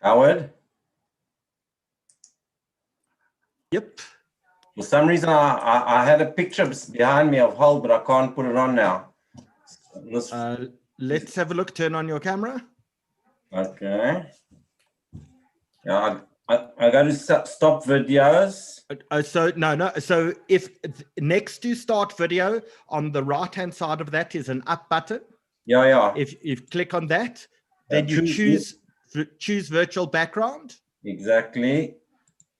Howard? Yep. For some reason, I had a picture behind me of Hull, but I can't put it on now. Let's have a look. Turn on your camera. Okay. Yeah, I got to stop videos. So if next to start video on the right-hand side of that is an up button. Yeah. If you click on that, then you choose virtual background. Exactly.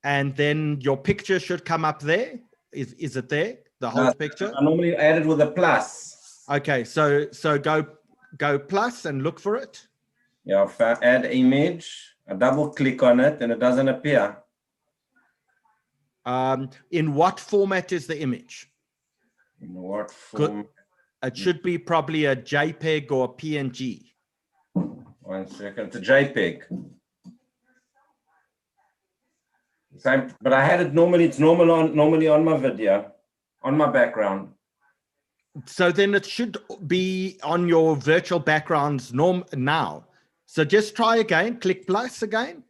And then your picture should come up there. Is it there? The whole picture? I normally add it with a plus. Okay, so go plus and look for it. Yeah, add image. I double click on it and it doesn't appear. In what format is the image? In what form? It should be probably a JPEG or a PNG. 1 second. It's a JPEG. Same, but I had it normally. It's normally on my video, on my background. So then it should be on your virtual backgrounds now. So just try again. Click plus again.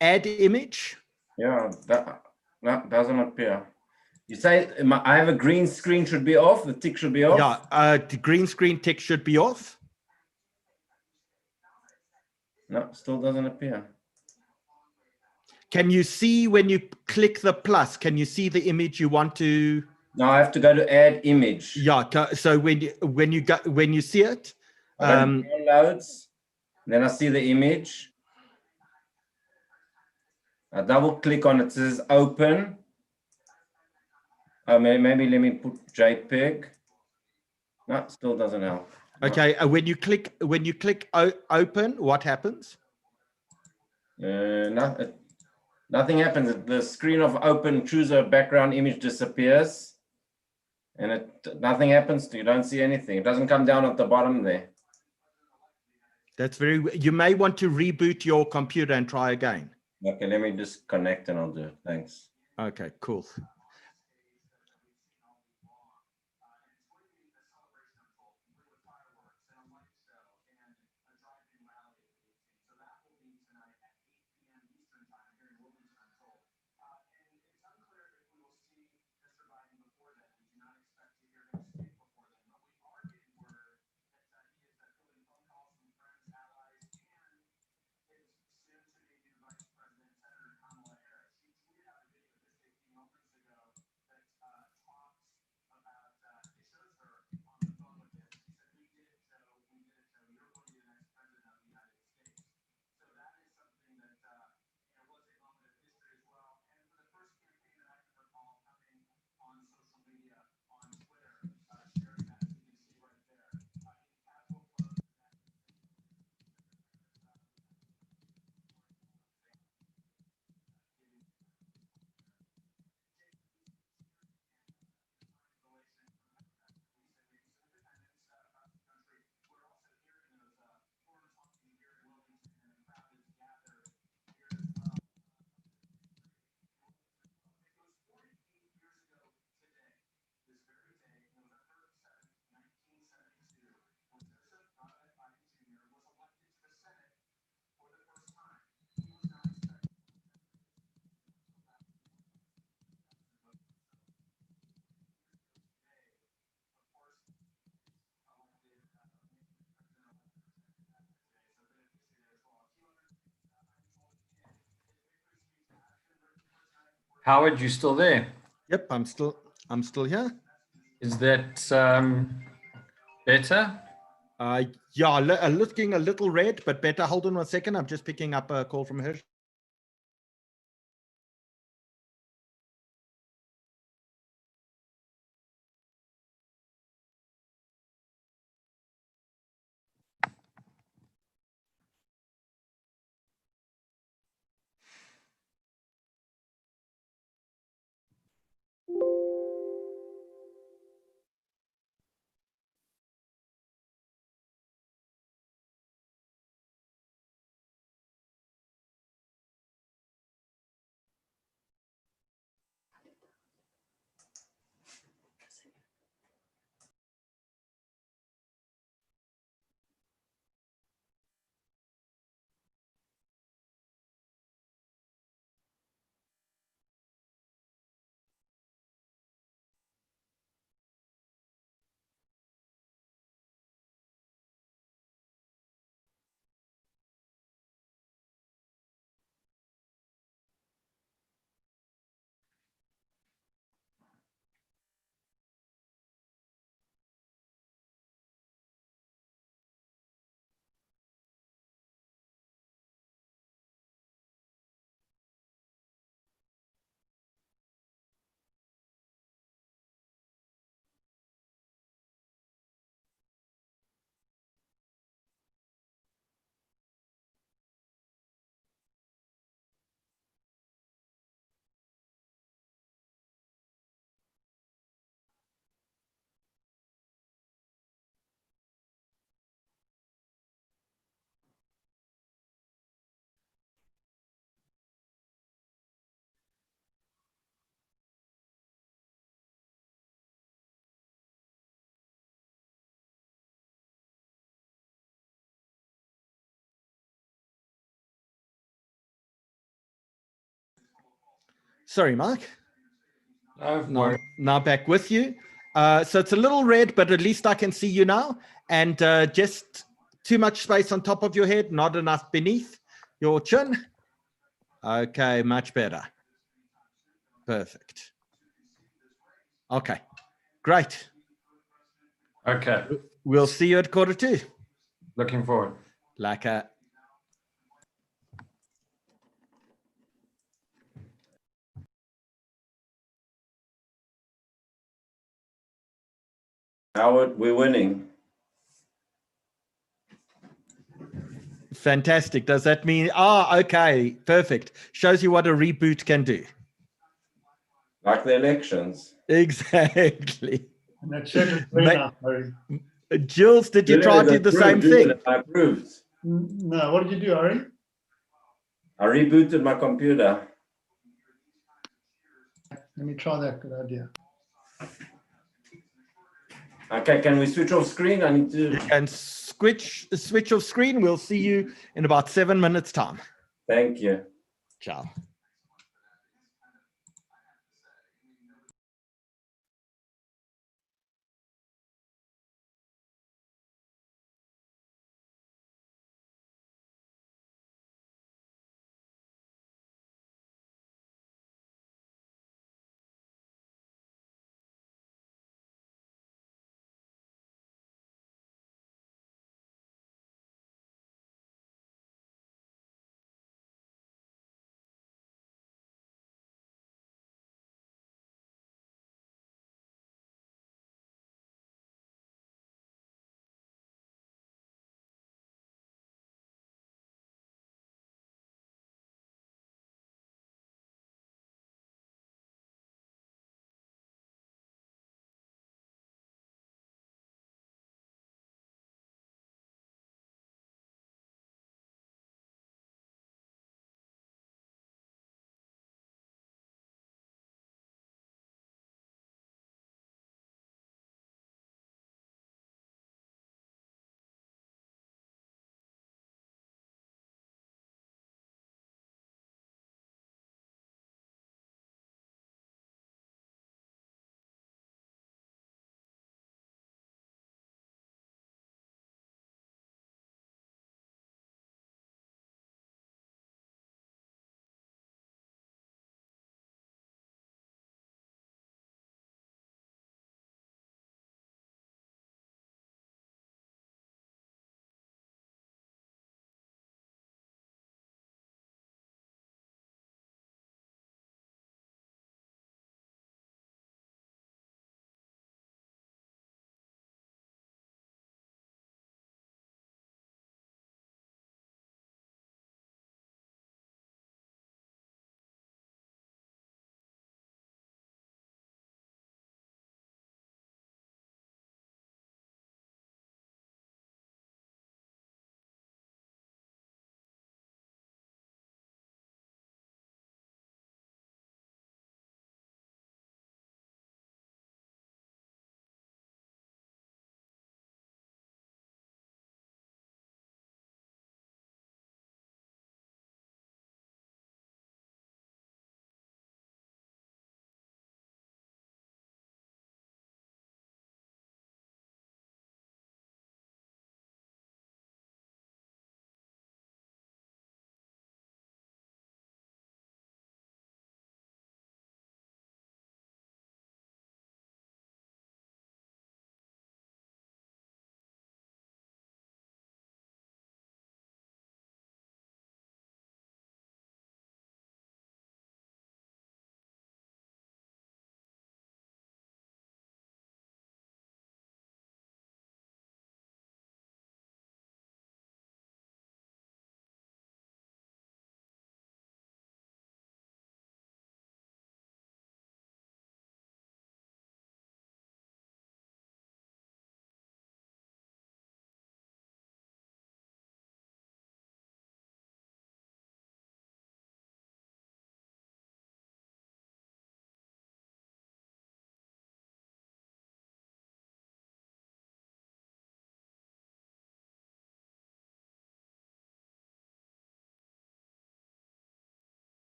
Add image. Yeah, that doesn't appear. You say I have a green screen should be off. The tick should be off. Yeah, the green screen tick should be off. No, still doesn't appear. Can you see when you click the plus? Can you see the image you want to? No, I have to go to add image. Yeah. So when you see it, I go to downloads. Then I see the image. I double click on it. It says open. Maybe let me put JPEG. No, still doesn't help. Okay. When you click open, what happens? Nothing happens. The screen of open, choose a background image disappears, and nothing happens to you. Don't see anything. It doesn't come down at the bottom there. That's you may want to reboot your computer and try again. Okay, let me just connect and I'll do it. Thanks. Okay, cool. Howard, you still there? Yep, I'm still here. Is that better? Yeah, looking a little red, but better. Hold on 1 second. I'm just picking up a call from Herschel. Sorry, Mike. No, Now back with you. So it's a little red, but at least I can see you now. And just too much space on top of your head, not enough beneath your chin. Okay, much better. Perfect. Okay, great. Okay. We'll see you at 1:45. Looking forward. Like Howard, we're winning. fantastic. Does that mean, okay, perfect. Shows you what a reboot can do. Like the elections. Exactly. And that Shekel is green now, Harry. Jules, did you try to do the same thing? I approved. No, what did you do, Harry? I rebooted my computer. Let me try that. Good idea. Okay, can we switch off screen? I need to. And switch off screen. We'll see you in about 7 minutes time. Thank you. Ciao.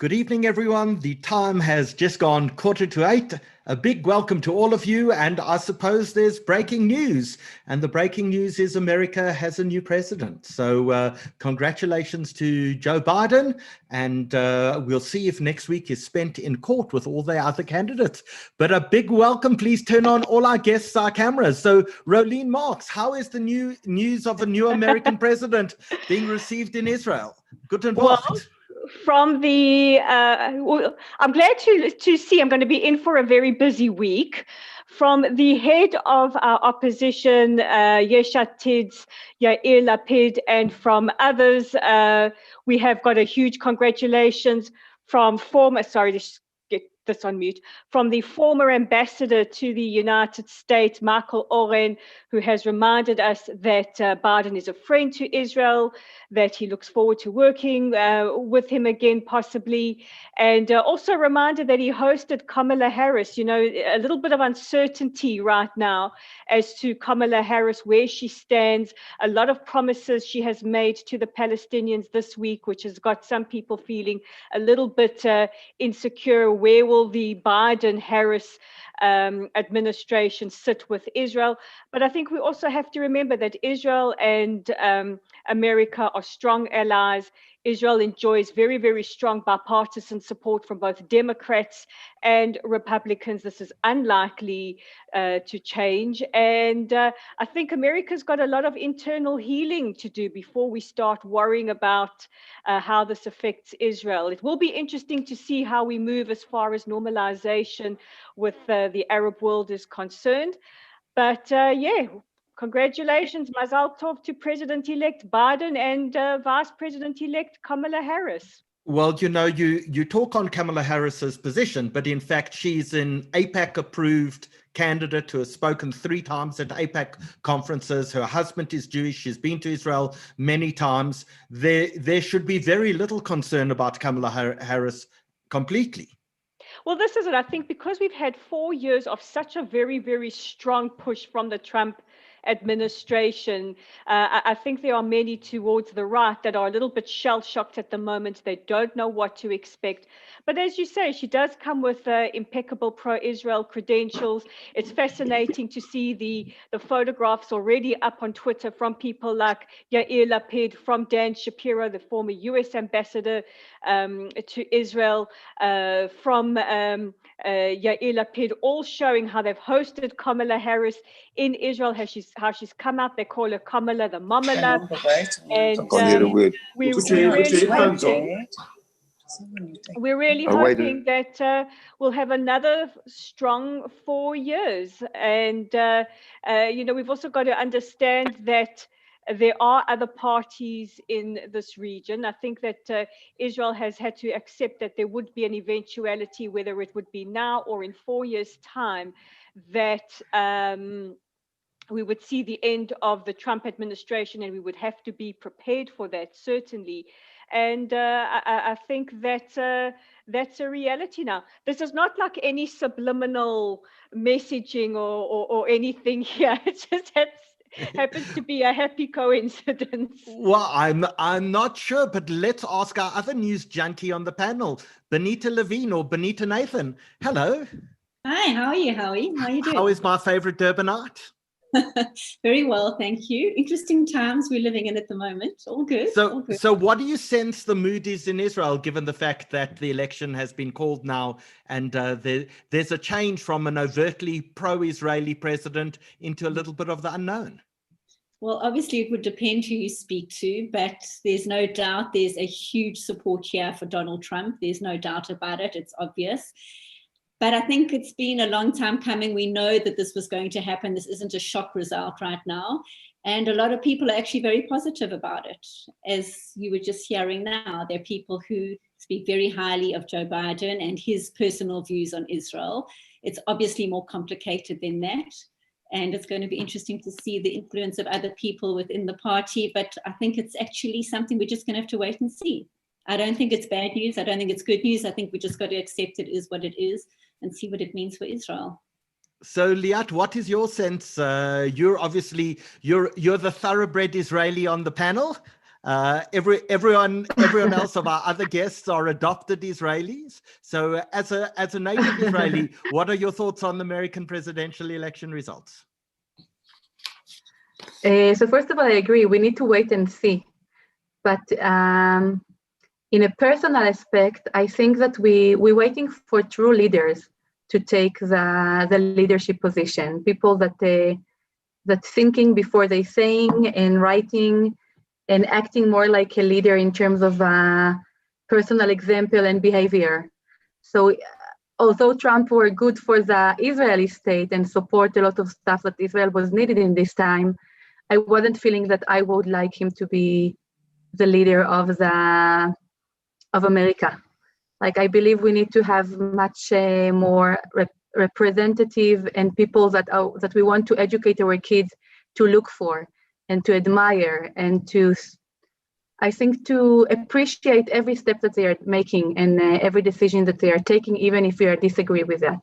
Good evening, everyone. The time has just gone 7:45. A big welcome to all of you. And I suppose there's breaking news. And the breaking news is America has a new president. So congratulations to Joe Biden. And we'll see if next week is spent in court with all the other candidates. But a big welcome. Please turn on all our guests, our cameras. So Rolene Marks, how is the new news of a new American president being received in Israel? Guten Nacht. From the, I'm glad to see I'm going to be in for a very busy week. From the head of our opposition, Yesh Atid's Yair Lapid, and from others, we have got a huge congratulations from former, sorry, just get this on mute, from the former ambassador to the United States, Michael Oren, who has reminded us that Biden is a friend to Israel, that he looks forward to working with him again, possibly, and also reminded that he hosted Kamala Harris. You know, a little bit of uncertainty right now as to Kamala Harris, where she stands, a lot of promises she has made to the Palestinians this week, which has got some people feeling a little bit insecure. Where will the Biden-Harris administration sit with Israel? But I think we also have to remember that Israel and America are strong allies. Israel enjoys very, very strong bipartisan support from both Democrats and Republicans. This is unlikely to change. And I think America's got a lot of internal healing to do before we start worrying about how this affects Israel. It will be interesting to see how we move as far as normalization with the Arab world is concerned. But yeah, congratulations, Mazal Tov to President-elect Biden and Vice President-elect Kamala Harris. Well, you know, you talk on Kamala Harris's position, but in fact, she's an AIPAC-approved candidate who has spoken 3 times at AIPAC conferences. Her husband is Jewish. She's been to Israel many times. There should be very little concern about Kamala Harris completely. Well, this is it. I think because we've had 4 years of such a very, very strong push from the Trump administration, I think there are many towards the right that are a little bit shell-shocked at the moment. They don't know what to expect. But as you say, she does come with impeccable pro-Israel credentials. It's fascinating to see the photographs already up on Twitter from people like Yair Lapid, from Dan Shapiro, the former US ambassador to Israel, from Yair Lapid, all showing how they've hosted Kamala Harris in Israel, how she's come out. They call her Kamala the Mamala. And we're really hoping that we'll have another strong 4 years. And, you know, we've also got to understand that there are other parties in this region. I think that Israel has had to accept that there would be an eventuality, whether it would be now or in 4 years' time, that we would see the end of the Trump administration, and we would have to be prepared for that, certainly. And I think that that's a reality now. This is not like any subliminal messaging or anything here. It just happens to be a happy coincidence. Well, I'm not sure, but let's ask our other news junkie on the panel, Benita Levine or Benita Nathan. Hello. Hi, how are you, Howie? How are you doing? How is my favorite Durbanite? Very well, thank you. Interesting times we're living in at the moment. All good. So what do you sense the mood is in Israel, given the fact that the election has been called now and there's a change from an overtly pro-Israeli president into a little bit of the unknown? Well, obviously it would depend who you speak to, but there's no doubt there's a huge support here for Donald Trump. There's no doubt about it. It's obvious. But I think it's been a long time coming. We know that this was going to happen. This isn't a shock result right now. And a lot of people are actually very positive about it. As you were just hearing now, there are people who speak very highly of Joe Biden and his personal views on Israel. It's obviously more complicated than that. And it's going to be interesting to see the influence of other people within the party. But I think it's actually something we're just going to have to wait and see. I don't think it's bad news. I don't think it's good news. I think we just got to accept it is what it is and see what it means for Israel. So Liat, what is your sense? You're obviously, you're the thoroughbred Israeli on the panel. Everyone else of our other guests are adopted Israelis. So as a native Israeli, what are your thoughts on the American presidential election results? So first of all, I agree. We need to wait and see. But in a personal aspect, I think that we're waiting for true leaders to take the leadership position. People that thinking before they saying and writing and acting more like a leader in terms of personal example and behavior. So although Trump were good for the Israeli state and support a lot of stuff that Israel was needed in this time, I wasn't feeling that I would like him to be the leader of America. Like, I believe we need to have much more representative and people that we want to educate our kids to look for and to admire and to, I think, to appreciate every step that they are making and every decision that they are taking, even if we disagree with that.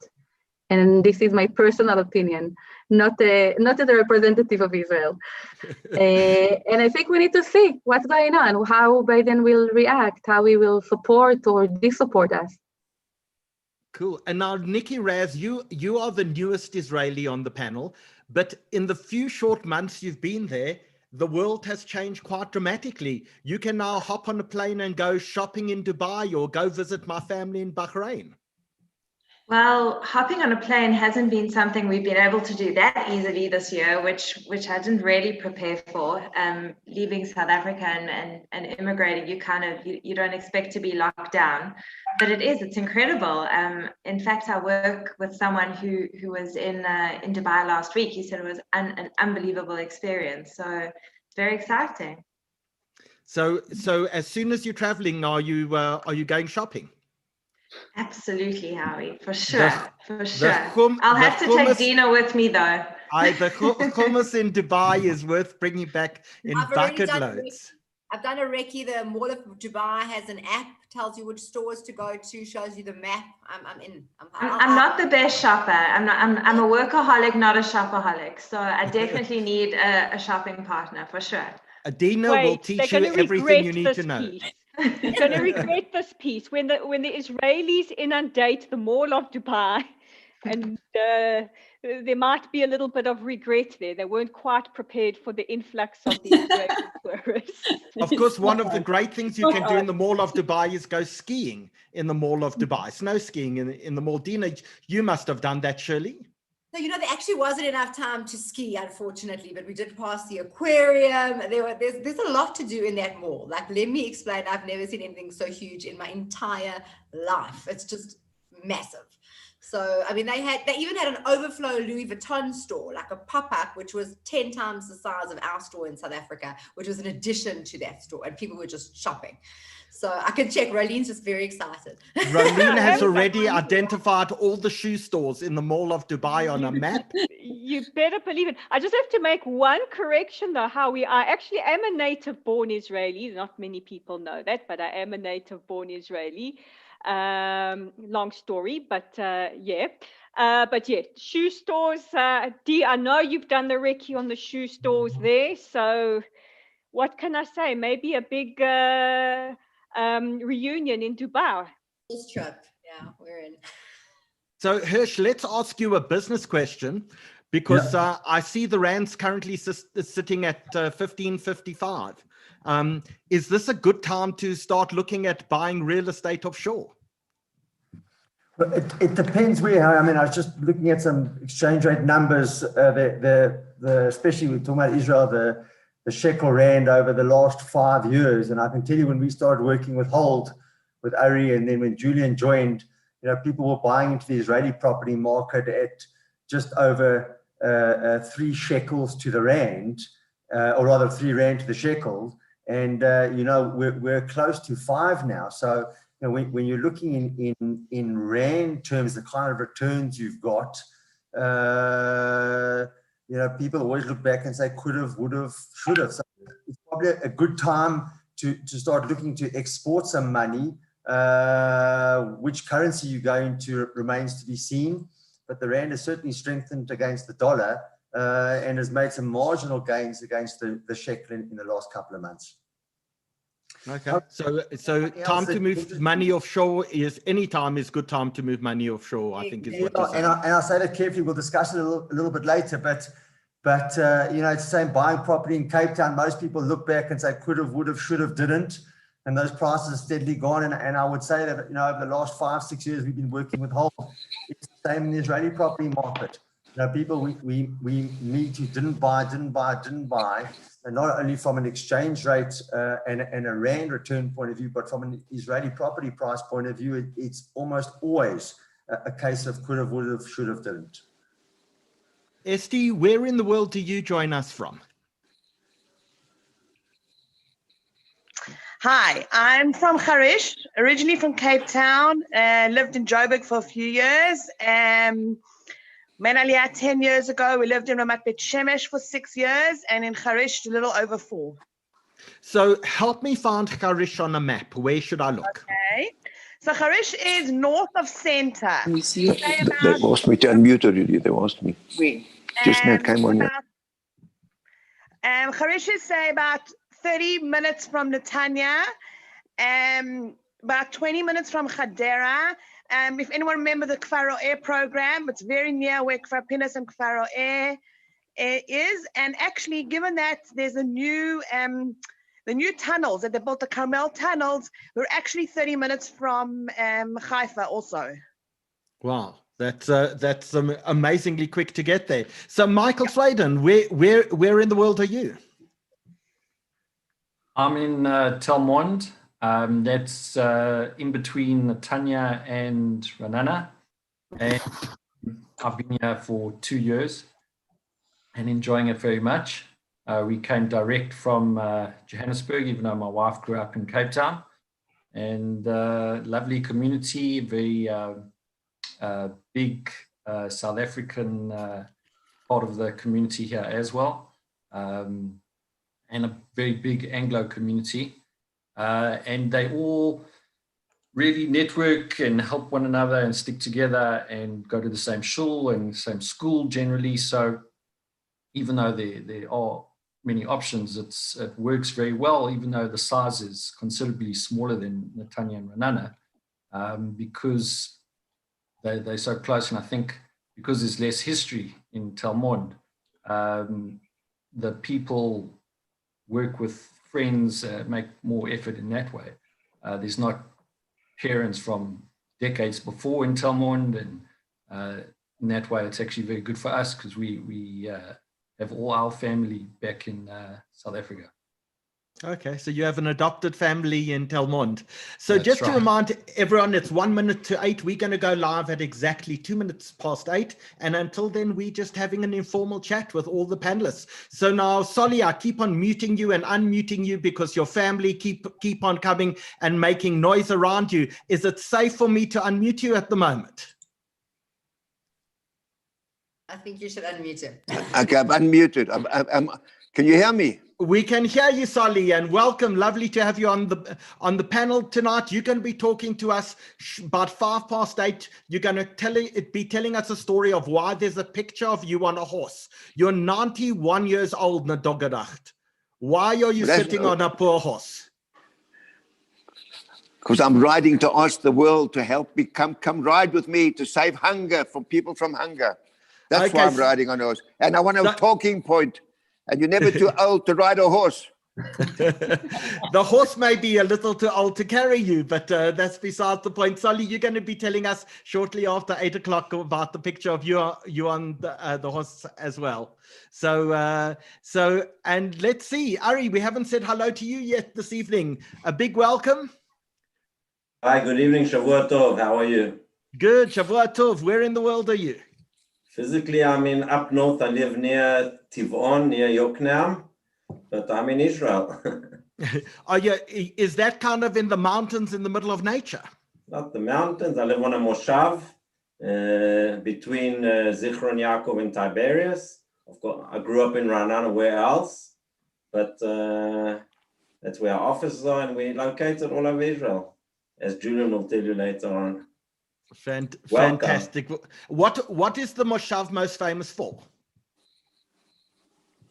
And this is my personal opinion, not as a representative of Israel. And I think we need to see what's going on, how Biden will react, how he will support or dissupport us. Cool. And now, Nikki Raz, you are the newest Israeli on the panel, but in the few short months you've been there, the world has changed quite dramatically. You can now hop on a plane and go shopping in Dubai or go visit my family in Bahrain. Well, hopping on a plane hasn't been something we've been able to do that easily this year, which I didn't really prepare for. Leaving South Africa and immigrating, you don't expect to be locked down, but it's incredible. In fact, I work with someone who was in Dubai last week. He said it was an unbelievable experience. So it's very exciting. So as soon as you're traveling, are you going shopping? Absolutely, Howie, for sure, for sure. I'll have to take Dina with me though. The hummus in Dubai is worth bringing back in bucket loads. I've done a recce. The Mall of Dubai has an app, tells you which stores to go to, shows you the map. I'm in. I'm not the best shopper. I'm a workaholic, not a shopaholic. So I definitely need a shopping partner for sure. Adina will teach you everything you need to know. You're going to regret this piece when the Israelis inundate the Mall of Dubai, and there might be a little bit of regret there. They weren't quite prepared for the influx of the Israeli tourists. Of course, one of the great things you can do in the Mall of Dubai is go skiing in the Mall of Dubai, snow skiing in the mall. Dina, you must have done that, surely? So, there actually wasn't enough time to ski, unfortunately, but we did pass the aquarium. There's a lot to do in that mall. Like, let me explain. I've never seen anything so huge in my entire life. It's just massive. So, I mean, they even had an overflow Louis Vuitton store, like a pop-up, which was 10 times the size of our store in South Africa, which was an addition to that store, and people were just shopping. So I can check. Rolene's just very excited. Rolene has already identified all the shoe stores in the Mall of Dubai on a map. You better believe it. I just have to make one correction, though, Howie. I actually am a native-born Israeli. Not many people know that, but I am a native-born Israeli. Long story, but yeah. But yeah, shoe stores. Dee, I know you've done the recce on the shoe stores there. So what can I say? Maybe a big reunion in Dubai. This trip, yeah, we're in. So Herschel, let's ask you a business question, because I see the Rand's currently sitting at 15.55. Is this a good time to start looking at buying real estate offshore? Well, it depends where. I mean, I was just looking at some exchange rate numbers. Especially we're talking about Israel, the shekel rand over the last 5 years, and I can tell you when we started working with Hold, with Ari, and then when Julian joined, people were buying into the Israeli property market at just over 3 shekels to the rand, or rather 3 rand to the shekel, and we're close to 5 now. So when you're looking in rand terms, the kind of returns you've got, people always look back and say could have, would have, should have. So it's probably a good time to start looking to export some money. Which currency you're going to remains to be seen, but the rand has certainly strengthened against the dollar and has made some marginal gains against the shekel in the last couple of months. Okay. So time to move money offshore is any time is good time to move money offshore, I think is what you're saying. And I say that carefully. We'll discuss it a little bit later. But you know, it's the same buying property in Cape Town. Most people look back and say could have, would have, should have, didn't. And those prices are steadily gone. And I would say that, you know, over the last 5-6 years, we've been working with Home. It's the same in the Israeli property market. You know, people we meet who didn't buy, and not only from an exchange rate and a rand return point of view, but from an Israeli property price point of view, it's almost always a case of could have, would have, should have, didn't. Esty, where in the world do you join us from? Hi, I'm from Harish, originally from Cape Town, lived in Joburg for a few years. Met Liat 10 years ago. We lived in Ramat Bet Shemesh for 6 years and in Harish a little over 4. So help me find Harish on a map. Where should I look? Okay. So Harish is north of center. We see it. They asked me to unmute already. They asked me. Just now came on. Harish is say about 30 minutes from Netanya, about 20 minutes from Hadera. If anyone remember the Kfar Air program, it's very near where Kfar Pinnas and Kfar Air is. And actually, given that there's the new tunnels that they built, the Carmel tunnels, we're actually 30 minutes from Haifa also. Wow, that's amazingly quick to get there. So, Michael Sladen, where in the world are you? I'm in Tel Mond. That's in between Netanya and Ra'anan. And I've been here for 2 years and enjoying it very much. We came direct from Johannesburg, even though my wife grew up in Cape Town. And lovely community, very big South African part of the community here as well. And a very big Anglo community. And they all really network and help one another and stick together and go to the same shul and same school generally. So even though there are many options, it works very well, even though the size is considerably smaller than Netanya and Ra'anan, because they're so close. And I think because there's less history in Tel Mond, the people work with friends, make more effort in that way. There's not parents from decades before in Tel Mond, and in that way it's actually very good for us because we have all our family back in South Africa. Okay, so you have an adopted family in Tel Mond. So That's just right. to remind everyone, it's 1 minute to 8. We're going to go live at exactly 2 minutes past 8. And until then, we're just having an informal chat with all the panelists. So now, Solly, I keep on muting you and unmuting you because your family keep on coming and making noise around you. Is it safe for me to unmute you at the moment? I think you should unmute him. Okay, I've unmuted. Can you hear me? We can hear you, Solly, and welcome. Lovely to have you on the panel tonight. You're going to be talking to us about 8:05. You're going to be telling us a story of why there's a picture of you on a horse. You're 91 years old, Nadogadacht. Why are you sitting on a poor horse? Because I'm riding to ask the world to help me. Come ride with me to save hunger from people from hunger. That's why I'm riding on a horse. And I want a talking point. And you're never too old to ride a horse. The horse may be a little too old to carry you, but that's beside the point. Solly, you're going to be telling us shortly after 8:00 about the picture of you on the horse as well. So and let's see, Ari, we haven't said hello to you yet this evening. A big welcome. Hi, good evening, Shavua Tov. How are you? Good, Shavua Tov. Where in the world are you? Physically, I'm in up north. I live near Tivon, near Yokneam, but I'm in Israel. Are you? Is that kind of in the mountains in the middle of nature? Not the mountains. I live on a moshav between Zichron Yaakov and Tiberias. Of course, I grew up in Ra'anan. Where else? But that's where our offices are, and we're located all over Israel, as Julian will tell you later on. Fantastic. What is the moshav most famous for?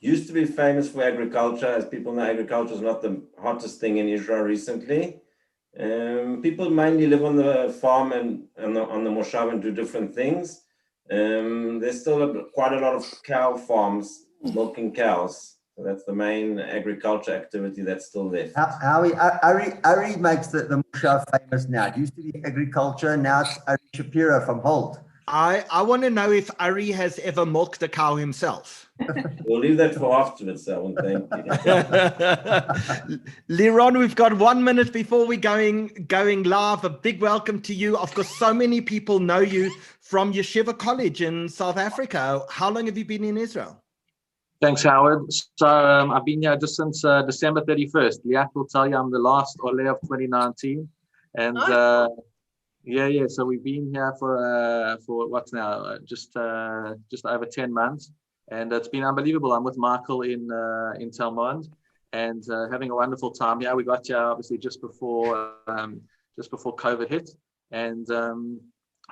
used to be famous for agriculture. As people know, agriculture is not the hottest thing in Israel recently. People mainly live on the farm and on the moshav and do different things. There's still quite a lot of cow farms milking cows. So that's the main agriculture activity that's still left. Ari makes the moshav famous now. It used to be agriculture, now it's Ari Shapiro from Holt. I want to know if Ari has ever milked a cow himself. We'll leave that for afterwards, Alan. Thank you. Liron, we've got 1 minute before we're going live. A big welcome to you. Of course, so many people know you from Yeshiva College in South Africa. How long have you been in Israel? Thanks, Howard. So I've been here just since December 31st. Liat will tell you I'm the last Ole of 2019. And yeah. So we've been here for what's now, just over 10 months. And it's been unbelievable. I'm with Michael in Talmud and having a wonderful time. Yeah, we got here obviously just before COVID hit, and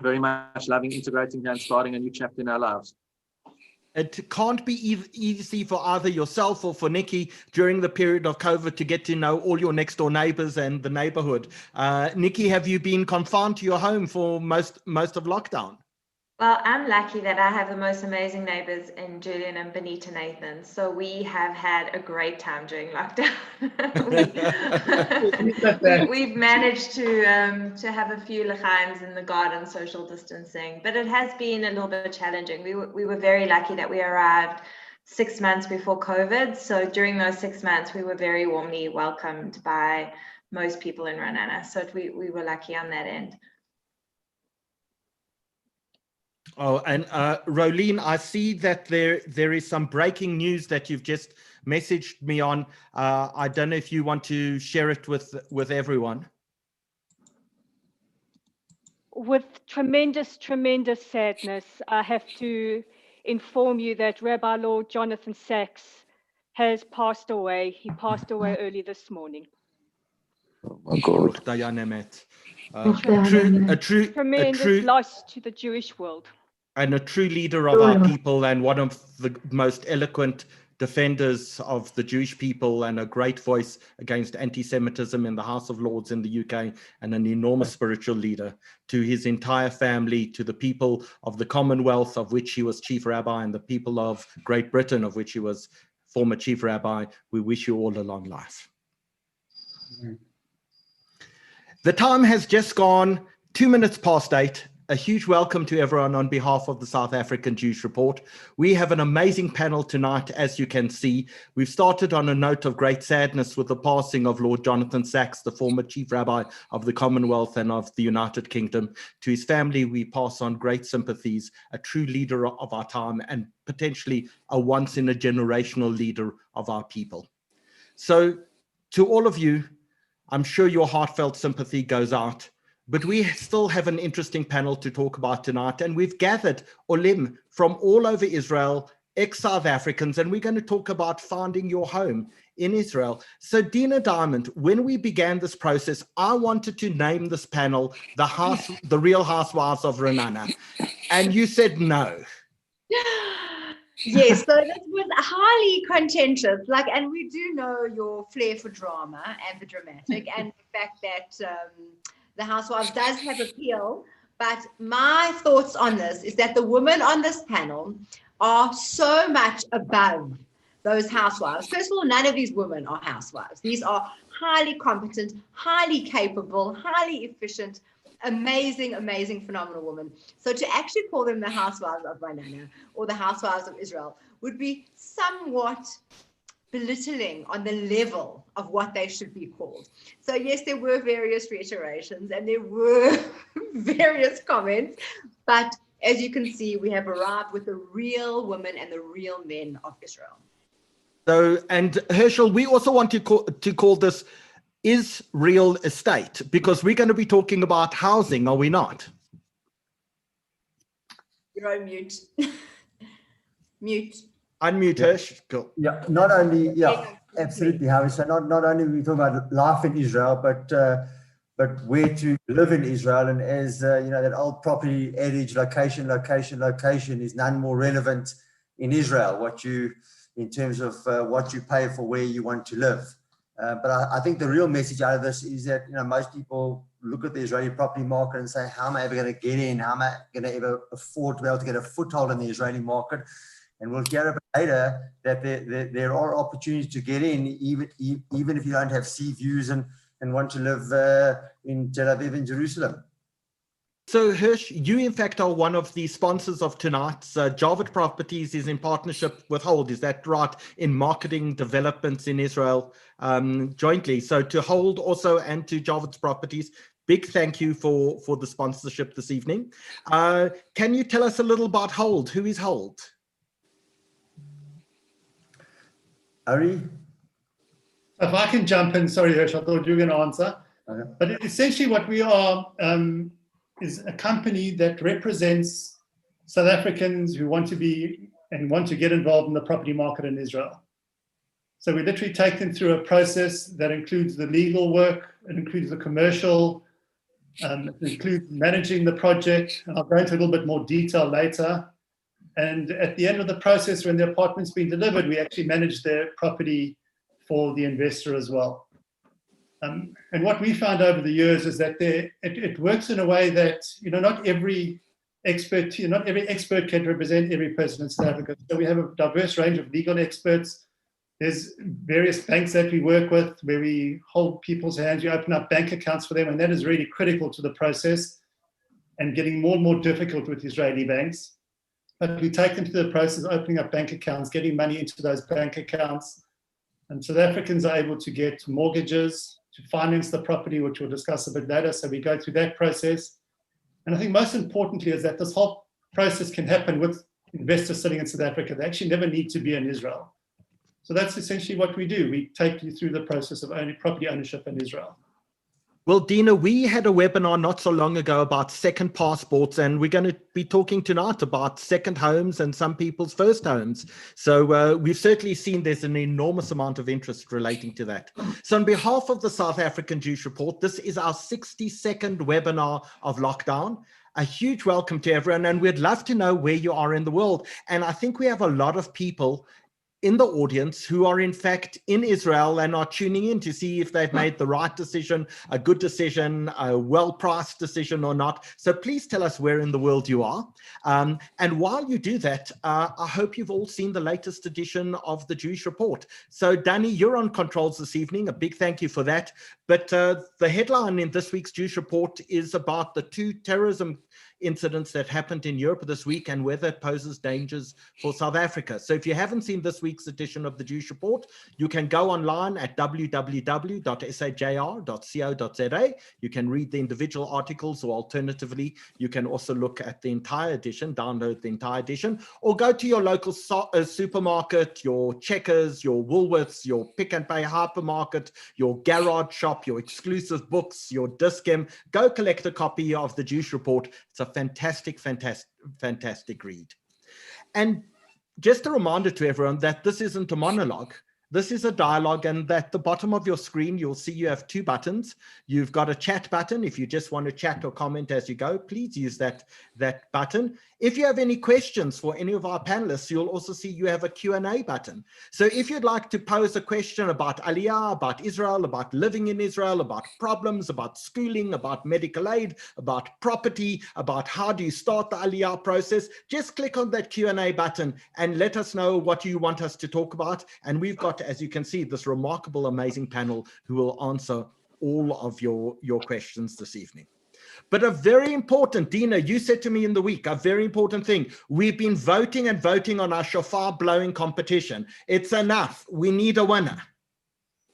very much loving integrating here and starting a new chapter in our lives. It can't be easy for either yourself or for Nikki during the period of COVID to get to know all your next door neighbors and the neighborhood. Nikki, have you been confined to your home for most of lockdown? Well, I'm lucky that I have the most amazing neighbors in Julian and Benita Nathan. So we have had a great time during lockdown. We've managed to have a few l'chaims in the garden, social distancing, but it has been a little bit challenging. We were very lucky that we arrived 6 months before COVID. So during those 6 months, we were very warmly welcomed by most people in Ra'anan. So we were lucky on that end. Oh, and Rolene, I see that there is some breaking news that you've just messaged me on. I don't know if you want to share it with everyone. With tremendous sadness, I have to inform you that Rabbi Lord Jonathan Sachs has passed away. He passed away early this morning. Oh my God. Tremendous loss to the Jewish world. And a true leader of our people and one of the most eloquent defenders of the Jewish people and a great voice against anti-Semitism in the House of Lords in the UK, and an enormous spiritual leader. To his entire family, to the people of the Commonwealth of which he was chief rabbi, and the people of Great Britain of which he was former chief rabbi, we wish you all a long life. The time has just gone 2 minutes past 8. A huge welcome to everyone on behalf of the South African Jewish Report. We have an amazing panel tonight, as you can see. We've started on a note of great sadness with the passing of Lord Jonathan Sachs, the former chief rabbi of the Commonwealth and of the United Kingdom. To his family, we pass on great sympathies, a true leader of our time and potentially a once-in-a-generational leader of our people. So to all of you, I'm sure your heartfelt sympathy goes out. But we still have an interesting panel to talk about tonight, and we've gathered Olim from all over Israel, ex-South Africans, and we're going to talk about finding your home in Israel. So Dina Diamond, when we began this process, I wanted to name this panel the Real Housewives of Ra'anan, and you said no. Yes, so this was highly contentious. And we do know your flair for drama and the dramatic, and the fact that the Housewives does have appeal, but my thoughts on this is that the women on this panel are so much above those housewives. First of all, none of these women are housewives. These are highly competent, highly capable, highly efficient, amazing, phenomenal women. So to actually call them the Housewives of Ra'anan or the Housewives of Israel would be somewhat belittling on the level of what they should be called. So yes, there were various reiterations and there were various comments, but as you can see, we have arrived with the real women and the real men of Israel. So, and Herschel, we also want to call this Is Real Estate, because we're going to be talking about housing, are we not? You're on mute. Mute. Unmute, Herschel. Yeah, not only, absolutely, Harry. So not only are we talking about life in Israel, but where to live in Israel. And as that old property adage, location is none more relevant in Israel. What you in terms of what you pay for where you want to live. But I think the real message out of this is that, you know, most people look at the Israeli property market and say, how am I ever going to get in? How am I going to ever afford to be able to get a foothold in the Israeli market? And we'll hear a bit later that there are opportunities to get in, even if you don't have sea views and want to live in Tel Aviv and Jerusalem. So Hirsch, you in fact are one of the sponsors of tonight's Jawitz Properties is in partnership with Hold, is that right, in marketing developments in Israel jointly. So to Hold also and to Jawitz Properties, big thank you for the sponsorship this evening. Can you tell us a little about Hold? Who is Hold? Ari? If I can jump in, sorry, Herschel, I thought you were going to answer. Okay. But essentially what we are is a company that represents South Africans who want to be and want to get involved in the property market in Israel. So we literally take them through a process that includes the legal work, it includes the commercial, it includes managing the project, and I'll go into a little bit more detail later. And at the end of the process, when the apartment's been delivered, we actually manage their property for the investor as well. And what we found over the years is that it works in a way that, you know, not every expert can represent every person in South Africa. So we have a diverse range of legal experts. There's various banks that we work with where we hold people's hands, we open up bank accounts for them, and that is really critical to the process and getting more and more difficult with Israeli banks. But we take them through the process of opening up bank accounts, getting money into those bank accounts. And South Africans are able to get mortgages to finance the property, which we'll discuss a bit later. So we go through that process. And I think most importantly is that this whole process can happen with investors sitting in South Africa. They actually never need to be in Israel. So that's essentially what we do. We take you through the process of property ownership in Israel. Well, Dina, we had a webinar not so long ago about second passports, and we're going to be talking tonight about second homes and some people's first homes. So we've certainly seen there's an enormous amount of interest relating to that. So on behalf of the South African Jewish Report, this is our 62nd webinar of lockdown. A huge welcome to everyone, and we'd love to know where you are in the world. And I think we have a lot of people in the audience who are in fact in Israel and are tuning in to see if they've made the right decision, a good decision, a well-priced decision or not. So please tell us where in the world you are. And while you do that, I hope you've all seen the latest edition of the Jewish Report. So Danny, you're on controls this evening. A big thank you for that. But the headline in this week's Jewish Report is about the 2 terrorism incidents that happened in Europe this week and whether it poses dangers for South Africa. So if you haven't seen this week's edition of the Jewish Report, you can go online at www.sajr.co.za. You can read the individual articles, or alternatively, you can also look at the entire edition, download the entire edition, or go to your local supermarket, your Checkers, your Woolworths, your Pick and Pay hypermarket, your garage shop, your exclusive books, your Discam. Go collect a copy of the Jewish Report. It's a fantastic read. And just a reminder to everyone that this isn't a monologue. This is a dialogue, and at the bottom of your screen, you'll see you have 2 buttons. You've got a chat button. If you just want to chat or comment as you go, please use that button. If you have any questions for any of our panelists, you'll also see you have a Q&A button. So if you'd like to pose a question about Aliyah, about Israel, about living in Israel, about problems, about schooling, about medical aid, about property, about how do you start the Aliyah process, just click on that Q&A button and let us know what you want us to talk about. And we've got, as you can see, this remarkable, amazing panel who will answer all of your questions this evening. But a very important, Dina, you said to me in the week, a very important thing. We've been voting and voting on our shofar blowing competition. It's enough. We need a winner.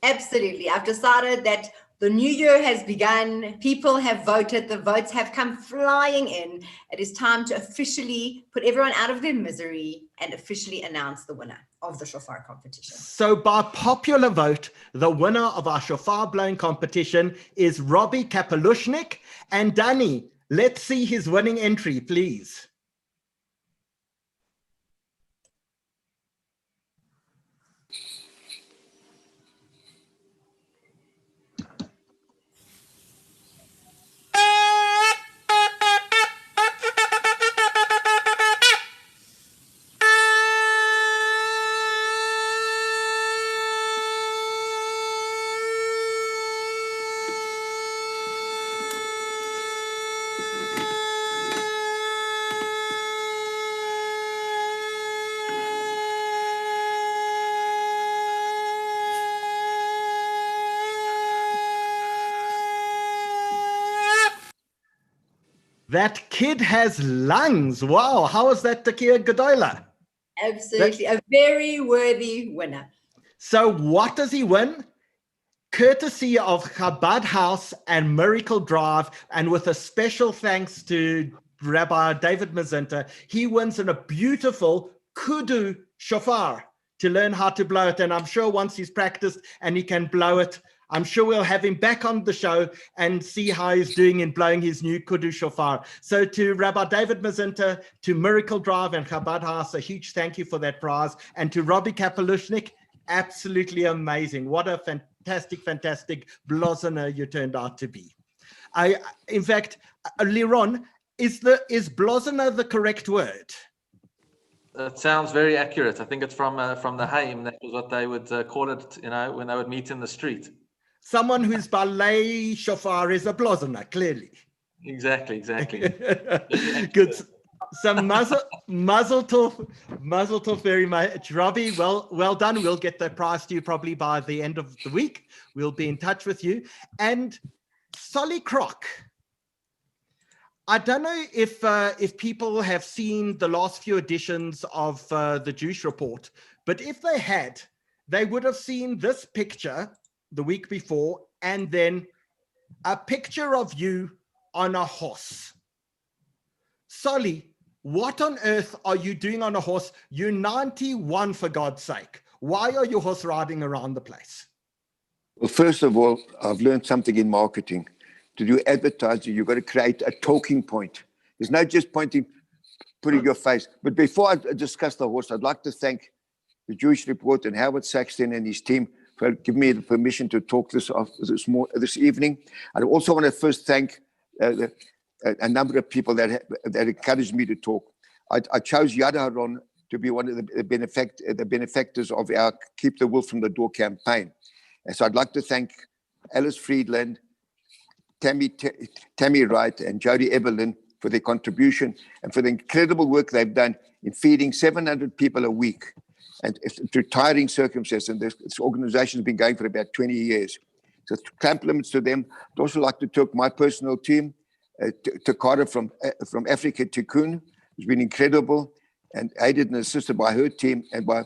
Absolutely. I've decided that the new year has begun. People have voted. The votes have come flying in. It is time to officially put everyone out of their misery and officially announce the winner of the shofar competition. So by popular vote, the winner of our shofar blowing competition is Robbie Kapelushnik. And Danny, let's see his winning entry, please. That kid has lungs. Wow. How is that, Takia Godola? Absolutely. A very worthy winner. So what does he win? Courtesy of Chabad House and Miracle Drive, and with a special thanks to Rabbi David Mazinta, he wins in a beautiful kudu shofar to learn how to blow it. And I'm sure once he's practiced and he can blow it, I'm sure we'll have him back on the show and see how he's doing in blowing his new kudu shofar. So to Rabbi David Mazinta, to Miracle Drive and Chabad House, a huge thank you for that prize. And to Robbie Kapelushnik, absolutely amazing. What a fantastic blozner you turned out to be. In fact, Liron, is blozner the correct word? That sounds very accurate. I think it's from the Haim. That was what they would call it, when they would meet in the street. Someone who's ballet shofar is a blozner, clearly. Exactly. Good. Some muzzle tov very much. Robbie, well done. We'll get the prize to you probably by the end of the week. We'll be in touch with you. And Solly Croc, I don't know if people have seen the last few editions of the Jewish Report, but if they had, they would have seen this picture the week before, and then a picture of you on a horse. Solly, what on earth are you doing on a horse? You're 91, for God's sake. Why are you horse riding around the place? Well, first of all, I've learned something in marketing. To do advertising, you've got to create a talking point. There's no just putting your face. But before I discuss the horse, I'd like to thank the Jewish Report and Howard Saxton and his team for giving me the permission to talk this evening. I also want to first thank a number of people that encouraged me to talk. I chose Liat Amar Arran to be one of the benefactors of our Keep the Wolf from the Door campaign. And so I'd like to thank Alice Friedland, Tammy Wright, and Jody Eberlin for their contribution and for the incredible work they've done in feeding 700 people a week, and through tiring circumstances. And this organization has been going for about 20 years. So compliments to them. I'd also like to talk my personal team, to Carter from Africa, Tikkun, who's been incredible and aided and assisted by her team and by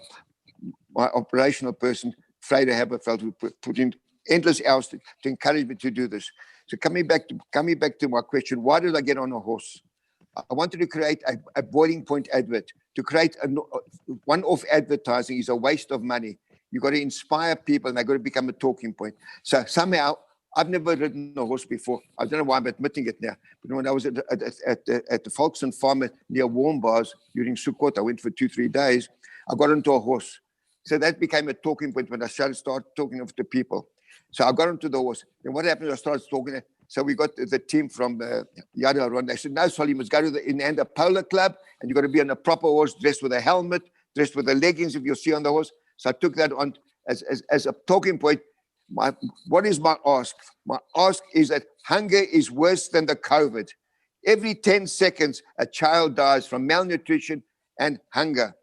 my operational person, Freda Haberfeld, who put in endless hours to encourage me to do this. So coming back to my question, why did I get on a horse? I wanted to create a boiling point advert. To create a one-off advertising is a waste of money. You've got to inspire people and they've got to become a talking point. So somehow, I've never ridden a horse before. I don't know why I'm admitting it now. But when I was at the Volkson Farm near Warm Bars during Sukkot, I went for 2-3 days, I got onto a horse. So that became a talking point when I started talking to people. So I got onto the horse. And what happened, I started talking. So we got the team from Liat Amar Arran. They said, no, Solly, you must go to the Inanda Polo Club, and you've got to be on a proper horse, dressed with a helmet, dressed with the leggings if you'll see on the horse. So I took that on as a talking point. What is my ask? My ask is that hunger is worse than the COVID. Every 10 seconds, a child dies from malnutrition and hunger.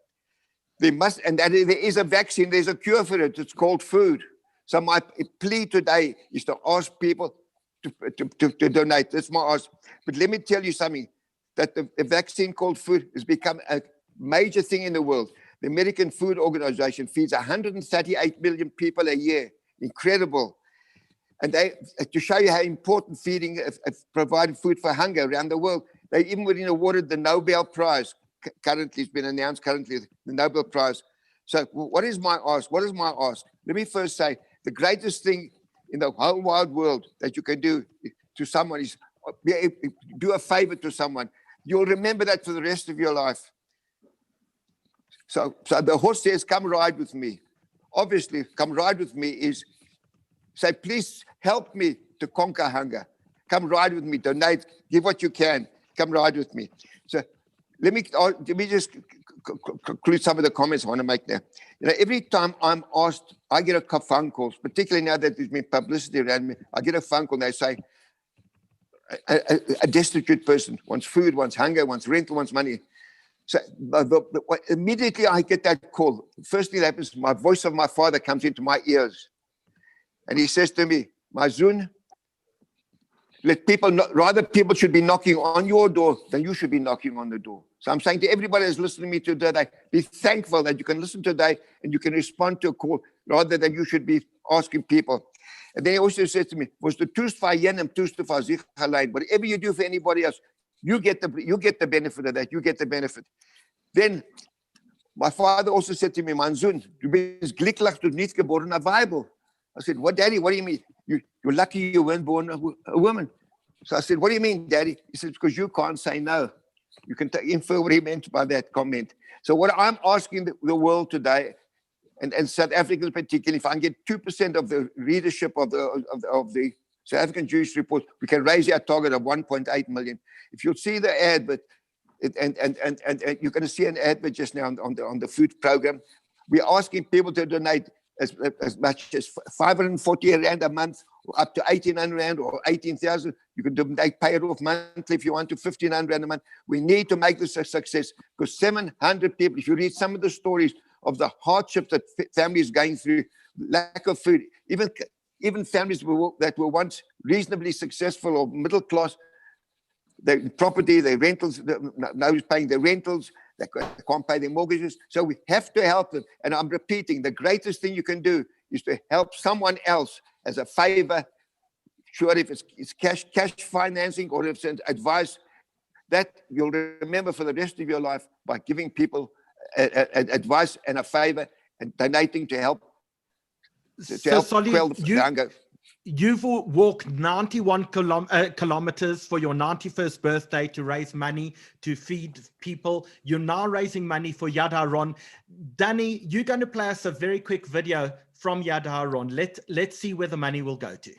There is a vaccine, there's a cure for it. It's called food. So my plea today is to ask people to donate. That's my ask. But let me tell you something, that the vaccine called food has become a major thing in the world. The American Food Organization feeds 138 million people a year. Incredible. And to show you how important feeding, providing food for hunger around the world, they even were awarded the Nobel Prize. Currently, it's been announced the Nobel Prize. So what is my ask? What is my ask? Let me first say, the greatest thing in the whole wide world that you can do to someone is do a favor to someone. You'll remember that for the rest of your life. So the horse says, come ride with me. Obviously, come ride with me is say, please help me to conquer hunger. Come ride with me, donate, give what you can. Come ride with me. So let me just conclude some of the comments I want to make there. Every time I'm asked, I get a phone calls, particularly now that there's been publicity around me, I get a phone call and they say, a destitute person wants food, wants hunger, wants rental, wants money. So immediately I get that call. First thing that happens, my voice of my father comes into my ears. And he says to me, my Zun, let people rather people should be knocking on your door than you should be knocking on the door. So I'm saying to everybody that's listening to me today, be thankful that you can listen today and you can respond to a call rather than you should be asking people. And then he also said to me, was the toest vir een and toest vir sich allein. Whatever you do for anybody else, you get the benefit of that. You get the benefit. Then my father also said to me, "Mein Sohn, du bist glücklich, du nicht geboren in a Bible." I said, "What, Daddy? What do you mean? You're lucky you weren't born a woman." So I said, "What do you mean, Daddy?" He said, "Because you can't say no." You can infer what he meant by that comment. So what I'm asking the world today, and South Africans particularly, if I can get 2% of the readership of the South African Jewish Report, we can raise our target of 1.8 million. If you'll see the advert, and you're going to see an advert just now on the food program. We're asking people to donate as much as 540 Rand a month, or up to 1,800 Rand or 18,000. You can donate, pay it off monthly if you want to, 1,500 Rand a month. We need to make this a success because 700 people, if you read some of the stories of the hardship that families going through, lack of food, even families that were once reasonably successful or middle class, their property, their rentals, nobody's paying their rentals, they can't pay their mortgages. So we have to help them. And I'm repeating, the greatest thing you can do is to help someone else as a favor. Sure, if it's cash financing or if it's advice, that you'll remember for the rest of your life by giving people advice and a favor and donating to help quell the hunger. You've walked 91 kilometers for your 91st birthday to raise money to feed people. You're now raising money for Liat Amar. Danny, you're going to play us a very quick video from Liat Amar. Let's see where the money will go to.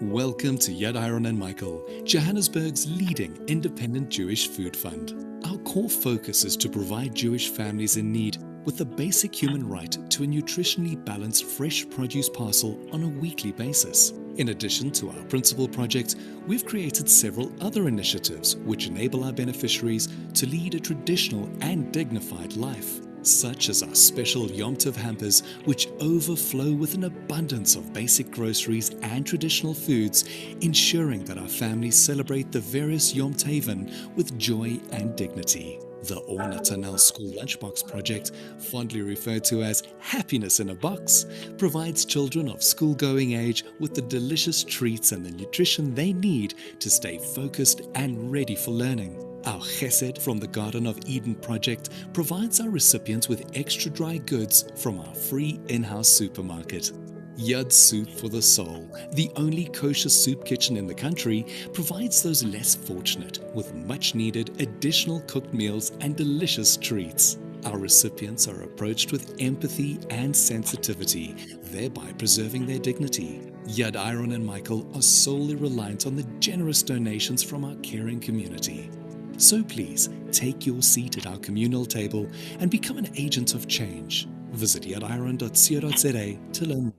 Welcome to Liat Amar and Michael, Johannesburg's leading independent Jewish food fund. Our core focus is to provide Jewish families in need with the basic human right to a nutritionally balanced fresh produce parcel on a weekly basis. In addition to our principal project, we've created several other initiatives which enable our beneficiaries to lead a traditional and dignified life, such as our special Yom Tov hampers, which overflow with an abundance of basic groceries and traditional foods, ensuring that our families celebrate the various Yom Tovim with joy and dignity. The Or Natanel School Lunchbox Project, fondly referred to as Happiness in a Box, provides children of school-going age with the delicious treats and the nutrition they need to stay focused and ready for learning. Our Chesed from the Garden of Eden project provides our recipients with extra dry goods from our free in-house supermarket. Yud Soup for the Soul, the only kosher soup kitchen in the country, provides those less fortunate with much needed additional cooked meals and delicious treats. Our recipients are approached with empathy and sensitivity, thereby preserving their dignity. Liat Amar and Michael are solely reliant on the generous donations from our caring community. So please take your seat at our communal table and become an agent of change. Visit liataron.co.za to learn more.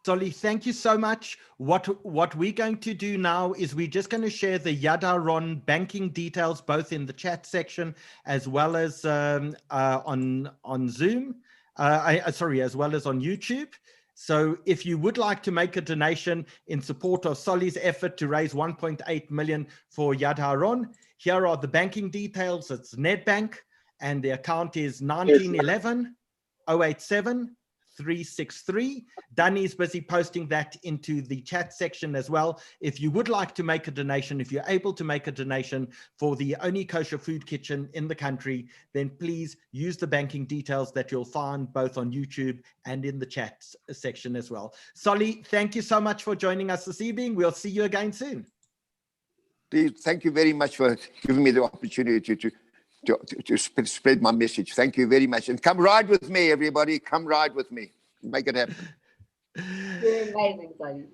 Solly, thank you so much. What we're going to do now is we're just going to share the Liat Amar banking details, both in the chat section as well as on Zoom, as well as on YouTube. So if you would like to make a donation in support of Solly's effort to raise 1.8 million for Liat Amar, here are the banking details. It's Nedbank, and the account is 1911 087 363. Danny's busy posting that into the chat section as well. If you would like to make a donation, if you're able to make a donation for the only kosher food kitchen in the country, then please use the banking details that you'll find both on YouTube and in the chat section as well. Solly, thank you so much for joining us this evening. We'll see you again soon. Thank you very much for giving me the opportunity to spread my message. Thank you very much. And come ride with me, everybody. Come ride with me. Make it happen. You're amazing, Sonny.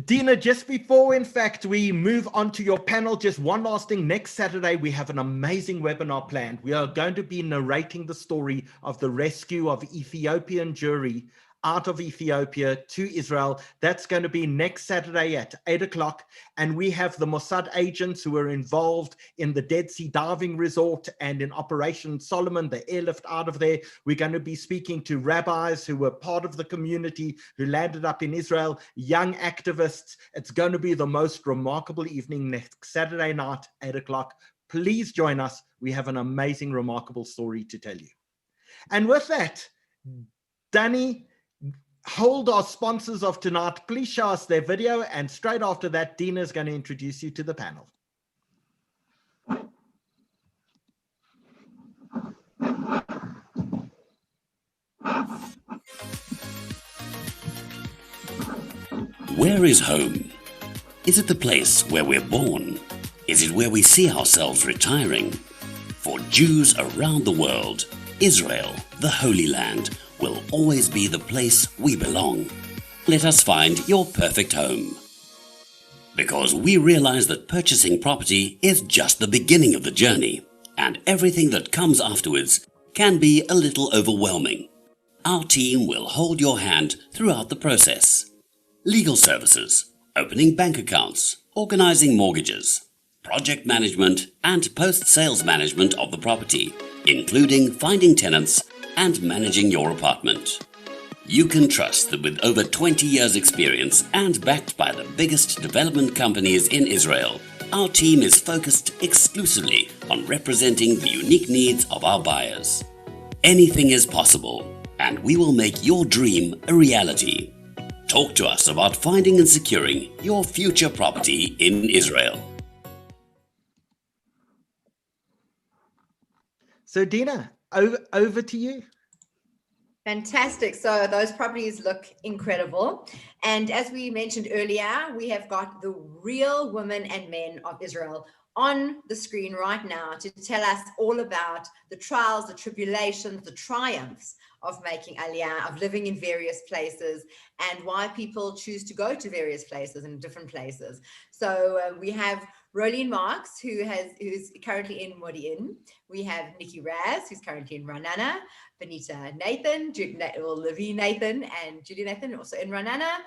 Dina, just before, in fact, we move on to your panel, just one last thing. Next Saturday, we have an amazing webinar planned. We are going to be narrating the story of the rescue of Ethiopian Jewry out of Ethiopia to Israel. That's going to be next Saturday at 8 o'clock. And we have the Mossad agents who are involved in the Dead Sea Diving Resort and in Operation Solomon, the airlift out of there. We're going to be speaking to rabbis who were part of the community who landed up in Israel, young activists. It's going to be the most remarkable evening next Saturday night, 8 o'clock. Please join us. We have an amazing, remarkable story to tell you. And with that, Danny, hold our sponsors of tonight. Please show us their video. And straight after that, Dina is going to introduce you to the panel. Where is home? Is it the place where we're born? Is it where we see ourselves retiring? For Jews around the world, Israel, the Holy Land, will always be the place we belong. Let us find your perfect home. Because we realize that purchasing property is just the beginning of the journey, and everything that comes afterwards can be a little overwhelming. Our team will hold your hand throughout the process. Legal services, opening bank accounts, organizing mortgages, project management, and post-sales management of the property, including finding tenants and managing your apartment. You can trust that with over 20 years experience and backed by the biggest development companies in Israel, our team is focused exclusively on representing the unique needs of our buyers. Anything is possible, and we will make your dream a reality. Talk to us about finding and securing your future property in Israel. So Dina, over to you. Fantastic. So those properties look incredible. And as we mentioned earlier, we have got the real women and men of Israel on the screen right now to tell us all about the trials, the tribulations, the triumphs of making Aliyah, of living in various places, and why people choose to go to various places and different places. So we have Rolene Marks, who's currently in Modi'in. We have Nikki Raz, who's currently in Ra'anana. Benita Nathan, Levi Nathan, and Julian Nathan, also in Ra'anana.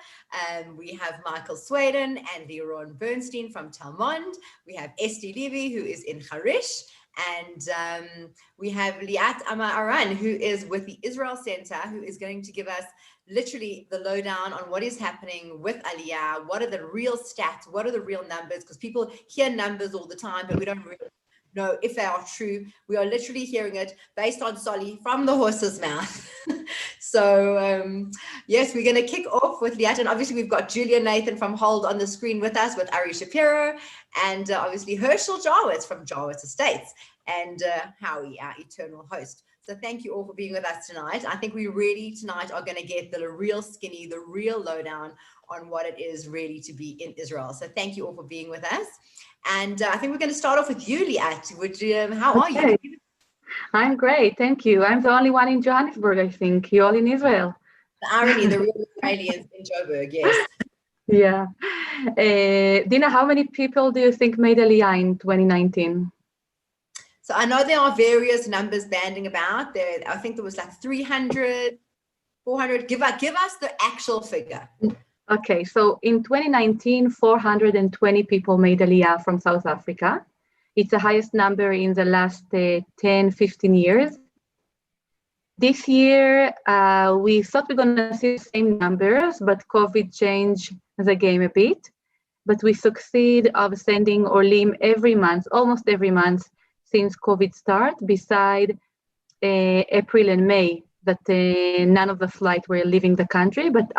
We have Michael Sweden and Liron Bernstein from Talmond. We have Esti Levy, who is in Harish. And we have Liat Amar Arran, who is with the Israel Center, who is going to give us literally the lowdown on what is happening with Aliyah. What are the real stats? What are the real numbers? Because people hear numbers all the time, but we don't really know if they are true. We are literally hearing it based on Soli from the horse's mouth. So yes, we're going to kick off with Liat, and obviously we've got Julian Nathan from Hold on the screen with us with Ari Shapiro, and obviously Herschel Jawitz from Jawitz Estates, and Howie, our eternal host. So thank you all for being with us tonight. I think we really tonight are going to get the real skinny, the real lowdown on what it is really to be in Israel. So thank you all for being with us. And I think we're going to start off with you, Liat. How are you? I'm great, thank you. I'm the only one in Johannesburg, I think. You're all in Israel. The irony, the real Israelis in Joburg, yes. Yeah. Dina, how many people do you think made Aliyah in 2019? So I know there are various numbers banding about. I think there was like 300, 400. Give us the actual figure. Okay, so in 2019, 420 people made Aliyah from South Africa. It's the highest number in the last 10, 15 years. This year, we thought we're going to see the same numbers, but COVID changed the game a bit. But we succeed of sending Olim every month, almost every month since COVID started, beside April and May, that none of the flights were leaving the country. But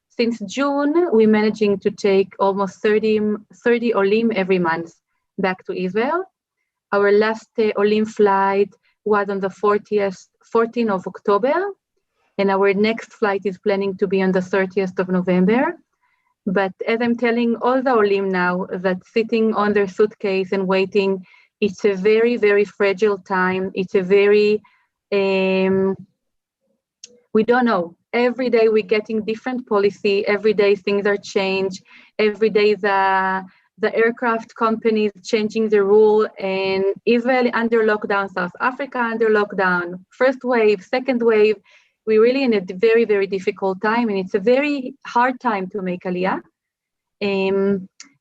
since June, we're managing to take almost 30 Olim every month back to Israel. Our last Olim flight was on the 14th of October, and our next flight is planning to be on the 30th of November. But as I'm telling all the Olim now that sitting on their suitcase and waiting, it's a very, very fragile time. It's a very, we don't know. Every day we're getting different policy. Every day things are changed. Every day the aircraft companies changing the rule, and Israel under lockdown, South Africa under lockdown, first wave, second wave. we're really in a very, very difficult time, and it's a very hard time to make Aliyah.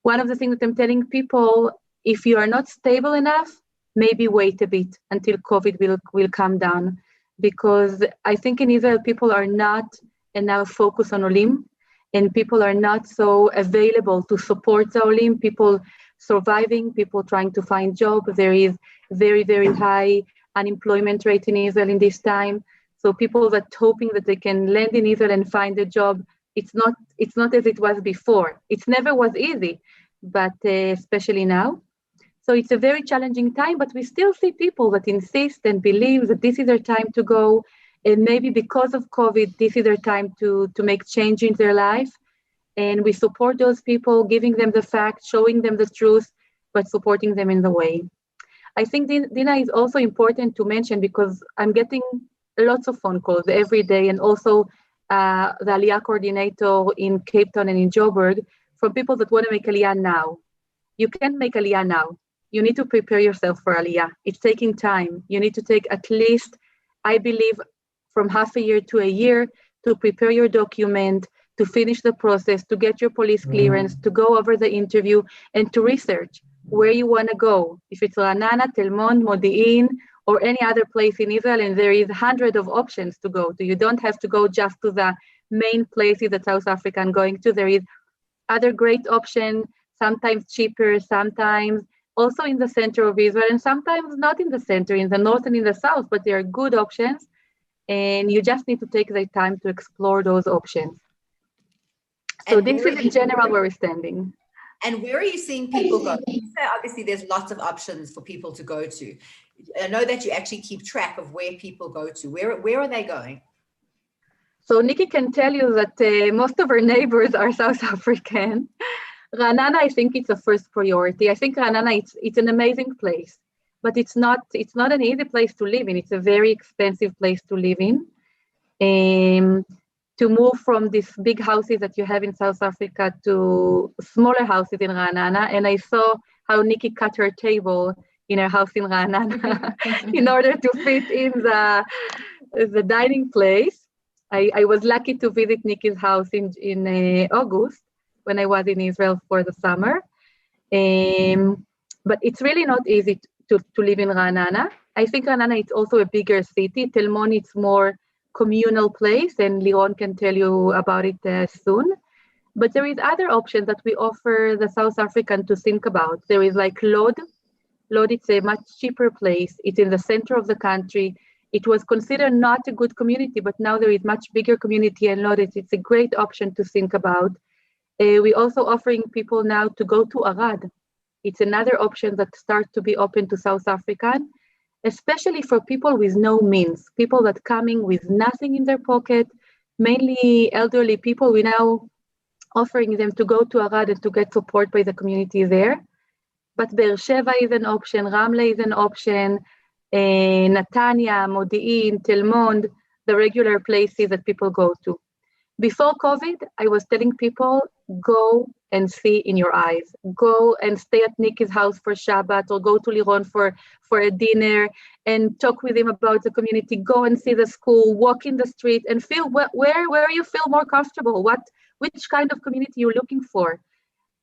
One of the things that I'm telling people, if you are not stable enough, maybe wait a bit until COVID will come down, because I think in Israel, people are not enough focused on Olim, and people are not so available to support the Olim, people surviving, people trying to find jobs. There is very, very high unemployment rate in Israel in this time. So people that hoping that they can land in Israel and find a job, it's not as it was before. It never was easy, but especially now. So it's a very challenging time, but we still see people that insist and believe that this is their time to go. And maybe because of COVID, this is their time to make change in their life. And we support those people, giving them the facts, showing them the truth, but supporting them in the way. I think, Dina, is also important to mention, because I'm getting lots of phone calls every day, and also the Aliyah coordinator in Cape Town and in Joburg, from people that want to make Aliyah now. You can't make Aliyah now. You need to prepare yourself for Aliyah. It's taking time. You need to take at least, I believe, from half a year to a year to prepare your document, to finish the process, to get your police clearance, to go over the interview, and to research where you want to go. If it's Ra'anana, Tel Mond, Modi'in, or any other place in Israel, and there is hundreds of options to go to. You don't have to go just to the main places that South Africa is going to. There is other great options, sometimes cheaper, sometimes also in the center of Israel, and sometimes not in the center, in the north and in the south, but there are good options, and you just need to take the time to explore those options. So this is in general where we're standing. And where are you seeing people go? So obviously, there's lots of options for people to go to. I know that you actually keep track of where people go to. Where are they going? So Nikki can tell you that most of our neighbors are South African. Ra'anana, I think it's a first priority. I think Ra'anana, it's an amazing place, but it's not an easy place to live in. It's a very expensive place to live in. To move from these big houses that you have in South Africa to smaller houses in Ra'anana, and I saw how Nikki cut her table in her house in Ra'anana in order to fit in the dining place. I was lucky to visit Nikki's house in August when I was in Israel for the summer. But it's really not easy to live in Ra'anana. I think Ra'anana is also a bigger city. Tel Mond, it's more communal place, and Liron can tell you about it soon. But there is other options that we offer the South African to think about. There is like Lod. Lod, it's a much cheaper place. It's in the center of the country. It was considered not a good community, but now there is much bigger community in Lod. It's a great option to think about. We're also offering people now to go to Arad. It's another option that starts to be open to South African, especially for people with no means, people that coming with nothing in their pocket, mainly elderly people. We're now offering them to go to Arad and to get support by the community there. But Be'er Sheva is an option, Ramle is an option, Netanya, Modi'in, Tel Mond, the regular places that people go to. Before COVID, I was telling people, go and see in your eyes. Go and stay at Nikki's house for Shabbat, or go to Liron for a dinner and talk with him about the community. Go and see the school, walk in the street and feel where you feel more comfortable, which kind of community you're looking for.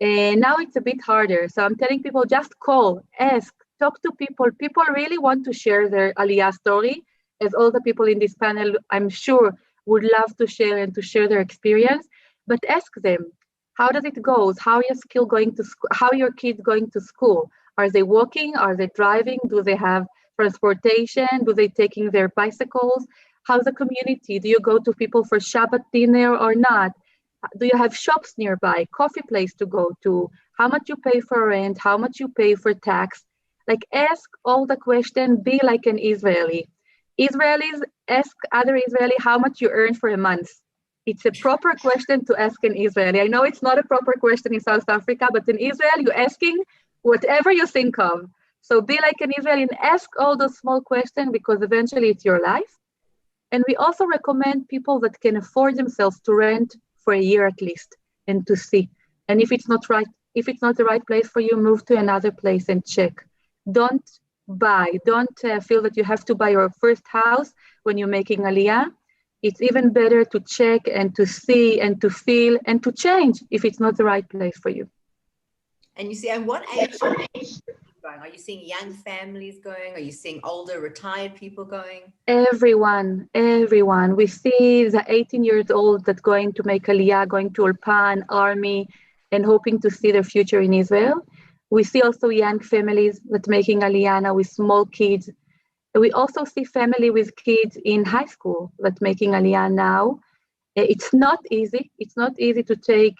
And now it's a bit harder. So I'm telling people, just call, ask, talk to people. People really want to share their Aliyah story, as all the people in this panel, I'm sure, would love to share and to share their experience. But ask them, how does it go? How are your kids going to school? How are your kids going to school? Are they walking? Are they driving? Do they have transportation? Do they taking their bicycles? How's the community? Do you go to people for Shabbat dinner or not? Do you have shops nearby, coffee place to go to? How much you pay for rent? How much you pay for tax? Like, ask all the questions, be like an Israeli. Israelis ask other Israeli how much you earn for a month. It's a proper question to ask an Israeli. I know it's not a proper question in South Africa, but in Israel, you're asking whatever you think of. So be like an Israeli and ask all those small questions, because eventually it's your life. And we also recommend people that can afford themselves to rent for a year at least and to see. And if it's not the right place for you, move to another place and check. Don't buy. Don't feel that you have to buy your first house when you're making Aliyah. it's even better to check and to see and to feel and to change if it's not the right place for you. And you see, and what age are you going? Are you seeing young families going? Are you seeing older retired people going? Everyone. We see the 18 years old that going to make Aliyah, going to Ulpan, army, and hoping to see their future in Israel. We see also young families that making Aliyah now with small kids. We also see family with kids in high school that making Aliyah now. It's not easy. It's not easy to take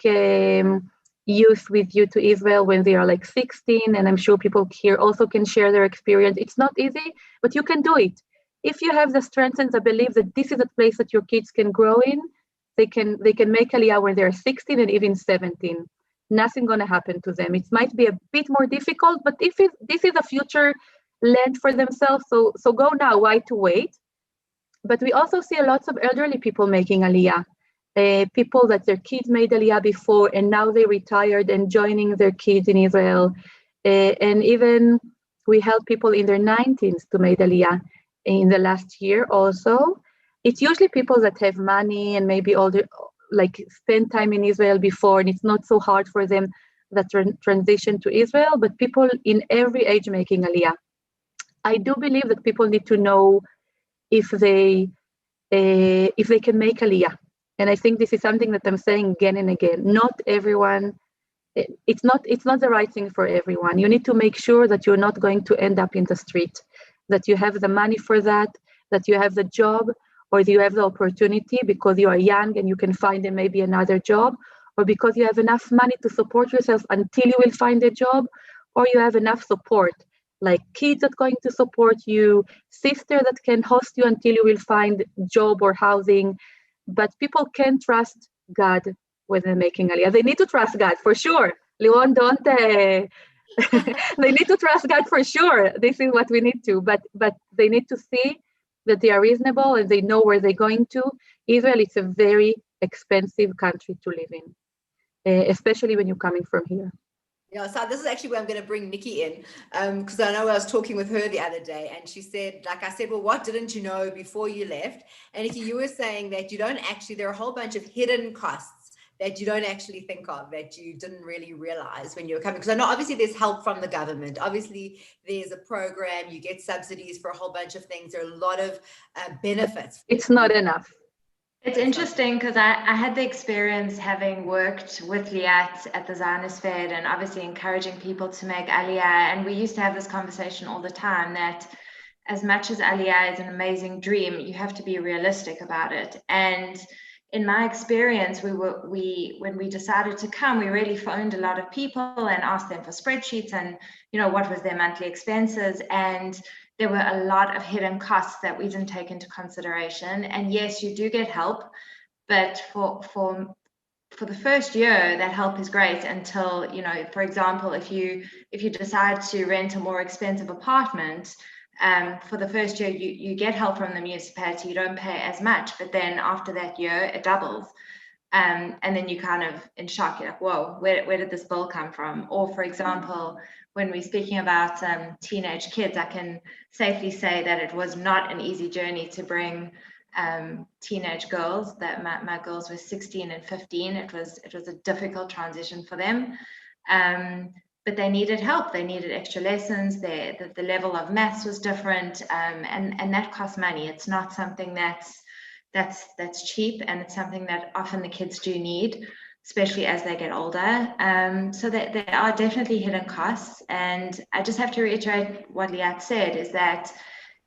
youth with you to Israel when they are like 16, and I'm sure people here also can share their experience. It's not easy, but you can do it. If you have the strength and the belief that this is a place that your kids can grow in, they can make Aliyah when they're 16 and even 17. Nothing gonna happen to them. It might be a bit more difficult, but if this is a future land for themselves, so go now, why to wait? But we also see a lot of elderly people making Aliyah. People that their kids made Aliyah before and now they retired and joining their kids in Israel. And even we help people in their 90s to make Aliyah in the last year also. It's usually people that have money and maybe older, like spend time in Israel before, and it's not so hard for them that transition to Israel, but people in every age making Aliyah. I do believe that people need to know if they can make Aliyah. And I think this is something that I'm saying again and again. Not everyone, it's not the right thing for everyone. You need to make sure that you're not going to end up in the street, that you have the money for that you have the job, or you have the opportunity because you are young and you can find maybe another job, or because you have enough money to support yourself until you will find a job, or you have enough support, like kids that are going to support you, sister that can host you until you will find job or housing. But people can trust God when they're making Aliyah. They need to trust God for sure. Leon, don't. They need to trust God for sure. This is what we need to. But they need to see that they are reasonable and they know where they're going to. Israel is a very expensive country to live in, especially when you're coming from here. Yeah, so this is actually where I'm going to bring Nikki in, because I know I was talking with her the other day, and she said, like I said, well, what didn't you know before you left? And Nikki, you were saying that you don't actually, there are a whole bunch of hidden costs that you don't actually think of, that you didn't really realize when you were coming. Because I know obviously there's help from the government. Obviously there's a program, you get subsidies for a whole bunch of things. There are a lot of benefits. It's not enough. It's interesting because I had the experience having worked with Liat at the Zionist Fed and obviously encouraging people to make Aliyah. And we used to have this conversation all the time that as much as Aliyah is an amazing dream, you have to be realistic about it. And in my experience, when we decided to come, we really phoned a lot of people and asked them for spreadsheets and, you know, what was their monthly expenses. And there were a lot of hidden costs that we didn't take into consideration. And yes, you do get help, but for the first year, that help is great until, you know, for example, if you decide to rent a more expensive apartment, for the first year, you get help from the municipality, you don't pay as much, but then after that year, it doubles. And then you kind of in shock, you're like, whoa, where did this bill come from? Or for example, when we're speaking about teenage kids, I can safely say that it was not an easy journey to bring teenage girls. That my girls were 16 and 15. It was a difficult transition for them, but they needed help. They needed extra lessons. The level of maths was different, and that costs money. It's not something that's cheap, and it's something that often the kids do need, especially as they get older. So that there are definitely hidden costs. And I just have to reiterate what Liat said, is that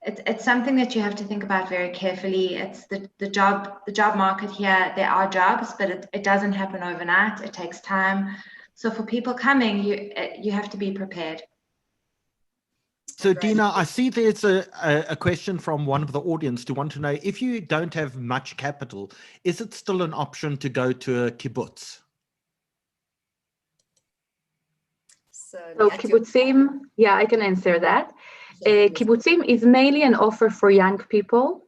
it's something that you have to think about very carefully. It's the job market here. There are jobs, but it doesn't happen overnight. It takes time. So for people coming, you have to be prepared. So Dina, I see there's a question from one of the audience to want to know, if you don't have much capital, is it still an option to go to a kibbutz? So kibbutzim, yeah, I can answer that. Kibbutzim is mainly an offer for young people.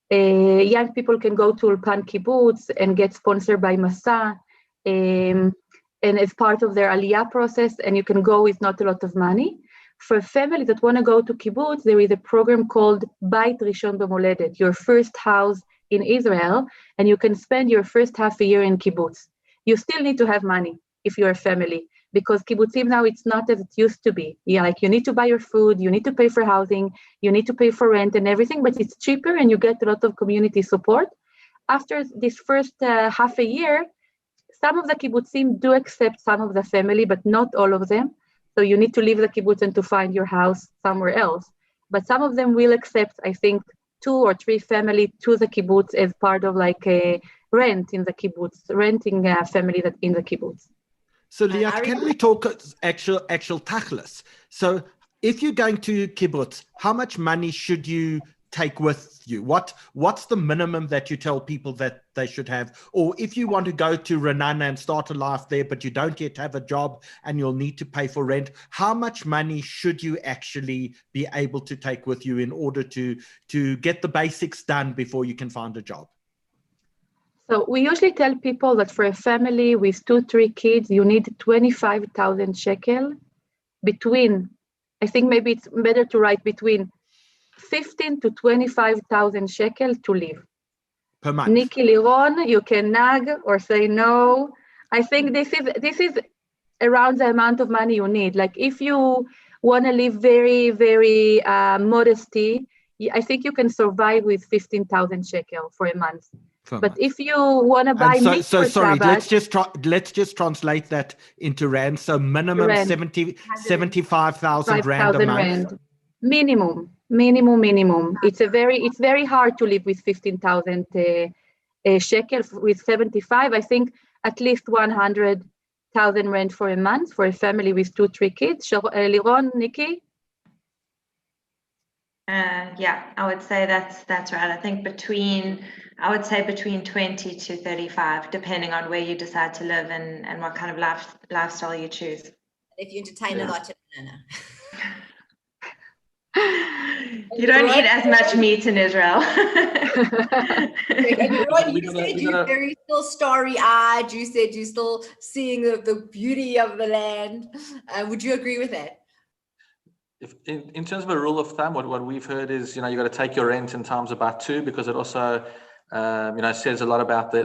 Young people can go to Ulpan Kibbutz and get sponsored by Masa, and as part of their Aliyah process, and you can go with not a lot of money. For families that want to go to kibbutz, there is a program called Bait Rishon B'Moledet, your first house in Israel, and you can spend your first half a year in kibbutz. You still need to have money if you're a family, because kibbutzim now, it's not as it used to be. Yeah, like you need to buy your food, you need to pay for housing, you need to pay for rent and everything, but it's cheaper and you get a lot of community support. After this first half a year, some of the kibbutzim do accept some of the family, but not all of them. So you need to leave the kibbutz and to find your house somewhere else. But some of them will accept, I think, 2 or 3 family to the kibbutz as part of like a rent in the kibbutz, renting a family that in the kibbutz. So Liat, can we talk actual tachlis? So if you're going to kibbutz, how much money should you take with you? What's the minimum that you tell people that they should have? Or if you want to go to Ra'anan and start a life there, but you don't yet have a job and you'll need to pay for rent, how much money should you actually be able to take with you in order to get the basics done before you can find a job? So we usually tell people that for a family with 2-3 kids, you need 25,000 shekel between, I think maybe it's better to write between 15 to 25,000 shekel to live. Per month. Nikki Liron, you can nag or say no. I think this is around the amount of money you need. Like if you want to live very, very modesty, I think you can survive with 15,000 shekel for a month. But if you want to buy meat for sorry, Shabbat, let's just translate that into rand. So minimum Rand. 75,000 rand a 5,000 month. rand. Minimum. It's very hard to live with 15,000 shekel. With 75, I think at least 100,000 rand for a month for a family with 2-3 kids. Liron, Nikki? Yeah, I would say that's right. I think between 20 to 35, depending on where you decide to live and what kind of lifestyle you choose. If you entertain a lot, you don't eat as much meat in Israel. You said you're very still starry-eyed. You said you're still seeing the beauty of the land. Would you agree with that? If in terms of a rule of thumb, what we've heard is, you got to take your rent in times about 2, because it also says a lot about the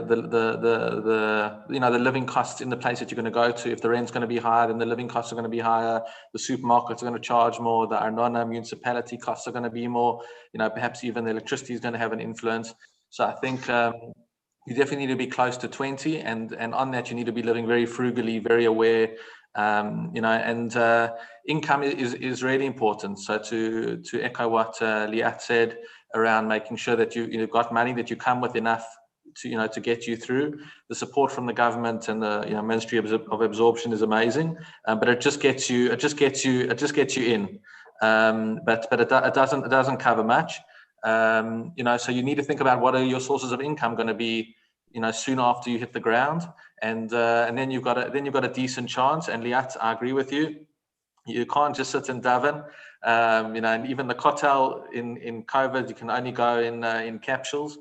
living costs in the place that you're going to go to. If the rent's going to be higher, then the living costs are going to be higher. The supermarkets are going to charge more. The Arnon municipality costs are going to be more. Perhaps even the electricity is going to have an influence. So I think you definitely need to be close to 20, and on that you need to be living very frugally, very aware. Income is really important. So to echo what Liat said around making sure that you've got money, that you come with enough to get you through. The support from the government and the Ministry of Absorption is amazing, but it just gets you in. But it doesn't cover much. So you need to think about what are your sources of income going to be, soon after you hit the ground, and then you've got a decent chance. And Liat, I agree with you. You can't just sit in daven, and even the kotel in COVID, you can only go in capsules.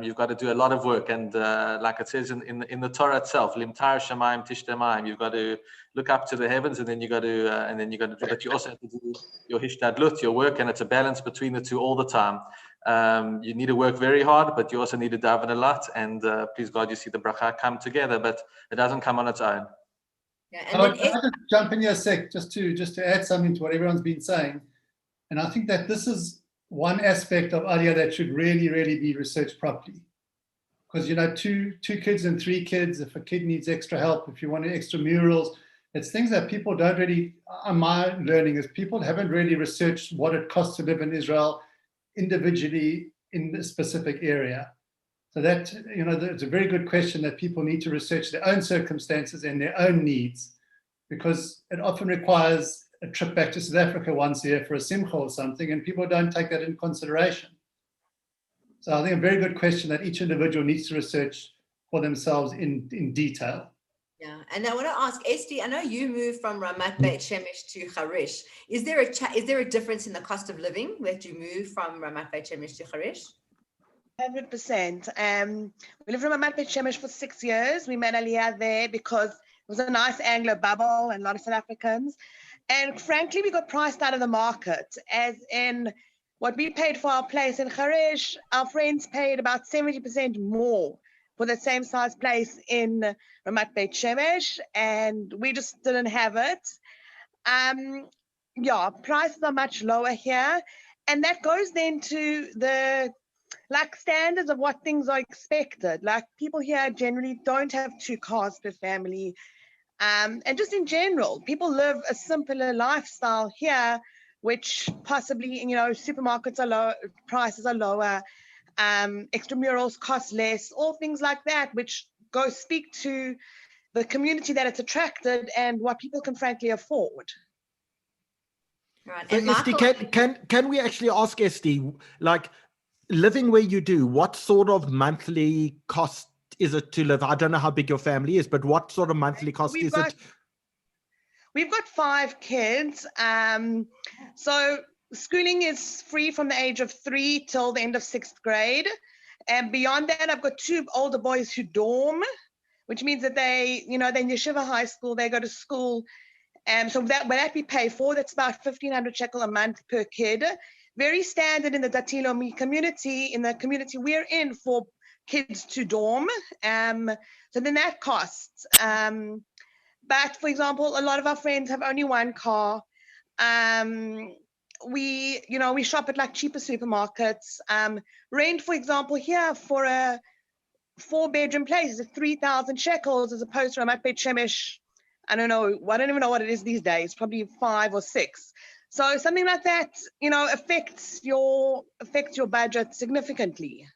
You've got to do a lot of work, and like it says in the Torah itself, limtar shamayim tishtemayim. You've got to look up to the heavens, and then you got to do. But you also have to do your hishtadlut, your work, and it's a balance between the two all the time. You need to work very hard, but you also need to daven a lot, and please God, you see the bracha come together, but it doesn't come on its own. Yeah, Can I just jump in here a sec, just to add something to what everyone's been saying, and I think that this is one aspect of Aliyah that should really, really be researched properly, because two kids and 3 kids, if a kid needs extra help, if you want extra murals, it's things that people don't really. My learning is people haven't really researched what it costs to live in Israel individually in a specific area. So that, it's a very good question that people need to research their own circumstances and their own needs, because it often requires a trip back to South Africa once a year for a simcha or something, and people don't take that into consideration. So I think a very good question that each individual needs to research for themselves in detail. Yeah, and I want to ask Esti, I know you moved from Ramat Beit Shemesh to Harish. Is there a difference in the cost of living that you moved from Ramat Beit Shemesh to Harish? 100%. We lived in Ramat Beit Shemesh for 6 years. We made Aliyah there because it was a nice Anglo bubble and a lot of South Africans. And frankly, we got priced out of the market, as in what we paid for our place in Kharesh, our friends paid about 70% more for the same size place in Ramat Beit Shemesh, and we just didn't have it. Yeah, prices are much lower here, and that goes then to the standards of what things are expected. Like, people here generally don't have 2 cars per family, and just in general, people live a simpler lifestyle here, which possibly, supermarkets are low, prices are lower, extramurals cost less, all things like that, which speak to the community that it's attracted and what people can frankly afford. Right. So And Esty, Michael, can we actually ask Esty, like, living where you do, what sort of monthly cost is it to live? I don't know how big your family is, but what sort of monthly cost is it? We've got 5 kids. So schooling is free from the age of 3 till the end of 6th grade. And beyond that, I've got 2 older boys who dorm, which means that they're in Yeshiva High School, they go to school. So when that we pay for, that's about 1,500 shekel a month per kid. Very standard in the Datilomi community, in the community we're in, for kids to dorm. So then that costs. But for example, a lot of our friends have only 1 car. We shop at cheaper supermarkets. Rent, for example, here for a 4-bedroom place is 3,000 shekels, as opposed to Ramat Beit Shemesh, I don't even know what it is these days, probably 5 or 6. So something like that, affects your budget significantly.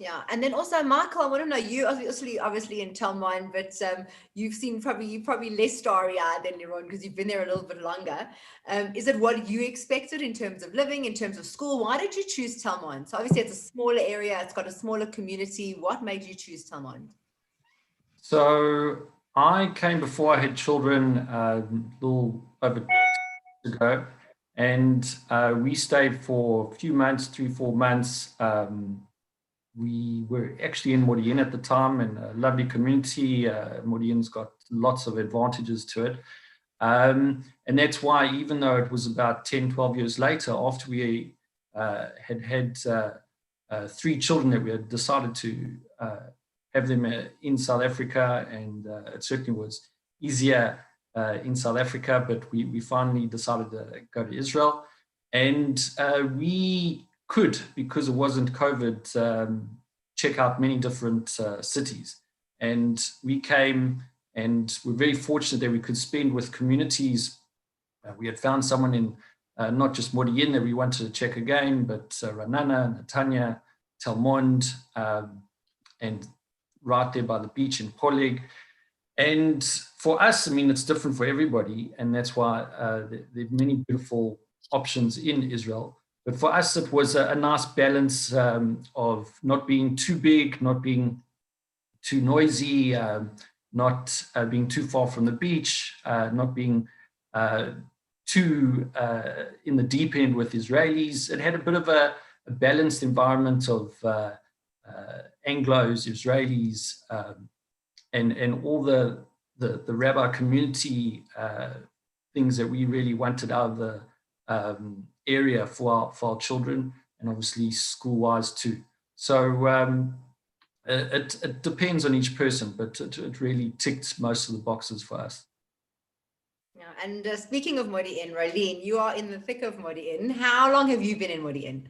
yeah, and then also Michael, I want to know, you obviously in Telmon, but you've seen probably less starry-eyed than Liron because you've been there a little bit longer. Is it what you expected in terms of living, in terms of school? Why did you choose Telmon? So obviously it's a smaller area, it's got a smaller community. What made you choose Telmon? So I came before I had children a little over 2 years ago, and we stayed for a few months, 3-4 months. We were actually in Modi'in at the time, in a lovely community. Modi'in's got lots of advantages to it. And that's why, even though it was about 10, 12 years later, after we had 3 children, that we had decided to have them in South Africa, and it certainly was easier in South Africa, but we finally decided to go to Israel. And we could, because it wasn't COVID, check out many different cities. And we came, and we're very fortunate that we could spend with communities. We had found someone in not just Modi'in that we wanted to check again, but Ra'anan, Netanya, Telmond, and right there by the beach in Polig. And for us, I mean, it's different for everybody, and that's why there are many beautiful options in Israel. But for us, it was a nice balance of not being too big, not being too noisy, not being too far from the beach, not being too in the deep end with Israelis. It had a bit of a balanced environment of Anglos, Israelis, and all the rabbi community things that we really wanted out of the area for our children, and obviously school-wise too. So it depends on each person, but it really ticked most of the boxes for us. Yeah, and speaking of Modi'in, Rolene, you are in the thick of Modi'in. How long have you been in Modi'in?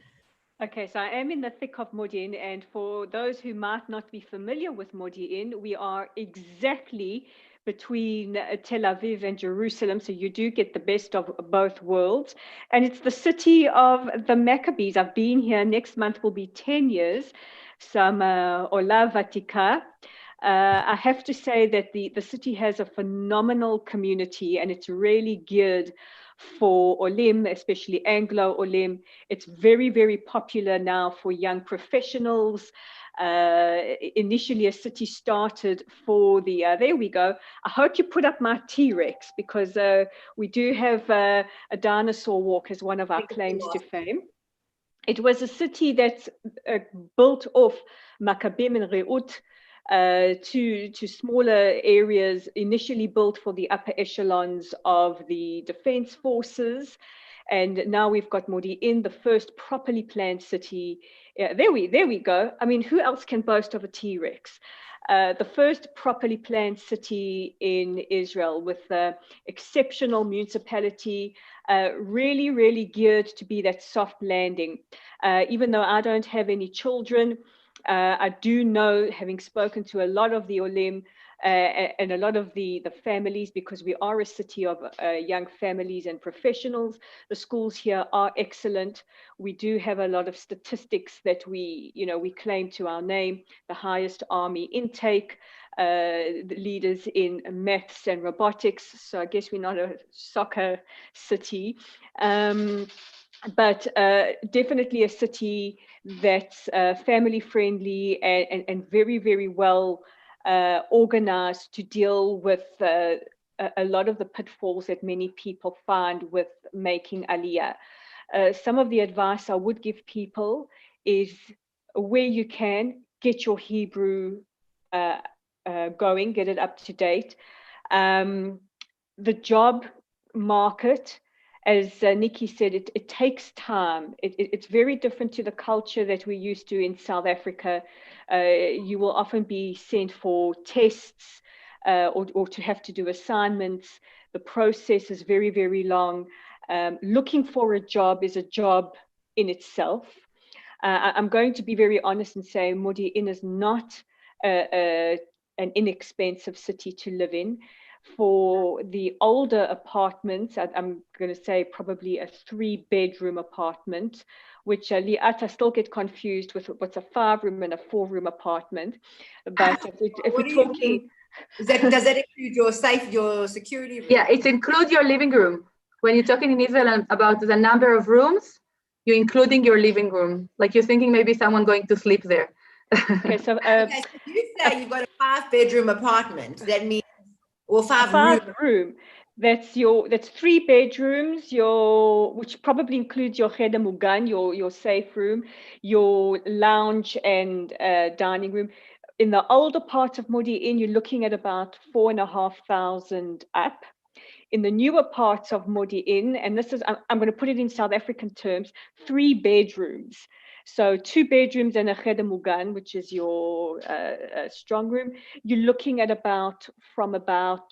Okay, so I am in the thick of Modi'in, and for those who might not be familiar with Modi'in, we are exactly between Tel Aviv and Jerusalem, so you do get the best of both worlds. And it's the city of the Maccabees. I've been here. Next month will be 10 years. Some Ola Vatika. I have to say that the city has a phenomenal community, and it's really geared for Olim, especially Anglo Olim. It's very, very popular now for young professionals. Initially, a city started for the, there we go. I hope you put up my T-Rex, because we do have a dinosaur walk as one of our claims to fame. It was a city that's built off Maccabim and Re'ut, to smaller areas, initially built for the upper echelons of the defense forces. And now we've got Modi'in, the first properly planned city. There we go. I mean, who else can boast of a T-Rex? The first properly planned city in Israel with exceptional municipality, really, really geared to be that soft landing. Even though I don't have any children, I do know, having spoken to a lot of the Olim and a lot of the families, because we are a city of young families and professionals, the schools here are excellent. We do have a lot of statistics that we claim to our name, the highest army intake, the leaders in maths and robotics. So I guess we're not a soccer city. But definitely a city that's family friendly and very, very well organized to deal with a lot of the pitfalls that many people find with making Aliyah. Some of the advice I would give people is, where you can, get your Hebrew going, get it up to date. The job market, as Nikki said, it takes time. It's very different to the culture that we're used to in South Africa. You will often be sent for tests or to have to do assignments. The process is very, very long. Looking for a job is a job in itself. I'm going to be very honest and say Modi'in is not an inexpensive city to live in. For the older apartments, I'm going to say probably a 3-bedroom apartment, which Liat, I still get confused with what's a 5-room and a 4-room apartment. But if we're talking, does that include your security room? Yeah, it includes your living room. When you're talking in Israel about the number of rooms, you're including your living room. Like you're thinking maybe someone going to sleep there. Okay, so okay, so you say you've got a 5-bedroom apartment. That means, or 5-room. That's 3 bedrooms, which probably includes your cheder mugan, your safe room, your lounge and dining room. In the older part of Modi'in, you're looking at about 4,500 up. In the newer parts of Modi'in, and this is, I'm going to put it in South African terms, 3 bedrooms. So 2 bedrooms and a cheder mugan, which is your strong room. You're looking at about 5,000,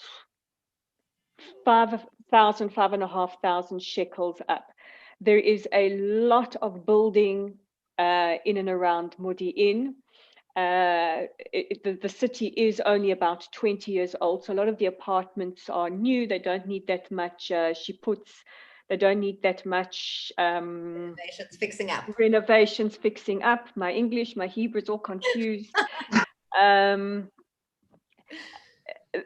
5,500 shekels up. There is a lot of building in and around Modi'in. The city is only about 20 years old, so a lot of the apartments are new. They don't need that much shiputs. They don't need that much renovations fixing up. Renovations fixing up. My English, my Hebrew is all confused.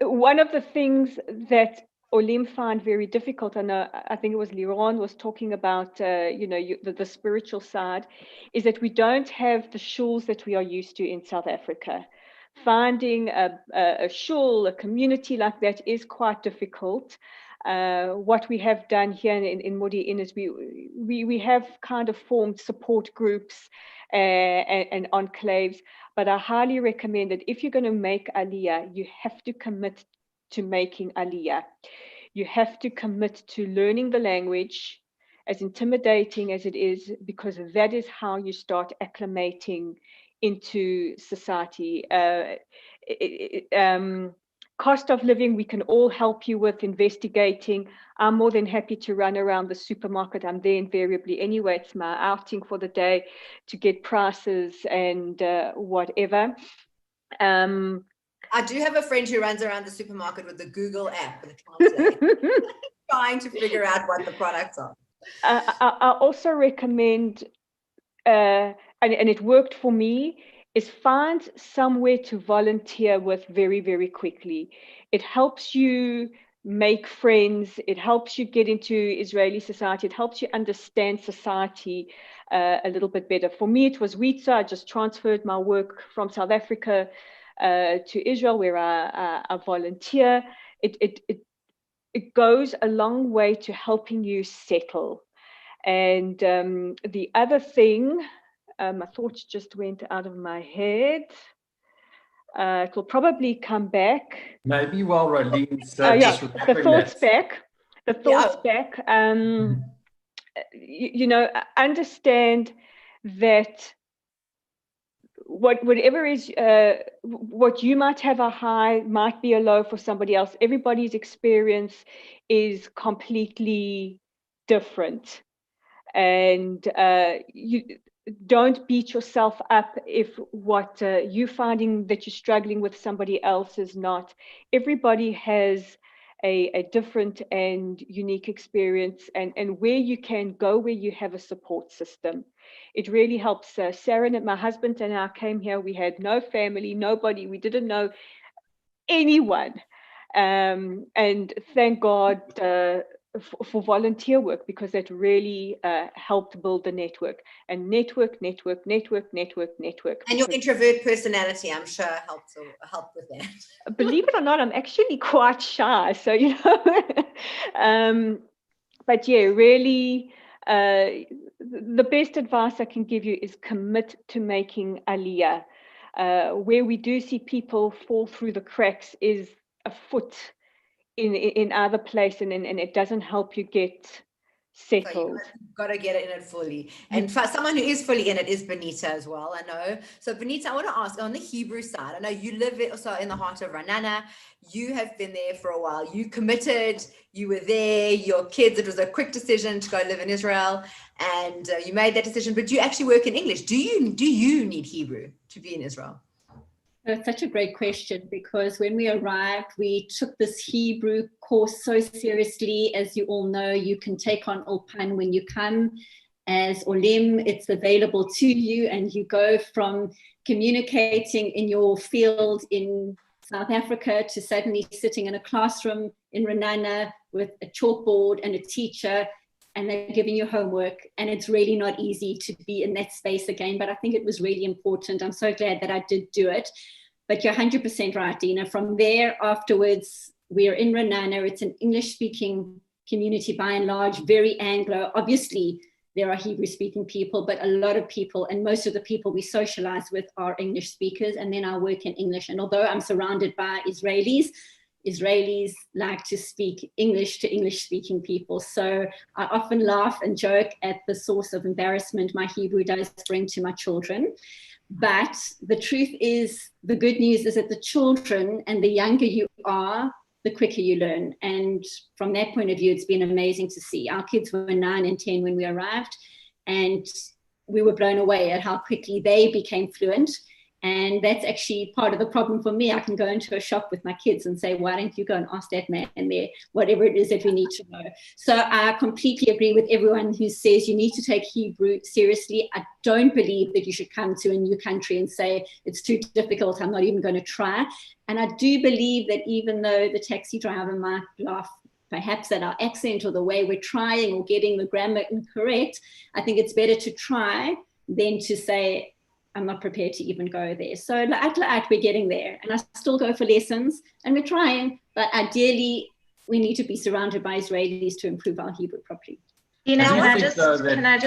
One of the things that Olim find very difficult, and I think it was Liron was talking about, the spiritual side, is that we don't have the shuls that we are used to in South Africa. Finding a shul, a community like that is quite difficult. What we have done here in Modi'in is we have kind of formed support groups and enclaves, but I highly recommend that if you're going to make Aliyah, you have to commit to making Aliyah. You have to commit to learning the language, as intimidating as it is, because that is how you start acclimating into society. Cost of living, we can all help you with investigating. I'm more than happy to run around the supermarket. I'm there invariably anyway. It's my outing for the day to get prices and whatever. I do have a friend who runs around the supermarket with the Google app for the translate, trying to figure out what the products are. I also recommend, and it worked for me, is find somewhere to volunteer with very, very quickly. It helps you make friends. It helps you get into Israeli society. It helps you understand society a little bit better. For me, it was Jawitz. I just transferred my work from South Africa to Israel, where I volunteer. It goes a long way to helping you settle. And the other thing, my thoughts just went out of my head. It will probably come back. Maybe while Rolene's the thoughts back. The thoughts back. understand that whatever is what you might have a high might be a low for somebody else. Everybody's experience is completely different, and you don't beat yourself up if what you're finding that you're struggling with somebody else is not. Everybody has a different and unique experience, and where you can go, where you have a support system. It really helps. Sarah and my husband and I came here, we had no family, nobody, we didn't know anyone. And thank God for volunteer work, because that really helped build the network. And network. And your introvert personality, I'm sure, helped with that. Believe it or not, I'm actually quite shy. So, but yeah, really, the best advice I can give you is commit to making aliyah. Where we do see people fall through the cracks is a foot in other place, and it doesn't help you get settled. So you've got to get in it fully. And for someone who is fully in it is Benita as well, I know. So Benita, I want to ask, on the Hebrew side, I know you live also in the heart of Ra'anan. You have been there for a while. You committed, you were there, your kids, it was a quick decision to go live in Israel, and you made that decision, but you actually work in English. Do you need Hebrew to be in Israel? That's such a great question, because when we arrived, we took this Hebrew course so seriously. As you all know, you can take on Ulpan when you come. As Olim, it's available to you, and you go from communicating in your field in South Africa to suddenly sitting in a classroom in Ra'anan with a chalkboard and a teacher, and they're giving you homework, and it's really not easy to be in that space again, but I think it was really important. I'm so glad that I did do it. But you're 100% right, Dina. From there afterwards, we're in Ra'anan. It's an English-speaking community by and large, very Anglo. Obviously, there are Hebrew-speaking people, but a lot of people, and most of the people we socialize with, are English speakers, and then I work in English. And although I'm surrounded by Israelis like to speak English to English-speaking people. So I often laugh and joke at the source of embarrassment my Hebrew does bring to my children. But the truth is, the good news is that the children, and the younger you are, the quicker you learn. And from that point of view, it's been amazing to see. Our kids were 9 and 10 when we arrived, and we were blown away at how quickly they became fluent. And that's actually part of the problem for me. I can go into a shop with my kids and say, why don't you go and ask that man there, whatever it is that we need to know. So I completely agree with everyone who says you need to take Hebrew seriously. I don't believe that you should come to a new country and say, it's too difficult, I'm not even going to try. And I do believe that even though the taxi driver might laugh perhaps at our accent or the way we're trying or getting the grammar incorrect, I think it's better to try than to say, I'm not prepared to even go there. So at we're getting there, and I still go for lessons, and we're trying, but ideally we need to be surrounded by Israelis to improve our Hebrew properly. Can I just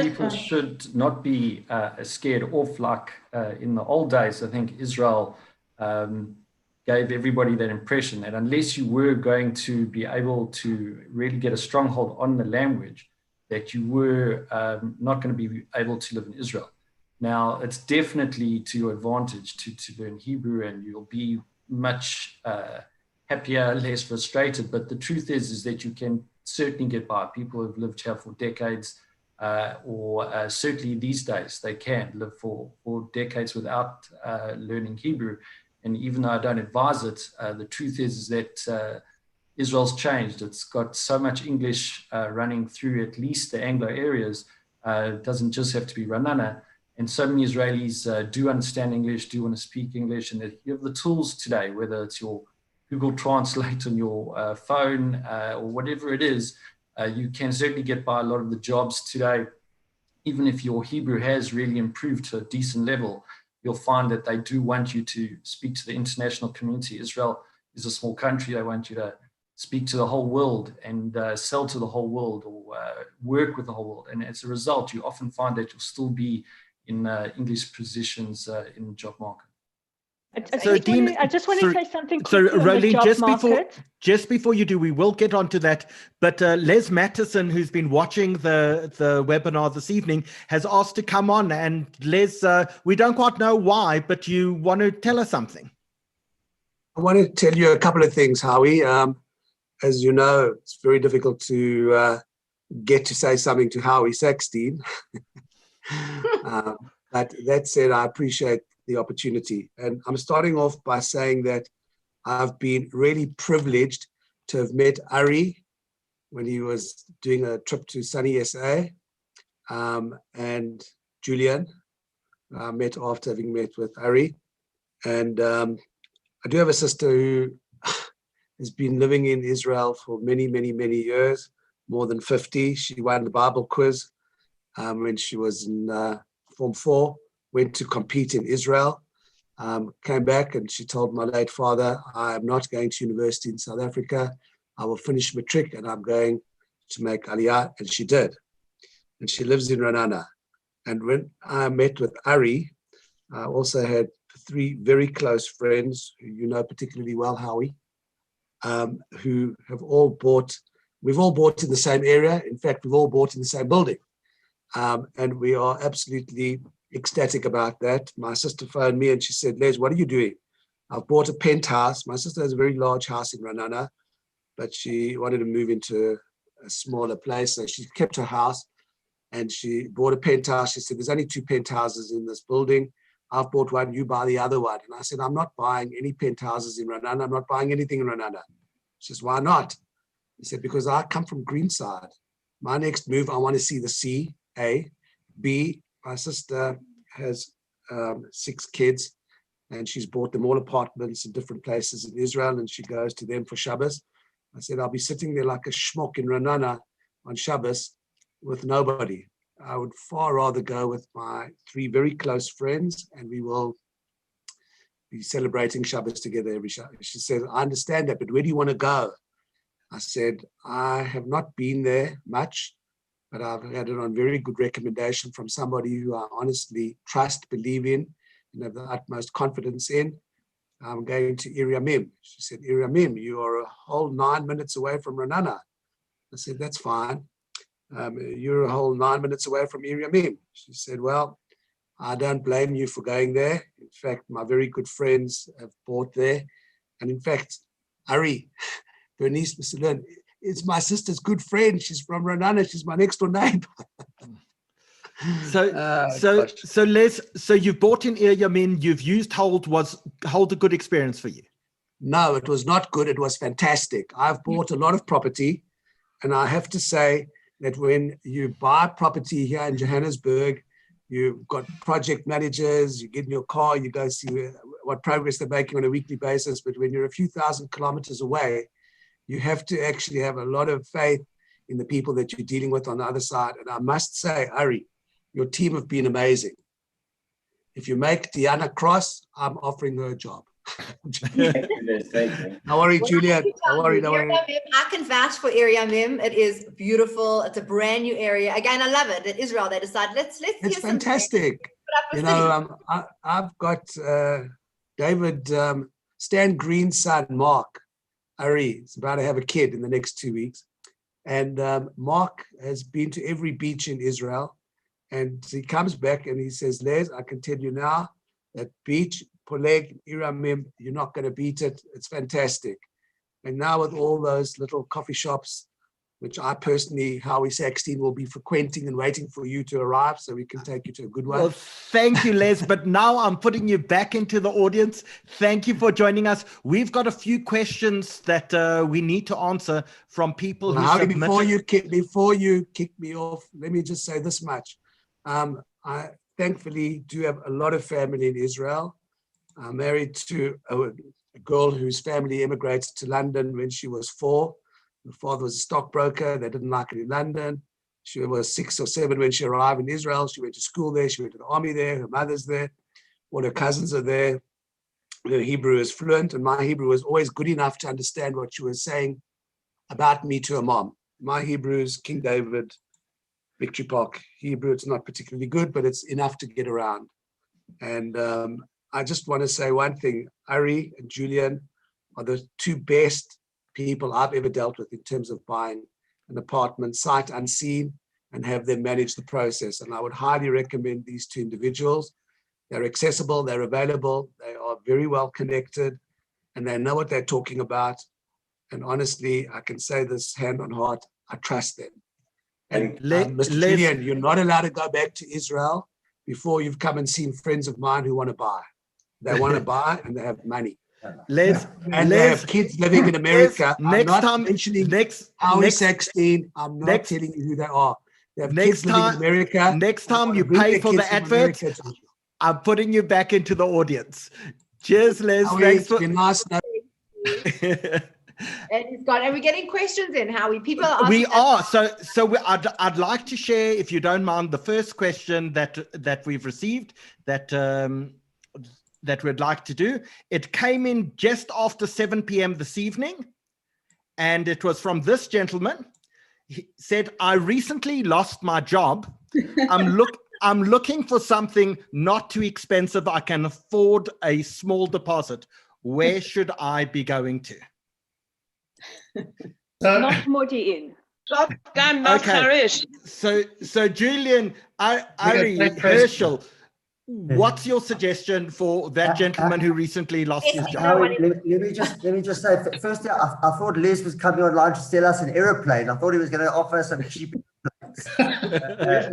people should not be scared off like in the old days. I think Israel gave everybody that impression that unless you were going to be able to really get a stronghold on the language, that you were not going to be able to live in Israel. Now, it's definitely to your advantage to learn Hebrew, and you'll be much happier, less frustrated. But the truth is that you can certainly get by. People who have lived here for decades, or certainly these days, they can live for decades without learning Hebrew. And even though I don't advise it, the truth is that Israel's changed. It's got so much English running through at least the Anglo areas. It doesn't just have to be Ra'anan. And so many Israelis do understand English, do want to speak English, and you have the tools today, whether it's your Google Translate on your phone or whatever it is, you can certainly get by a lot of the jobs today. Even if your Hebrew has really improved to a decent level, you'll find that they do want you to speak to the international community. Israel is a small country. They want you to speak to the whole world and sell to the whole world, or work with the whole world. And as a result, you often find that you'll still be in English positions in the job market. I just want to say something So, quickly on the Rolene, job just before you do, we will get onto that. But Les Mattison, who's been watching the webinar this evening, has asked to come on. And Les, we don't quite know why, but you want to tell us something. I want to tell you a couple of things, Howie. As you know, it's very difficult to get to say something to Howie Sackstein. But that said, I appreciate the opportunity. And I'm starting off by saying that I've been really privileged to have met Ari when he was doing a trip to sunny SA, and Julian. I met after having met with Ari. And I do have a sister who has been living in Israel for many, many, many years, more than 50. She won the Bible quiz when she was in Form 4, went to compete in Israel, came back, and she told my late father, I am not going to university in South Africa. I will finish matric and I'm going to make Aliyah, and she did. And she lives in Ra'anan. And when I met with Ari, I also had 3 very close friends who you know particularly well, Howie, who have all bought, we've all bought in the same area. In fact, we've all bought in the same building. And we are absolutely ecstatic about that. My sister phoned me and she said, Les, what are you doing? I've bought a penthouse. My sister has a very large house in Ra'anan, but she wanted to move into a smaller place. So she kept her house and she bought a penthouse. She said, there's only 2 penthouses in this building. I've bought one, you buy the other one. And I said, I'm not buying any penthouses in Ra'anan. I'm not buying anything in Ra'anan. She says, why not? He said, because I come from Greenside. My next move, I want to see the sea, A. B, my sister has 6 kids and she's bought them all apartments in different places in Israel and she goes to them for Shabbos. I said, I'll be sitting there like a schmuck in Ra'anan on Shabbos with nobody. I would far rather go with my 3 very close friends and we will be celebrating Shabbos together every Shabbos. She said, I understand that, but where do you want to go? I said, I have not been there much, but I've had it on very good recommendation from somebody who I honestly trust, believe in, and have the utmost confidence in. I'm going to Iriamim. She said, Iriamim, you are a whole 9 minutes away from Ra'anan. I said, that's fine. You're a whole 9 minutes away from Iriamim. She said, well, I don't blame you for going there. In fact, my very good friends have bought there. And in fact, Ari, Bernice Mr. it's my sister's good friend. She's from Ra'anan. She's my next door neighbor. So Les, so you've bought in Iriamim, you've used Hold. Was Hold a good experience for you? No, it was not good. It was fantastic. I've bought a lot of property, and I have to say that when you buy property here in Johannesburg, you've got project managers, you get in your car, you go see what progress they're making on a weekly basis. But when you're a few thousand kilometers away, you have to actually have a lot of faith in the people that you're dealing with on the other side. And I must say, Ari, your team have been amazing. If you make Diana cross, I'm offering her a job. Don't worry, Julian. Don't worry. I can vouch for Iriamim. It is beautiful. It's a brand new area. Again, I love it. In Israel, they decided let's. It's fantastic. You know, I've got David Stan Green's son, Mark. Ari is about to have a kid in the next 2 weeks. And Mark has been to every beach in Israel. And he comes back and he says, Les, I can tell you now that beach, Poleg, Iriamim, you're not going to beat it. It's fantastic. And now with all those little coffee shops, which I personally, Howie Sackstein, will be frequenting and waiting for you to arrive so we can take you to a good one. Well, thank you, Les. But now I'm putting you back into the audience. Thank you for joining us. We've got a few questions that we need to answer from people who Howie, submitted. before you kick me off, let me just say this much. I thankfully do have a lot of family in Israel. I'm married to a girl whose family immigrated to London when she was 4. Her father was a stockbroker. They didn't like it in London. She was 6 or 7 when she arrived in Israel. She went to school there. She went to the army there. Her mother's there. All her cousins are there. Her Hebrew is fluent, and my Hebrew was always good enough to understand what she was saying about me to her mom. My Hebrew is King David, Victory Park Hebrew. It's not particularly good, but it's enough to get around. And I just want to say one thing. Ari and Julian are the two best people I've ever dealt with in terms of buying an apartment sight unseen and have them manage the process. And I would highly recommend these two individuals. They're accessible, they're available, they are very well connected, and they know what they're talking about. And honestly, I can say this hand on heart, I trust them. And Mr. Julian, you're not allowed to go back to Israel before you've come and seen friends of mine who want to buy. They want to buy and they have money. They have kids living in America. I'm not mentioning Howie Saxton. I'm not telling you who they are. They have kids living in America. Next time you pay for the advert, I'm putting you back into the audience. Cheers, Les. Thanks for And he's got. Are we getting questions in? Howie? People are. We are. I'd like to share, if you don't mind, the first question that we've received that we'd like to do. It came in just after 7 p.m. this evening, and it was from this gentleman. He said, "I recently lost my job. I'm looking for something not too expensive. I can afford a small deposit. Where should I be going to?" Not Modi in. Shotgun, not Harish. So Julian, Ari, Herschel, what's your suggestion for that gentleman who recently lost his job? Let me just say, firstly, I thought Les was coming online to sell us an aeroplane. I thought he was going to offer us some cheap airplanes,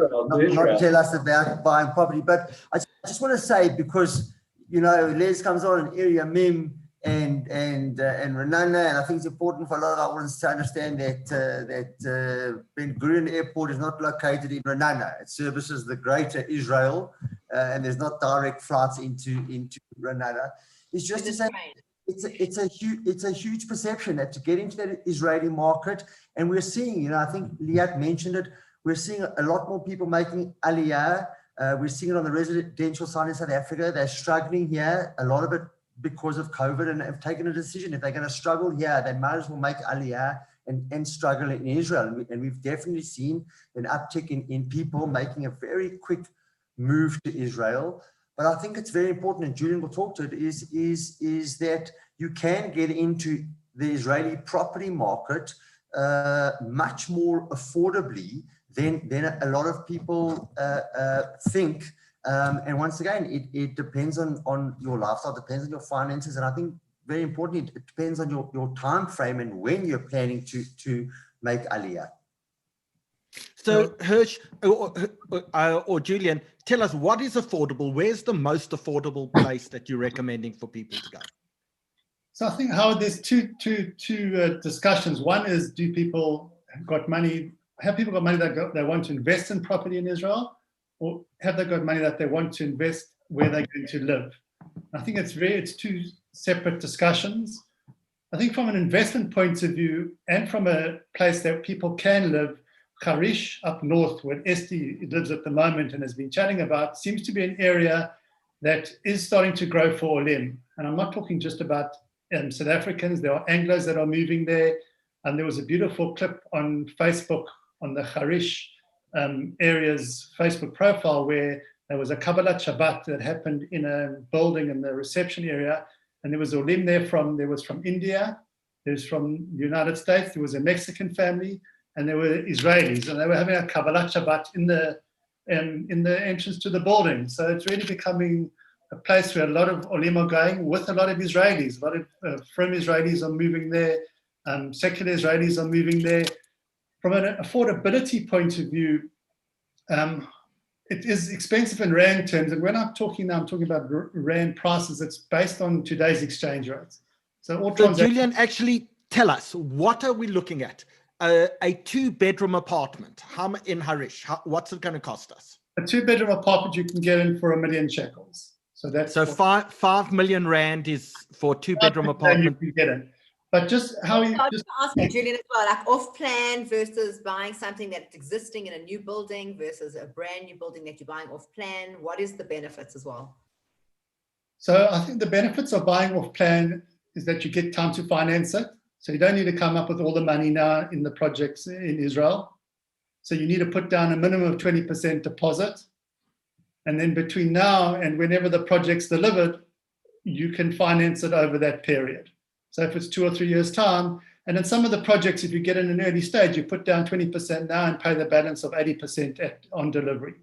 not tell us about buying property. But I just want to say, because Les comes on an area meme and Ra'anan, and I think it's important for a lot of our audience to understand that Ben Gurion Airport is not located in Ra'anan. It services the greater Israel, and there's not direct flights into Ra'anan. It's just to say it's a huge perception that to get into that Israeli market, and we're seeing, I think Liat mentioned it, we're seeing a lot more people making aliyah. We're seeing it on the residential side in South Africa. They're struggling here, a lot of it because of COVID, and have taken a decision. If they're going to struggle here, they might as well make aliyah and struggle in Israel. And we've definitely seen an uptick in people making a very quick move to Israel. But I think it's very important, and Julian will talk to it, is that you can get into the Israeli property market much more affordably than a lot of people think. And once again, it depends on your lifestyle, depends on your finances. And I think very importantly, it depends on your time frame and when you're planning to make aliyah. So Hirsch or Julian, tell us what is affordable. Where's the most affordable place that you're recommending for people to go? So I think, Howard, there's two discussions. One is, have people got money that they want to invest in property in Israel, or have they got money that they want to invest where they're going to live? I think it's two separate discussions. I think from an investment point of view, and from a place that people can live, Harish up north, where Esty lives at the moment and has been chatting about, seems to be an area that is starting to grow for Olim. And I'm not talking just about South Africans. There are Anglos that are moving there. And there was a beautiful clip on Facebook, on the Harish area's Facebook profile, where there was a Kabbalat Shabbat that happened in a building in the reception area. And there was Olim there there was from India, there's from the United States, there was a Mexican family, and there were Israelis, and they were having a Kabbalat Shabbat in the entrance to the building. So it's really becoming a place where a lot of Olim are going, with a lot of Israelis. A lot of from Israelis are moving there, secular Israelis are moving there. From an affordability point of view, it is expensive in Rand terms. And when I'm talking now, I'm talking about Rand prices. It's based on today's exchange rates. So Julian, actually tell us, what are we looking at? A 2-bedroom apartment in Harish, what's it going to cost us? A 2-bedroom apartment you can get in for 1 million shekels. So 5 million Rand is for a 2-bedroom apartment. You can get it. But just how you just asking Julian as well, like off plan versus buying something that's existing in a new building versus a brand new building that you're buying off plan. What is the benefits as well? So I think the benefits of buying off plan is that you get time to finance it. So you don't need to come up with all the money now in the projects in Israel. So you need to put down a minimum of 20% deposit. And then between now and whenever the project's delivered, you can finance it over that period. So if it's 2 or 3 years' time, and in some of the projects, if you get in an early stage, you put down 20% now and pay the balance of 80% on delivery.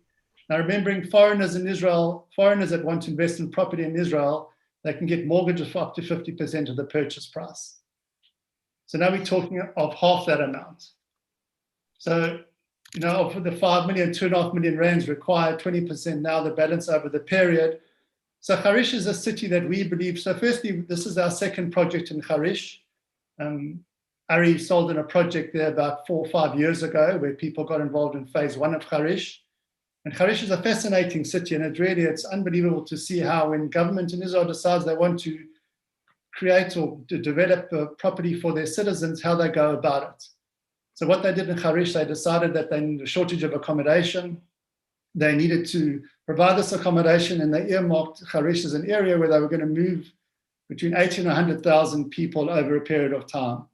Now, remembering foreigners in Israel, foreigners that want to invest in property in Israel, they can get mortgages for up to 50% of the purchase price. So now we're talking of half that amount. So, you know, for the 5 million, 2.5 million rands required 20% now, the balance over the period. So Harish is a city that we believe, so firstly, this is our second project in Harish. Ari sold in a project there about 4 or 5 years ago where people got involved in phase 1 of Harish. And Harish is a fascinating city, and it's unbelievable to see how when government in Israel decides they want to create or to develop a property for their citizens, how they go about it. So what they did in Harish, they decided that they needed a shortage of accommodation. They needed to provide this accommodation, and they earmarked Harish as an area where they were going to move between 80 and 100,000 people over a period of time.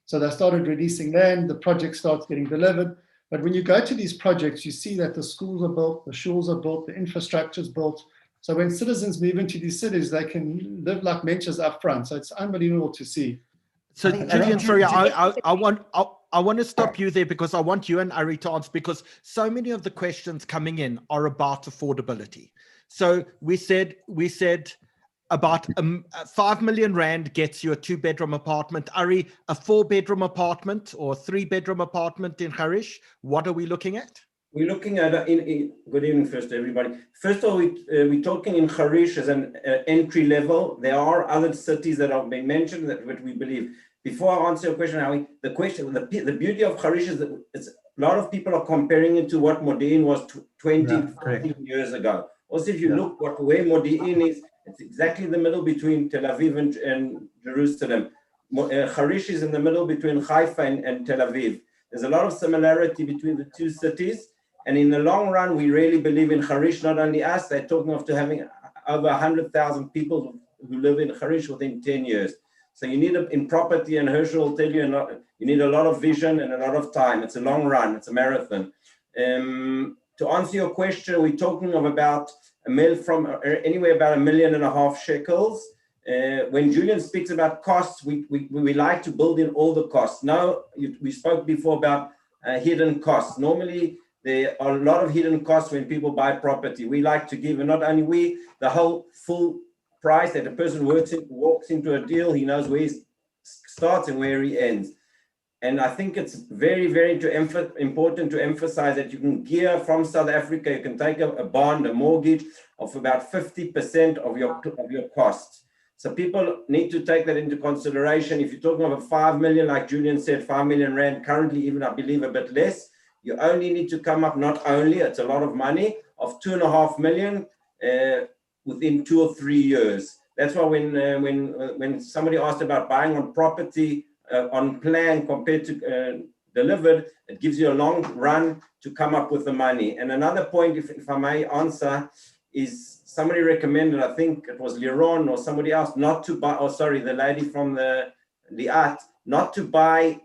So they started releasing land, the project starts getting delivered. But when you go to these projects, you see that the schools are built, the shuls are built, the infrastructure is built. So when citizens move into these cities, they can live like menschers up front. So it's unbelievable to see. So Julian, sorry, I want to stop you there because I want you and Ari to answer, because so many of the questions coming in are about affordability. So we said about 5 million rand gets you a 2-bedroom apartment. Ari, a 4-bedroom apartment or 3-bedroom apartment in Harish, what are we looking at? We're looking at, good evening first everybody. First of all, we're talking in Harish as an entry level. There are other cities that have been mentioned that we believe. Before I answer your question, Howie, the beauty of Harish is that a lot of people are comparing it to what Modi'in was 15 years ago. Also, if you look where Modi'in is, it's exactly the middle between Tel Aviv and Jerusalem. Harish is in the middle between Haifa and Tel Aviv. There's a lot of similarity between the two cities. And in the long run, we really believe in Harish, not only us, they're talking of having over 100,000 people who live in Harish within 10 years. So you need, in property, and Herschel will tell you, you need a lot of vision and a lot of time. It's a long run, it's a marathon. To answer your question, we're talking of about anywhere about 1.5 million shekels. When Julian speaks about costs, we like to build in all the costs. Now, we spoke before about hidden costs. Normally, there are a lot of hidden costs when people buy property. We like to give, and not only we, the whole full price that a person walks into a deal, he knows where he starts and where he ends. And I think it's very, very important to emphasize that you can gear from South Africa, you can take a bond, a mortgage of about 50% of your costs. So people need to take that into consideration. If you're talking about 5 million, like Julian said, 5 million rand, currently even I believe a bit less, you only need to come up, not only, it's a lot of money, of 2.5 million within 2 or 3 years. That's why when somebody asked about buying on property on plan compared to delivered, it gives you a long run to come up with the money. And another point, if I may answer, is somebody recommended, I think it was Liron or somebody else, not to buy, the lady from the Liat, not to buy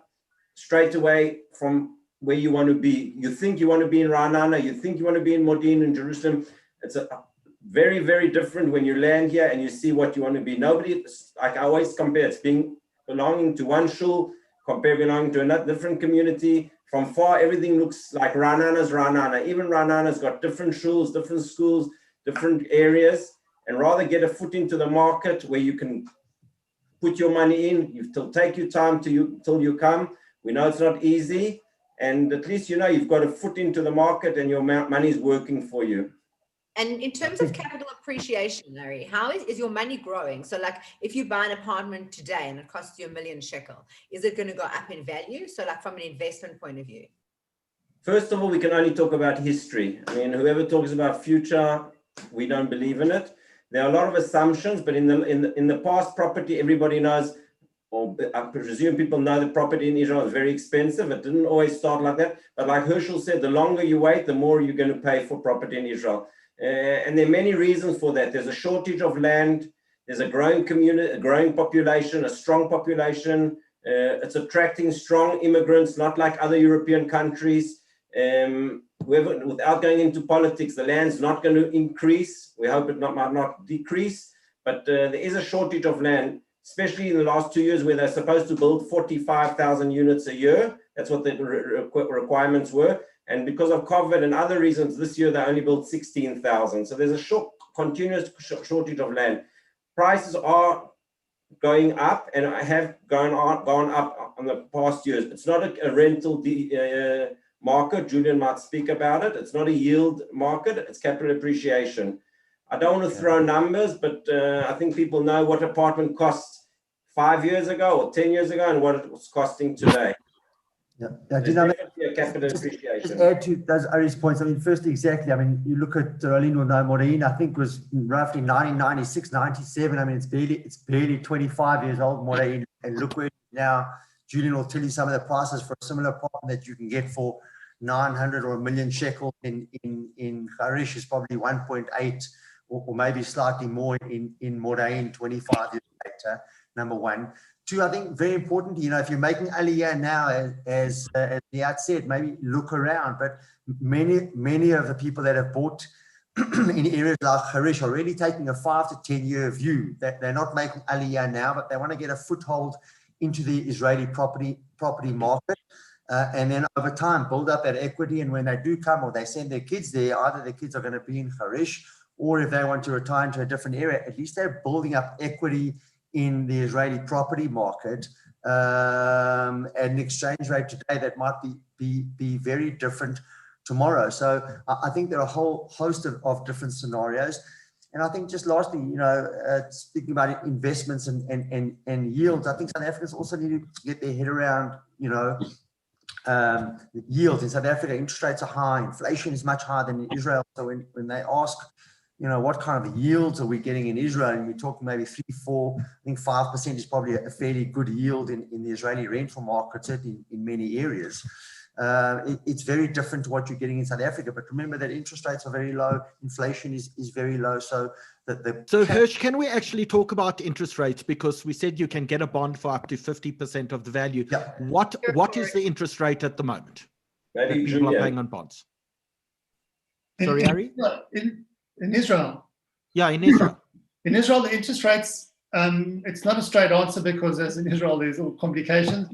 straight away from where you want to be. You think you want to be in Ra'anan, you think you want to be in Modi'in in Jerusalem. It's a very, very different when you land here and you see what you want to be. Nobody, like I always compare, it's belonging to one shul, compare belonging to another different community. From far, everything looks like Ra'anana's Ra'anana. Even Ra'anana's got different shuls, different schools, different areas, and rather get a foot into the market where you can put your money in. It'll take you time till you come. We know it's not easy, and at least you know you've got a foot into the market and your money is working for you. And in terms of capital appreciation, Larry, how is your money growing? So like if you buy an apartment today and it costs you 1 million shekel, is it going to go up in value? So like from an investment point of view? First of all, we can only talk about history. I mean, whoever talks about future, we don't believe in it. There are a lot of assumptions, but in the past, property, everybody knows, or I presume people know that property in Israel is very expensive. It didn't always start like that. But like Herschel said, the longer you wait, the more you're going to pay for property in Israel. And there are many reasons for that. There's a shortage of land. There's a growing community, a growing population, a strong population. It's attracting strong immigrants, not like other European countries. Without going into politics, the land's not going to increase. We hope it might not decrease. but there is a shortage of land, especially in the last 2 years where they're supposed to build 45,000 units a year. That's what the requirements were. And because of COVID and other reasons, this year they only built 16,000. So there's a continuous shortage of land. Prices are going up and have gone up on the past years. It's not a rental market. Julian might speak about it. It's not a yield market. It's capital appreciation. I don't want to throw numbers, but I think people know what apartment costs 5 years ago or 10 years ago and what it's costing today. Yeah, capital appreciation. Just add to those Ari's points. I mean, firstly, exactly. I mean, you look at Rolin or Moraine, I think was roughly 1996, 97. I mean, it's barely 25 years old, Moraine, and look where now. Julian will tell you some of the prices for a similar apartment that you can get for 900 or 1 million shekels in Harish is probably 1.8 or maybe slightly more in Moraine 25 years later. Number one. Two, I think very important, you know, if you're making Aliyah now, as Liat said, maybe look around, but many of the people that have bought in areas like Harish are really taking a 5 to 10 year view, that they're not making Aliyah now, but they want to get a foothold into the Israeli property market, and then over time build up that equity. And when they do come or they send their kids there, either their kids are going to be in Harish, or if they want to retire into a different area, at least they're building up equity in the Israeli property market, at an exchange rate today that might be very different tomorrow. So I think there are a whole host of different scenarios. And I think just lastly, you know, speaking about investments and yields, I think South Africans also need to get their head around, you know, yields. In South Africa, interest rates are high, inflation is much higher than in Israel. So when they ask, you know, what kind of yields are we getting in Israel? And we're talking maybe 3, 4, I think 5% is probably a fairly good yield in the Israeli rental market, certainly in many areas. It's very different to what you're getting in South Africa. But remember that interest rates are very low, inflation is very low. So So Hersh, can we actually talk about interest rates? Because we said you can get a bond for up to 50% of the value. Yeah. What is the interest rate at the moment that Maybe people are Julian. paying on bonds? Sorry, Harry? In Israel. Yeah, in Israel. In Israel, the interest rates, it's not a straight answer because as in Israel, there's all complications.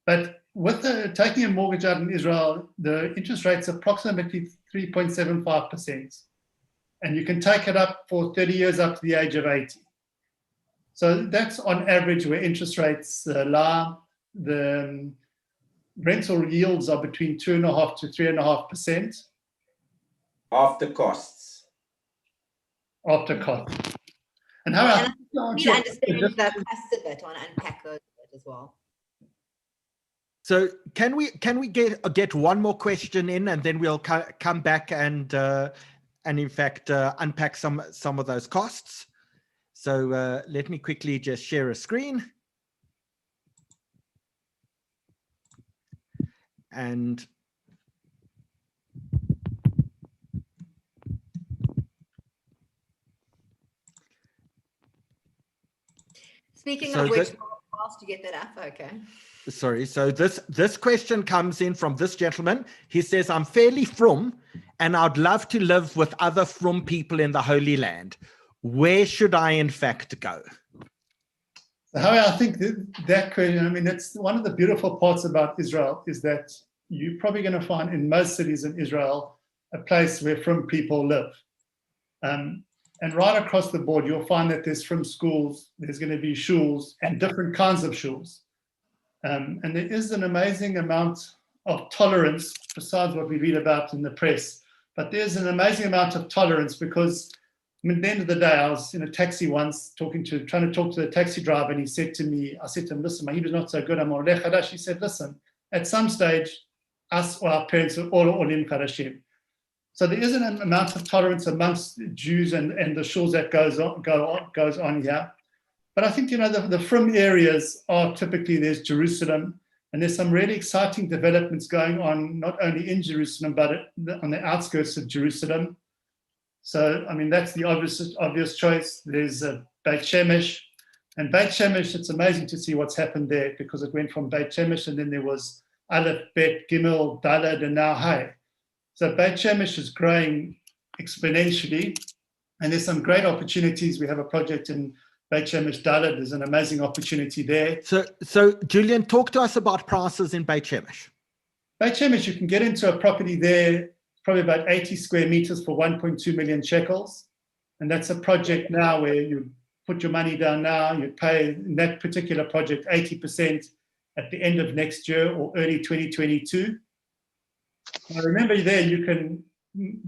But with taking a mortgage out in Israel, the interest rate's approximately 3.75%. And you can take it up for 30 years up to the age of 80. So that's on average where interest rates lie. The rental yields are between 2.5% to 3.5%. After costs. After cost. And I how need to understand the cost of it. I want to unpack those a bit as well. So can we get one more question in, and then we'll come back and in fact unpack some of those costs. So let me quickly just share a screen. And Speaking So of which, this- whilst you get that up, okay. sorry, so this question comes in from this gentleman. He says, I'm fairly from, and I'd love to live with other from people in the Holy Land. Where should I in fact go? How I think that question, I mean, that's one of the beautiful parts about Israel is that you're probably going to find in most cities in Israel a place where from people live. And right across the board, you'll find that there's from schools, there's going to be shuls and different kinds of shuls. And there is an amazing amount of tolerance besides what we read about in the press. But there's an amazing amount of tolerance because I mean, at the end of the day, I was in a taxi once trying to talk to the taxi driver, and he said to me, I said to him, listen, my Hebrew's not so good, I'm on Oleh Chadash. He said, listen, at some stage, us or our parents are all Olim Chadashim. So there is an amount of tolerance amongst Jews and the shuls that goes on here. But I think, you know, the from areas are typically, there's Jerusalem, and there's some really exciting developments going on, not only in Jerusalem, but on the outskirts of Jerusalem. So, I mean, that's the obvious choice. There's Beit Shemesh. And Beit Shemesh, it's amazing to see what's happened there because it went from Beit Shemesh and then there was Aleph, Bet, Gimel, Dalad, and now Hay. So Beit Shemesh is growing exponentially. And there's some great opportunities. We have a project in Beit Shemesh Dalet. There's an amazing opportunity there. So Julian, talk to us about prices in Beit Shemesh. Beit Shemesh, you can get into a property there, probably about 80 square meters for 1.2 million shekels. And that's a project now where you put your money down now, you pay in that particular project 80% at the end of next year or early 2022. Now remember there, you can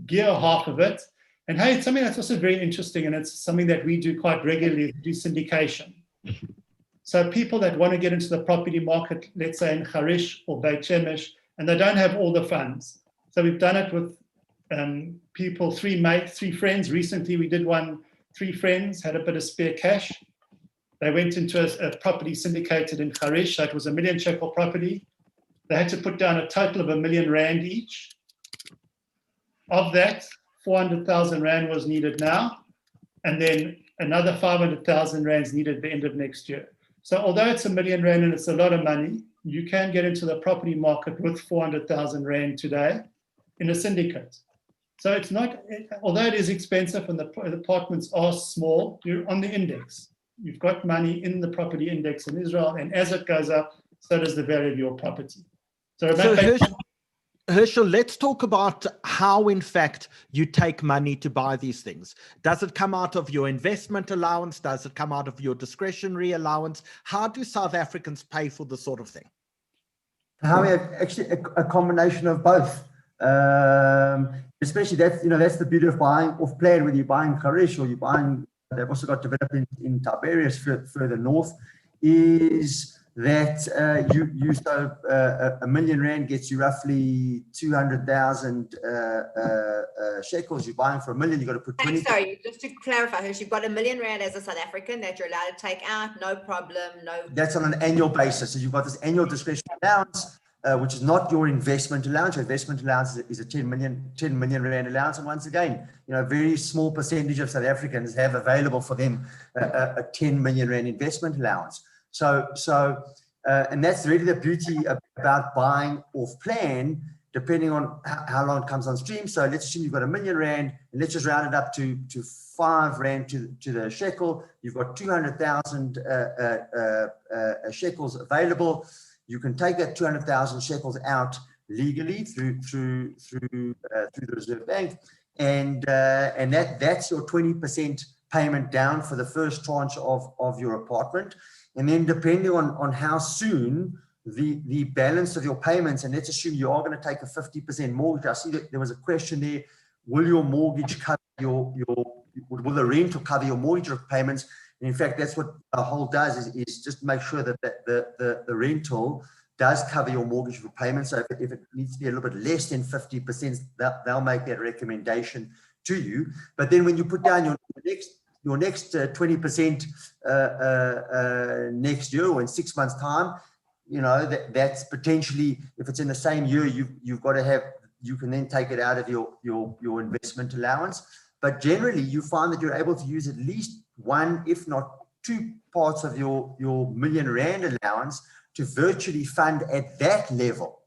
gear half of it. And hey, it's something that's also very interesting, and it's something that we do quite regularly, do syndication. So people that want to get into the property market, let's say in Harish or Beit Shemesh, and they don't have all the funds. So we've done it with people, three friends. Recently we did one, 3 friends had a bit of spare cash. They went into a property syndicated in Harish, so it was a 1 million shekel property. They had to put down a total of 1 million rand each. Of that, 400,000 rand was needed now, and then another 500,000 rands needed at the end of next year. So although it's 1 million rand and it's a lot of money, you can get into the property market with 400,000 rand today in a syndicate. So it's not, although it is expensive and the apartments are small, you're on the index. You've got money in the property index in Israel, and as it goes up, so does the value of your property. So Herschel, let's talk about how, in fact, you take money to buy these things. Does it come out of your investment allowance? Does it come out of your discretionary allowance? How do South Africans pay for this sort of thing? How we have actually a combination of both. Especially that's the beauty of buying off plan, whether you're buying Harish or you're buying, they've also got development in Tiberias further north, is that a 1 million rand gets you roughly 200,000 shekels. You're buying for 1 million, you've got to put 20. Sorry, just to clarify, Hersh, you've got 1 million rand as a South African that you're allowed to take out, no problem, no. That's on an annual basis. So you've got this annual discretionary allowance, which is not your investment allowance. Your investment allowance is a 10 million rand allowance. And once again, a very small percentage of South Africans have available for them a 10 million rand investment allowance. And that's really the beauty about buying off plan, depending on how long it comes on stream. So let's assume you've got 1 million rand, and let's just round it up to 5 rand to the shekel. You've got 200,000 shekels available. You can take that 200,000 shekels out legally through the Reserve Bank, and that's your 20% payment down for the first tranche of your apartment. And then depending on how soon the balance of your payments, and let's assume you are going to take a 50% mortgage. I see that there was a question there. Will your mortgage cover will the rental cover your mortgage payments? And in fact, that's what the whole does is just make sure that the rental does cover your mortgage repayments. So if it needs to be a little bit less than 50%, they'll make that recommendation to you. But then when you put down your next 20% next year or in 6 months' time, that's potentially, if it's in the same year, you've got to have, you can then take it out of your investment allowance. But generally, you find that you're able to use at least one, if not 2 parts of your 1 million rand allowance to virtually fund at that level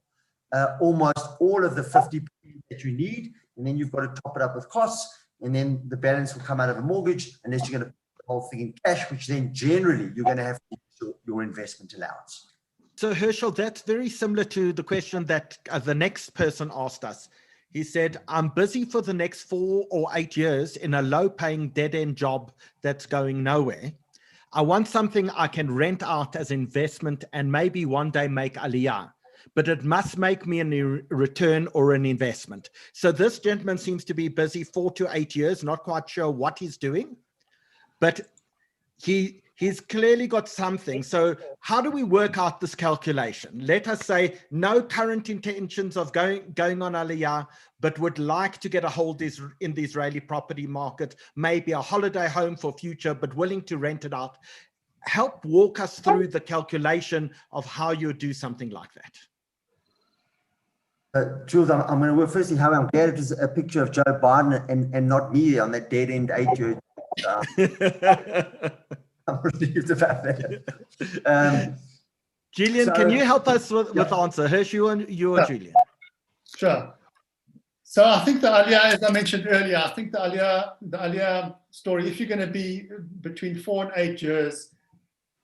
almost all of the 50% that you need. And then you've got to top it up with costs. And then the balance will come out of a mortgage, unless you're going to put the whole thing in cash, which then generally you're going to have to use your investment allowance. So Herschel, that's very similar to the question that the next person asked us. He said, I'm busy for the next 4 or 8 years in a low-paying dead-end job that's going nowhere. I want something I can rent out as investment and maybe one day make aliyah, but it must make me a return or an investment. So this gentleman seems to be busy 4 to 8 years, not quite sure what he's doing, but he's clearly got something. So how do we work out this calculation? Let us say no current intentions of going on aliyah, but would like to get a hold in the Israeli property market, maybe a holiday home for future, but willing to rent it out. Help walk us through the calculation of how you do something like that. Jules, I'm going to work firstly how I'm glad it was a picture of Joe Biden and not me on that dead end 8 year. I'm relieved about that. Julian, can you help us with the answer? Herschel, you or Julian? Sure. So I think the Aliyah, as I mentioned earlier, I think the Aliyah story, if you're going to be between 4 and 8 years,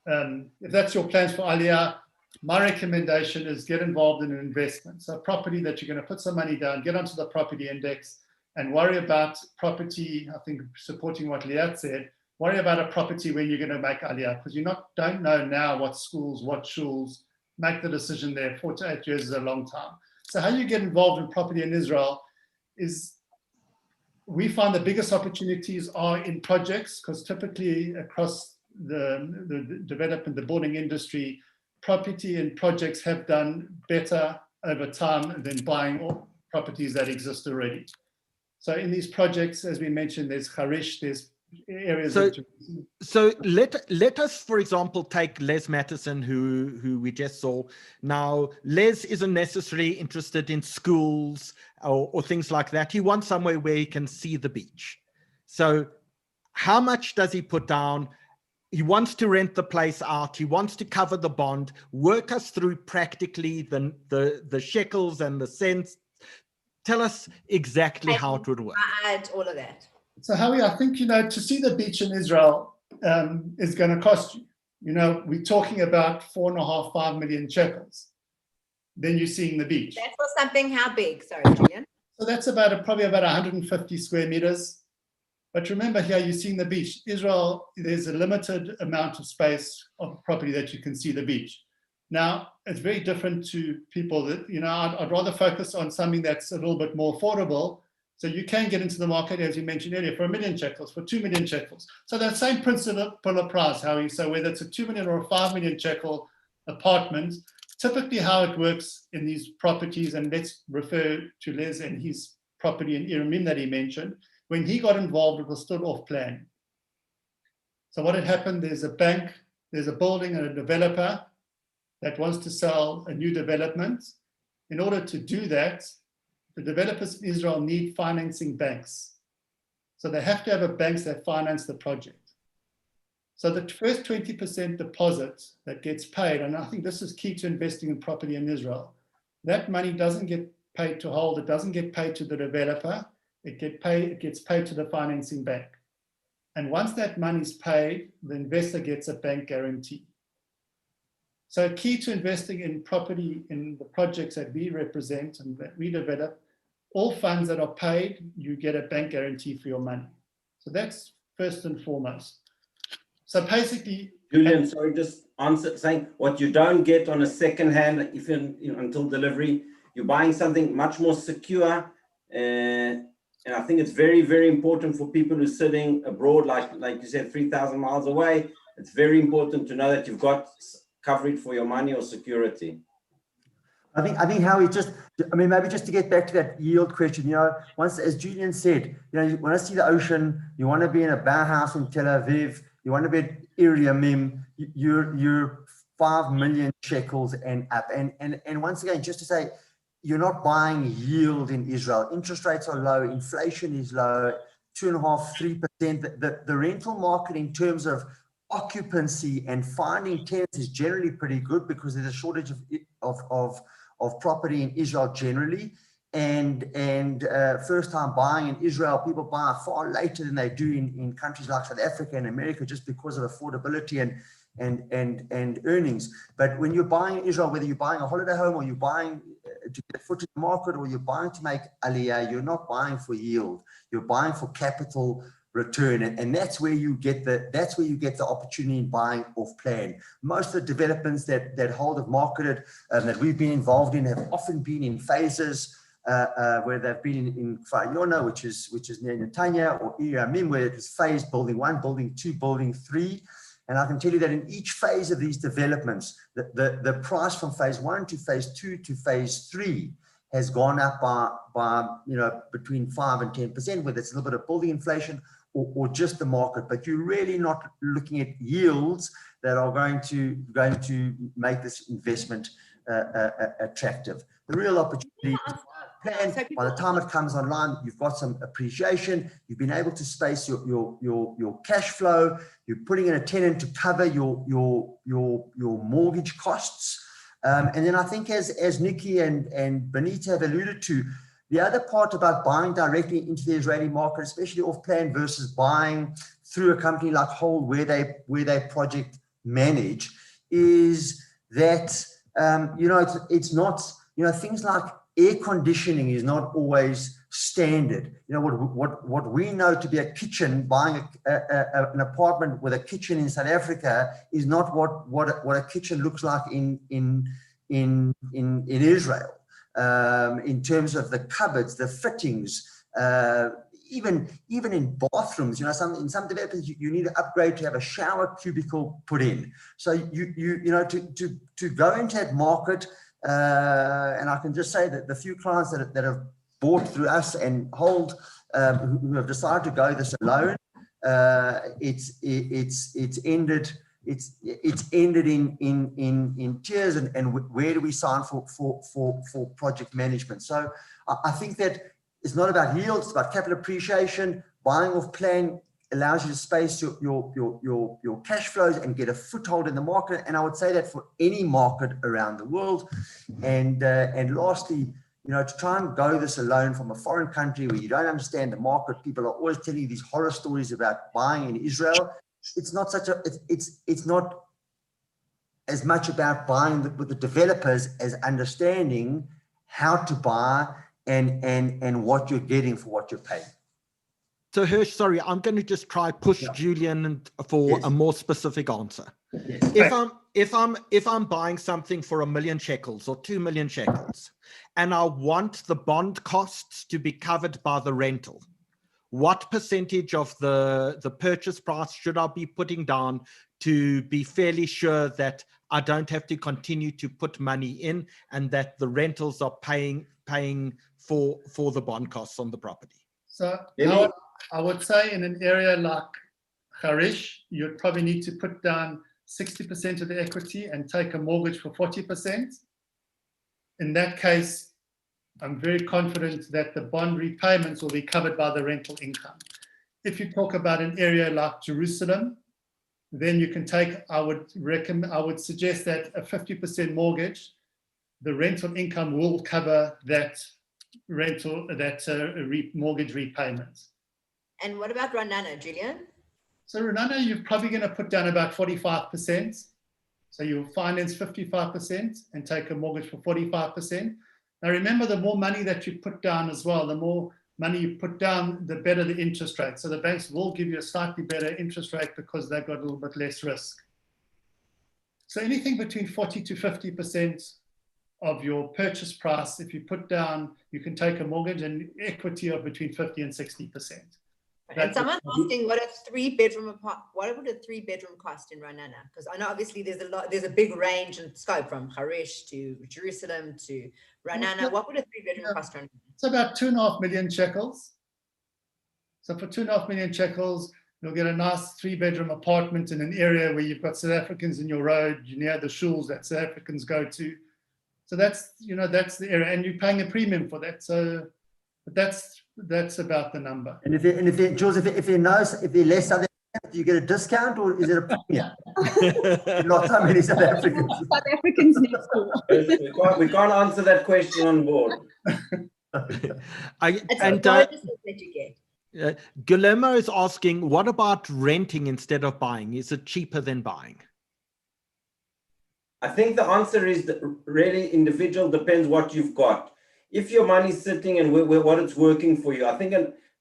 if that's your plans for Aliyah, my recommendation is get involved in an investment. So property that you're going to put some money down, get onto the property index and worry about property, I think supporting what Liat said, worry about a property when you're going to make Aliyah, because you don't know now what schools, what shuls, make the decision there. 4 to 8 years is a long time. So how you get involved in property in Israel is, we find the biggest opportunities are in projects, because typically across the development, the building industry, property and projects have done better over time than buying all properties that exist already. So in these projects, as we mentioned, there's Harish, there's areas. So let us, for example, take Les Mattison, who we just saw. Now, Les isn't necessarily interested in schools or things like that. He wants somewhere where he can see the beach. So how much does he put down? He wants to rent the place out. He wants to cover the bond. Work us through practically the shekels and the cents. Tell us exactly how it would work. I add all of that. So Howie, I think, to see the beach in Israel is going to cost you. We're talking about 4.5, 5 million shekels. Then you're seeing the beach. That's for something how big? Sorry, Julian. So that's probably about 150 square meters. But remember here, you're seeing the beach. Israel, there's a limited amount of space of property that you can see the beach. Now, it's very different to people that, I'd rather focus on something that's a little bit more affordable. So you can get into the market, as you mentioned earlier, for 1 million shekels, for 2 million shekels. So that same principle of price, Howie. So whether it's a 2 million or a 5 million shekel apartment, typically how it works in these properties, and let's refer to Les and his property in Iramim that he mentioned, when he got involved, it was still off plan. So what had happened, there's a bank, there's a building and a developer that wants to sell a new development. In order to do that, the developers in Israel need financing banks. So they have to have a banks that finance the project. So the first 20% deposit that gets paid, and I think this is key to investing in property in Israel, that money doesn't get paid to hold, it doesn't get paid to the developer, it gets paid to the financing bank. And once that money is paid, the investor gets a bank guarantee. So key to investing in property in the projects that we represent and that we develop, all funds that are paid, you get a bank guarantee for your money. So that's first and foremost. So basically, Julian, sorry, just saying what you don't get on a second hand, if until delivery, you're buying something much more secure. And I think it's very, very important for people who are sitting abroad, like you said, 3,000 miles away. It's very important to know that you've got coverage for your money or security. I think Howie, maybe just to get back to that yield question, once, as Julian said, when I see the ocean, you want to be in a Bauhaus in Tel Aviv, you want to be at Iramim, you're 5 million shekels and up. And once again, just to say, you're not buying yield in Israel. Interest rates are low, inflation is low, 2.5%, 3%. The rental market in terms of occupancy and finding tenants is generally pretty good because there's a shortage of property in Israel generally. And first time buying in Israel, people buy far later than they do in countries like South Africa and America just because of affordability and earnings. But when you're buying in Israel, whether you're buying a holiday home or you're buying to get a foot in the market or you're buying to make aliyah, you're not buying for yield. You're buying for capital return, and that's where you get the opportunity in buying off plan. Most of the developments that Hold have marketed that we've been involved in have often been in phases where they've been in Kfar Yona, which is near Netanya, or Iramim, where it was phase building 1, building 2, building 3. And I can tell you that in each phase of these developments, the price from phase 1 to phase 2 to phase 3 has gone up by between 5 and 10%, whether it's a little bit of building inflation or just the market. But you're really not looking at yields that are going to make this investment attractive. The real opportunity plan, by the time it comes online, you've got some appreciation, you've been able to space your cash flow, you're putting in a tenant to cover your mortgage costs. And then I think as Nikki and Benita have alluded to, The other part about buying directly into the Israeli market, especially off-plan versus buying through a company like Whole, where they project manage, is that it's not, things like air conditioning is not always standard. What we know to be a kitchen, buying an apartment with a kitchen in South Africa is not what a kitchen looks like in Israel. In terms of the cupboards, the fittings, even in bathrooms, in some developments you need to upgrade to have a shower cubicle put in. So to go into that market, and I can just say that the few clients that have bought through us and Hold, who have decided to go this alone, it's ended in tears, and where do we sign for project management? So I think that it's not about yields, it's about capital appreciation. Buying off plan allows you to space your cash flows and get a foothold in the market. And I would say that for any market around the world. And lastly, to try and go this alone from a foreign country where you don't understand the market, people are always telling you these horror stories about buying in Israel. It's not it's not as much about buying with the developers as understanding how to buy and what you're getting for what you're paying. So Hirsch, sorry, I'm going to just try push Julian for a more specific answer. Yes. If I'm buying something for 1 million shekels or 2 million shekels, and I want the bond costs to be covered by the rental, what percentage of the purchase price should I be putting down to be fairly sure that I don't have to continue to put money in and that the rentals are paying for the bond costs on the property? So I would say in an area like Harish, you'd probably need to put down 60% of the equity and take a mortgage for 40%. In that case, I'm very confident that the bond repayments will be covered by the rental income. If you talk about an area like Jerusalem, then you can take, I would suggest that a 50% mortgage, the rental income will cover that mortgage repayment. And what about Ra'anan, Julian? So Ra'anan, you're probably going to put down about 45%. So you'll finance 55% and take a mortgage for 45%. Now remember, the more money that you put down as well, the more money you put down, the better the interest rate. So the banks will give you a slightly better interest rate because they've got a little bit less risk. So anything between 40 to 50% of your purchase price, if you put down, you can take a mortgage and equity of between 50 and 60%. And someone's asking what would a 3-bedroom cost in Ra'anan? Because I know obviously there's a big range in scope from Harish to Jerusalem to Ra'anan. What would a 3-bedroom cost run? It's about 2.5 million shekels. So for 2.5 million shekels, you'll get a nice 3-bedroom apartment in an area where you've got South Africans in your road, you're near the shuls that South Africans go to. So that's the area, and you're paying a premium for that. So but that's about the number. And if they're less South African, do you get a discount or is it a premium? Not so many South Africans. South Africans next door. We can't answer that question on board. Guillermo is asking, what about renting instead of buying? Is it cheaper than buying? I think the answer is that really individual, depends what you've got. If your money's sitting and what it's working for you, I think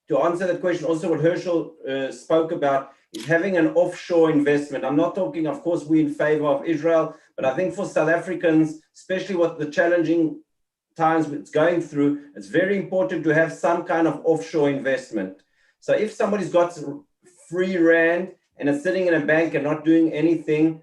to answer that question, also what Herschel spoke about is having an offshore investment. I'm not talking, of course, we're in favor of Israel, but I think for South Africans, especially what the challenging times it's going through, it's very important to have some kind of offshore investment. So if somebody's got free rand and it's sitting in a bank and not doing anything,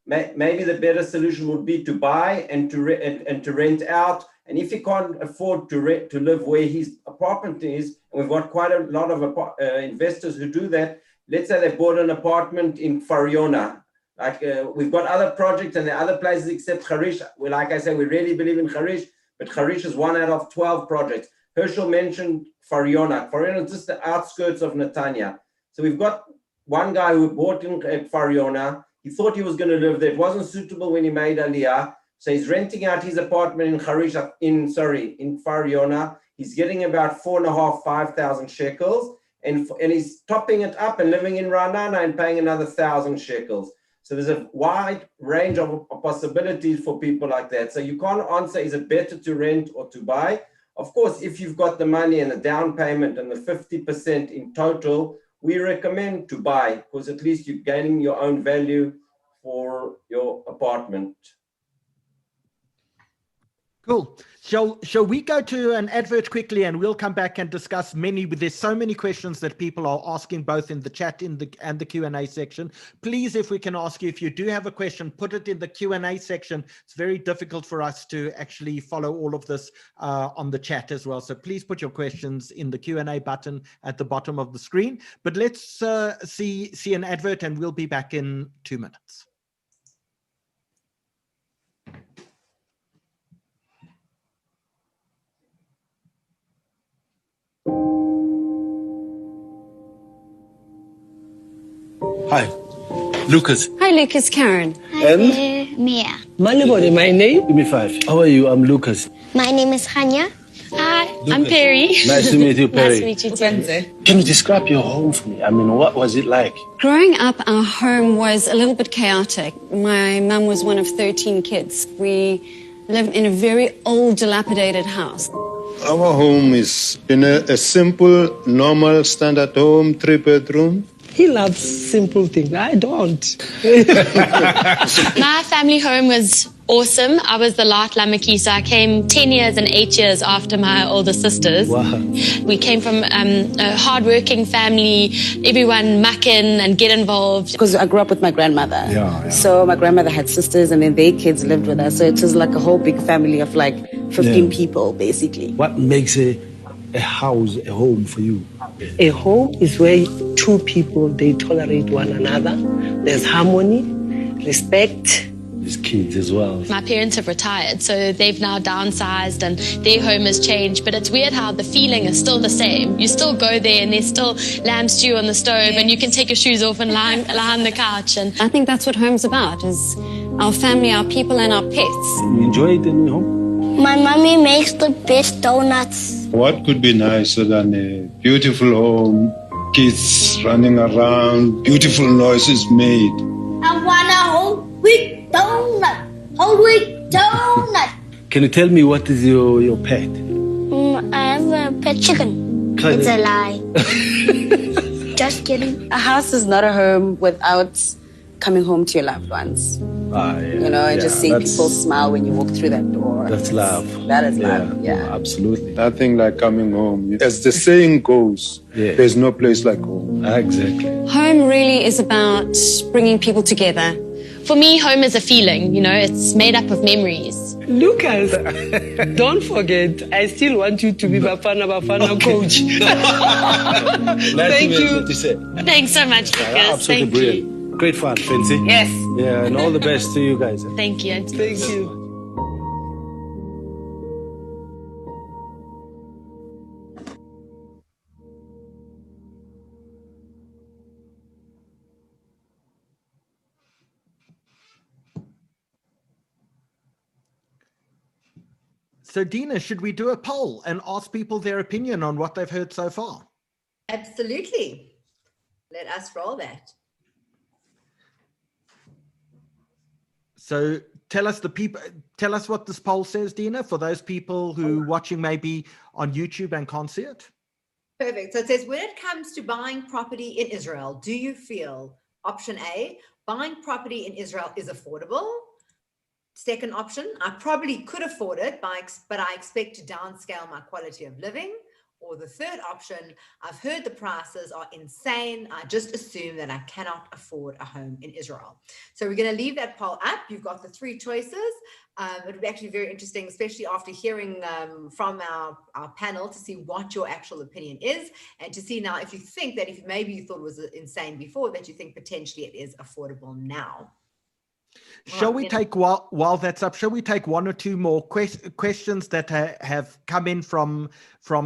maybe the better solution would be to buy and to rent out. And if he can't afford to live where his apartment is, and we've got quite a lot of investors who do that. Let's say they bought an apartment in Fariona. Like we've got other projects and there are other places except Harish. Well, like I said, we really believe in Harish, but Harish is 1 out of 12 projects. Herschel mentioned Fariona. Fariona is just the outskirts of Netanya. So we've got one guy who bought in Fariona. He thought he was going to live there. It wasn't suitable when he made Aliyah. So he's renting out his apartment in Fariona. he's getting about 4,500, 5,000 shekels, and he's topping it up and living in Ra'anan and paying another 1,000 shekels. So there's a wide range of possibilities for people like that. So you can't answer, is it better to rent or to buy? Of course, if you've got the money and the down payment and the 50% in total, we recommend to buy, because at least you're gaining your own value for your apartment. Cool. Shall we go to an advert quickly, and we'll come back and discuss many, there's so many questions that people are asking both in the chat and the Q&A section. Please, if we can ask you, if you do have a question, put it in the Q&A section. It's very difficult for us to actually follow all of this on the chat as well. So please put your questions in the Q&A button at the bottom of the screen. But let's see an advert, and we'll be back in 2 minutes. Hi, Lucas. Hi, Lucas. Karen. And? Mia. Malibody, my name? Give me 5. How are you? I'm Lucas. My name is Hanya. Hi, Lucas. I'm Perry. Nice to meet you, Perry. Nice to meet you too. Can you describe your home for me? I mean, what was it like? Growing up, our home was a little bit chaotic. My mum was one of 13 kids. We lived in a very old, dilapidated house. Our home is in a simple, normal, standard home, 3-bedroom. He loves simple things. I don't. My family home was awesome. I was the Liat Lamaki, so I came 10 years and 8 years after my older sisters. Wow. We came from a hard-working family. Everyone muck in and get involved. Because I grew up with my grandmother. Yeah. So my grandmother had sisters, and then their kids lived with us. So it was like a whole big family of like 15 people, basically. What makes a house a home for you? A home is where two people, they tolerate one another. There's harmony, respect. There's kids as well. My parents have retired, so they've now downsized and their home has changed. But it's weird how the feeling is still the same. You still go there and there's still lamb stew on the stove, and you can take your shoes off and lie on the couch. And I think that's what home's about, is our family, our people, and our pets. You enjoy it in your home? My mommy makes the best donuts. What could be nicer than a beautiful home, kids running around, beautiful noises made? I want a whole wheat donut. Whole wheat donut. Can you tell me what is your pet? I have a pet chicken. It's a lie. Just kidding. A house is not a home without coming home to your loved ones. Yeah, you know, and just seeing people smile when you walk through that door. That's love. That is love, yeah. Absolutely. Nothing like coming home. As the saying goes, there's no place like home. Exactly. Home really is about bringing people together. For me, home is a feeling, you know, it's made up of memories. Lucas, don't forget, I still want you to be Bafana coach. Thank you. What you said. Thanks so much, Lucas. Absolutely Thank brilliant. you. Great fun, Fancy. Yes. Yeah, and all the best to you guys. Thank you. Thank you. So Dina, should we do a poll and ask people their opinion on what they've heard so far? Absolutely. Let us roll that. So tell us what this poll says, Dina, for those people who are watching maybe on YouTube and can't see it. Perfect. So it says, when it comes to buying property in Israel, do you feel, option A, buying property in Israel is affordable? Second option, I probably could afford it, but I expect to downscale my quality of living. Or the third option, I've heard the prices are insane. I just assume that I cannot afford a home in Israel. So we're going to leave that poll up. You've got the three choices. It would be actually very interesting, especially after hearing from our panel, to see what your actual opinion is, and to see now if you think that if maybe you thought it was insane before, that you think potentially it is affordable now. Shall we take, while that's up, shall we take one or two more questions that have come in from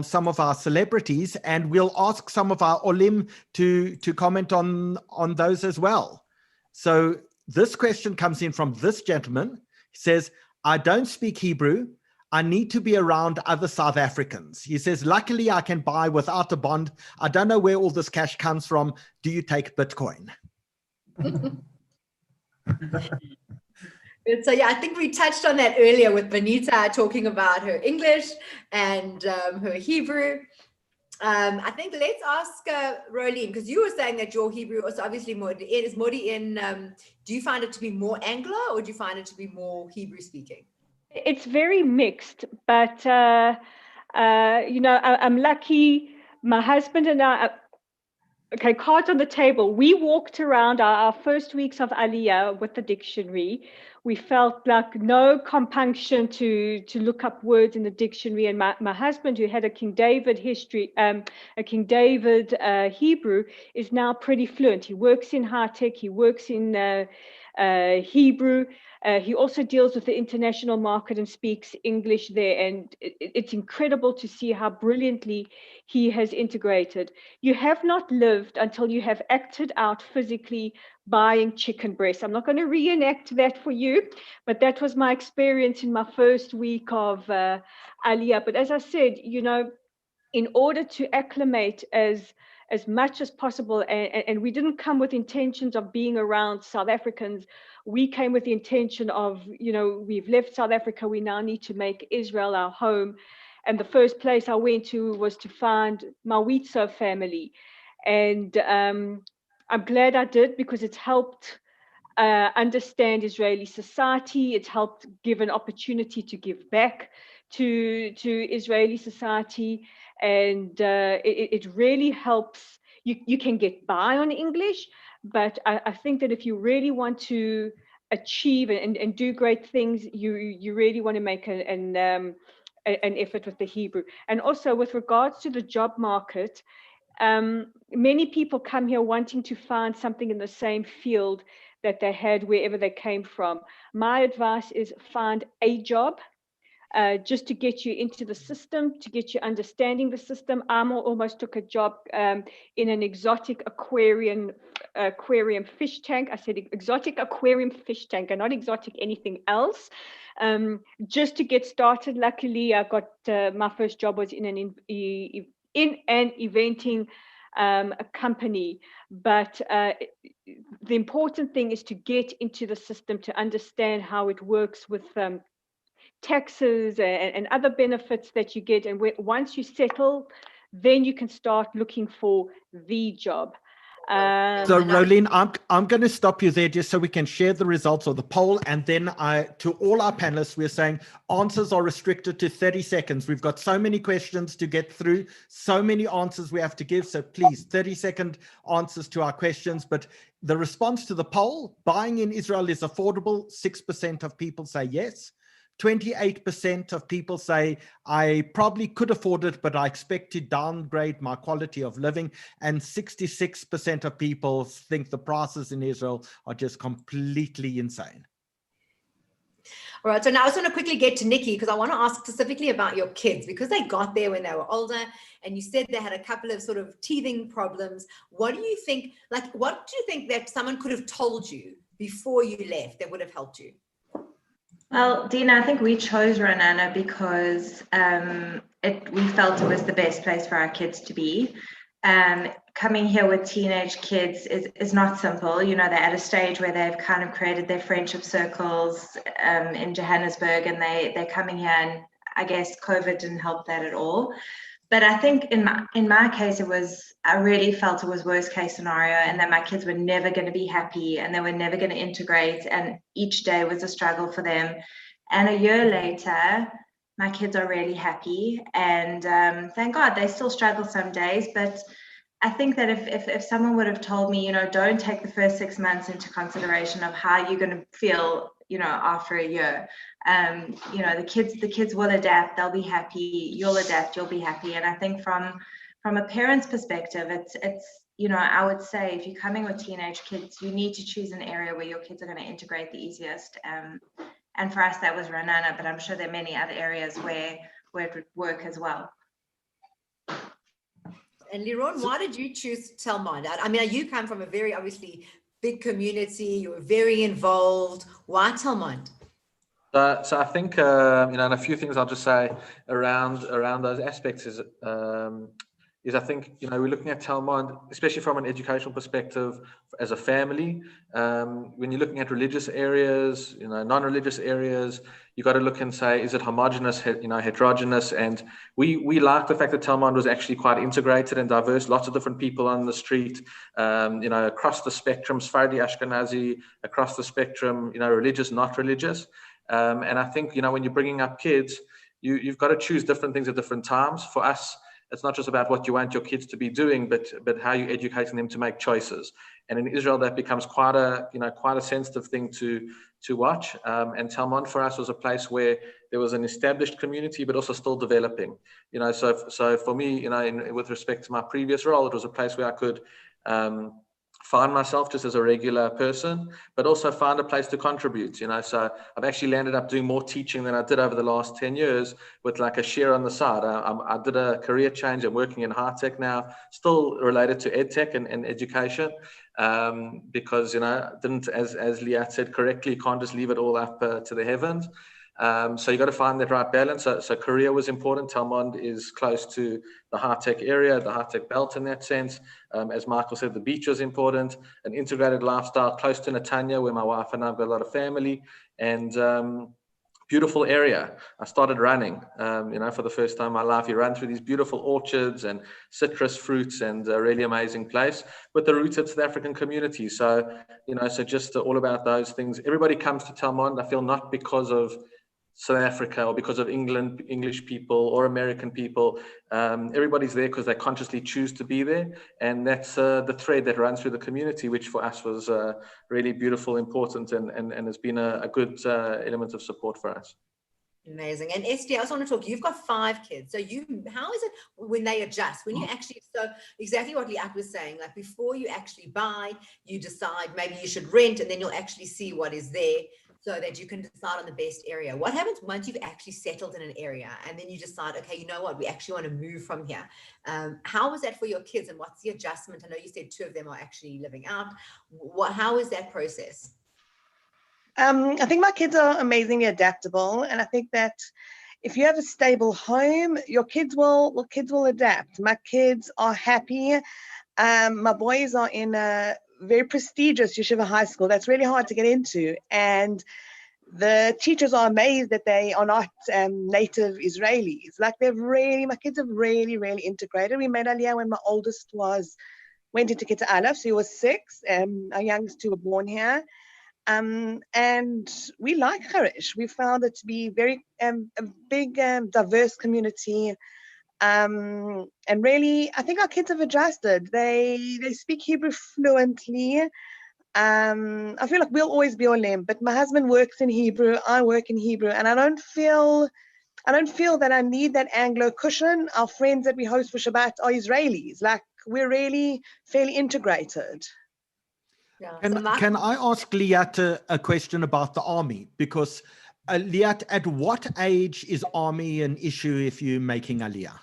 some of our celebrities, and we'll ask some of our olim to comment on those as well. So this question comes in from this gentleman. He says, I don't speak Hebrew. I need to be around other South Africans. He says, luckily I can buy without a bond. I don't know where all this cash comes from. Do you take Bitcoin? So yeah, I think we touched on that earlier with Benita talking about her English and her Hebrew. I think let's ask Rolene, because you were saying that your Hebrew is obviously is Modi'in. Do you find it to be more Anglo or do you find it to be more Hebrew speaking? It's very mixed, but I'm lucky. My husband and I, okay, cards on the table. We walked around our first weeks of Aliyah with the dictionary. We felt like no compunction to look up words in the dictionary. And my husband, who had a King David history, a King David Hebrew, is now pretty fluent. He works in high tech. He works in Hebrew. He also deals with the international market and speaks English there. And it's incredible to see how brilliantly he has integrated. You have not lived until you have acted out physically buying chicken breast. I'm not going to reenact that for you, but that was my experience in my first week of Aliyah. But as I said, in order to acclimate as much as possible, and we didn't come with intentions of being around South Africans. We came with the intention of, we've left South Africa, we now need to make Israel our home. And the first place I went to was to find my Jawitz family. And I'm glad I did, because it's helped understand Israeli society. It's helped give an opportunity to give back to Israeli society. And it really helps. You can get by on English, but I think that if you really want to achieve and do great things, you really want to make an effort with the Hebrew. And also with regards to the job market, many people come here wanting to find something in the same field that they had wherever they came from. My advice is find a job. Just to get you into the system, to get you understanding the system. I almost took a job in an exotic aquarium fish tank. I said exotic aquarium fish tank and not exotic anything else. Just to get started. Luckily, I got my first job was in an eventing a company. But the important thing is to get into the system, to understand how it works with taxes and other benefits that you get. And once you settle, then you can start looking for the job. So Rolene, I'm going to stop you there just so we can share the results of the poll. And then to all our panelists, we're saying answers are restricted to 30 seconds. We've got so many questions to get through, so many answers we have to give. So please, 30-second answers to our questions. But the response to the poll, buying in Israel is affordable. 6% of people say yes. 28% of people say, I probably could afford it, but I expect to downgrade my quality of living. And 66% of people think the prices in Israel are just completely insane. All right, so now I just want to quickly get to Nikki, because I want to ask specifically about your kids, because they got there when they were older, and you said they had a couple of sort of teething problems. What do you think that someone could have told you before you left that would have helped you? Well, Dina, I think we chose Ra'anan because we felt it was the best place for our kids to be. Coming here with teenage kids is not simple. They're at a stage where they've kind of created their friendship circles in Johannesburg, and they're coming here, and I guess COVID didn't help that at all. But I think in my case, I really felt it was worst case scenario, and that my kids were never going to be happy and they were never going to integrate, and each day was a struggle for them. And a year later, my kids are really happy, and thank God. They still struggle some days, but I think that if someone would have told me, don't take the first 6 months into consideration of how you're going to feel, after a year, the kids will adapt, they'll be happy, you'll adapt, you'll be happy. And I think from a parent's perspective, it's I would say if you're coming with teenage kids, you need to choose an area where your kids are going to integrate the easiest. And for us, that was Ra'anan, but I'm sure there are many other areas where it would work as well. And Liron, why did you choose Telmond? I mean, you come from a very obviously big community, you were very involved. Why Telmond? So I think and a few things I'll just say around those aspects is I think we're looking at Talmud, especially from an educational perspective as a family. When you're looking at religious areas, non-religious areas, you got to look and say, is it homogenous, heterogeneous? And we like the fact that Talmud was actually quite integrated and diverse. Lots of different people on the street, across the spectrum, Sephardi, Ashkenazi, across the spectrum, religious, not religious. And I think, when you're bringing up kids, you've got to choose different things at different times. For us, it's not just about what you want your kids to be doing, but how you're educating them to make choices. And in Israel, that becomes quite a sensitive thing to watch. And Talmud for us was a place where there was an established community, but also still developing. So for me, with respect to my previous role, it was a place where I could find myself just as a regular person, but also find a place to contribute, So I've actually landed up doing more teaching than I did over the last 10 years with like a share on the side. I did a career change. I'm working in high tech now, still related to ed tech and education, because, didn't, as Liat said correctly, you can't just leave it all up to the heavens. So you got to find that right balance. So career was important. Talmud is close to the high-tech area, the high-tech belt in that sense. As Michael said, the beach was important. An integrated lifestyle close to Netanya, where my wife and I have got a lot of family, and beautiful area. I started running, for the first time in my life. You run through these beautiful orchards and citrus fruits, and a really amazing place with the rooted South African community. So, so just all about those things. Everybody comes to Talmud, I feel, not because of South Africa or because of English people or American people. Everybody's there because they consciously choose to be there. And that's the thread that runs through the community, which for us was really beautiful, important, and has been a good element of support for us. Amazing. And Esty, I also want to talk, you've got 5 kids. So how is it when they adjust, when you actually, so exactly what Liat was saying, like before you actually buy, you decide maybe you should rent, and then you'll actually see what is there, so that you can decide on the best area. What happens once you've actually settled in an area and then you decide, okay, you know what, we actually want to move from here? How was that for your kids, and what's the adjustment? I know you said 2 of them are actually living out. How is that process? I think my kids are amazingly adaptable, and I think that if you have a stable home, your kids will adapt. My kids are happy. My boys are in a very prestigious yeshiva high school that's really hard to get into, and the teachers are amazed that they are not native Israelis. Like my kids have really integrated. We made Aliyah when my oldest went into Kita Aleph, so he was 6, and our youngest 2 were born here. And we like Harish. We found it to be very a big diverse community. And really, I think our kids have adjusted. They speak Hebrew fluently. I feel like we'll always be Olim, but my husband works in Hebrew, I work in Hebrew, and I don't feel that I need that Anglo cushion. Our friends that we host for Shabbat are Israelis. Like, we're really fairly integrated. Yeah. Can I ask Liat a question about the army? Because Liat, at what age is army an issue if you're making Aliyah?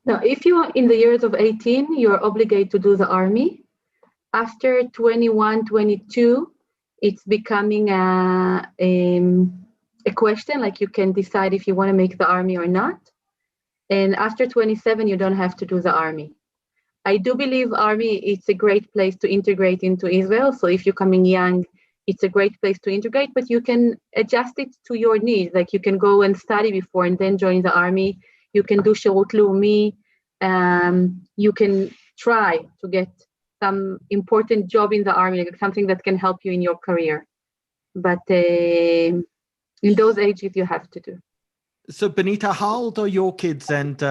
Now, if you are in the years of 18, you're obligated to do the army. After 21, 22, it's becoming a question, like you can decide if you want to make the army or not. And after 27, you don't have to do the army. I do believe army, it's a great place to integrate into Israel. So if you're coming young, it's a great place to integrate, but you can adjust it to your needs. Like you can go and study before and then join the army. You can do Shirut Leumi. You can try to get some important job in the army, like something that can help you in your career. But in those ages, you have to do. So Benita, how old are your kids, and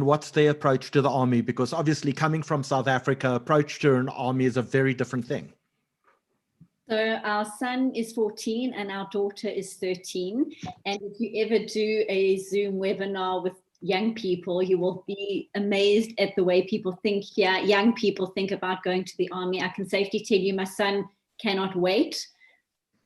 what's their approach to the army? Because obviously coming from South Africa, approach to an army is a very different thing. So our son is 14 and our daughter is 13. And if you ever do a Zoom webinar with young people, you will be amazed at the way people think here. Young people think about going to the army. I can safely tell you my son cannot wait.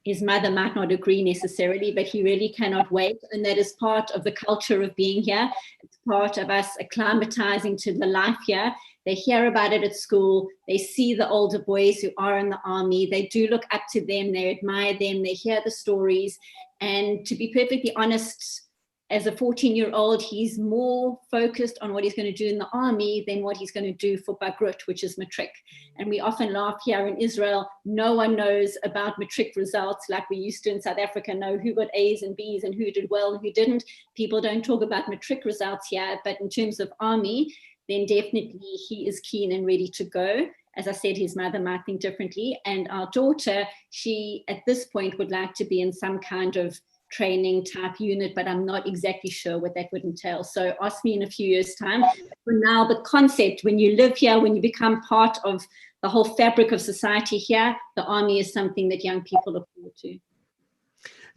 His mother might not agree necessarily, but he really cannot wait. And that is part of the culture of being here. It's part of us acclimatizing to the life here. They hear about it at school. They see the older boys who are in the army. They do look up to them. They admire them. They hear the stories. And to be perfectly honest, as a 14-year-old, he's more focused on what he's going to do in the army than what he's going to do for Bagrut, which is matric. And we often laugh here in Israel, no one knows about matric results like we used to in South Africa, know who got A's and B's and who did well and who didn't. People don't talk about matric results here, but in terms of army, then definitely he is keen and ready to go. As I said, his mother might think differently. And our daughter, she at this point would like to be in some kind of training type unit, but I'm not exactly sure what that would entail. So ask me in a few years' time. For now, the concept, when you live here, when you become part of the whole fabric of society here, the army is something that young people look forward to.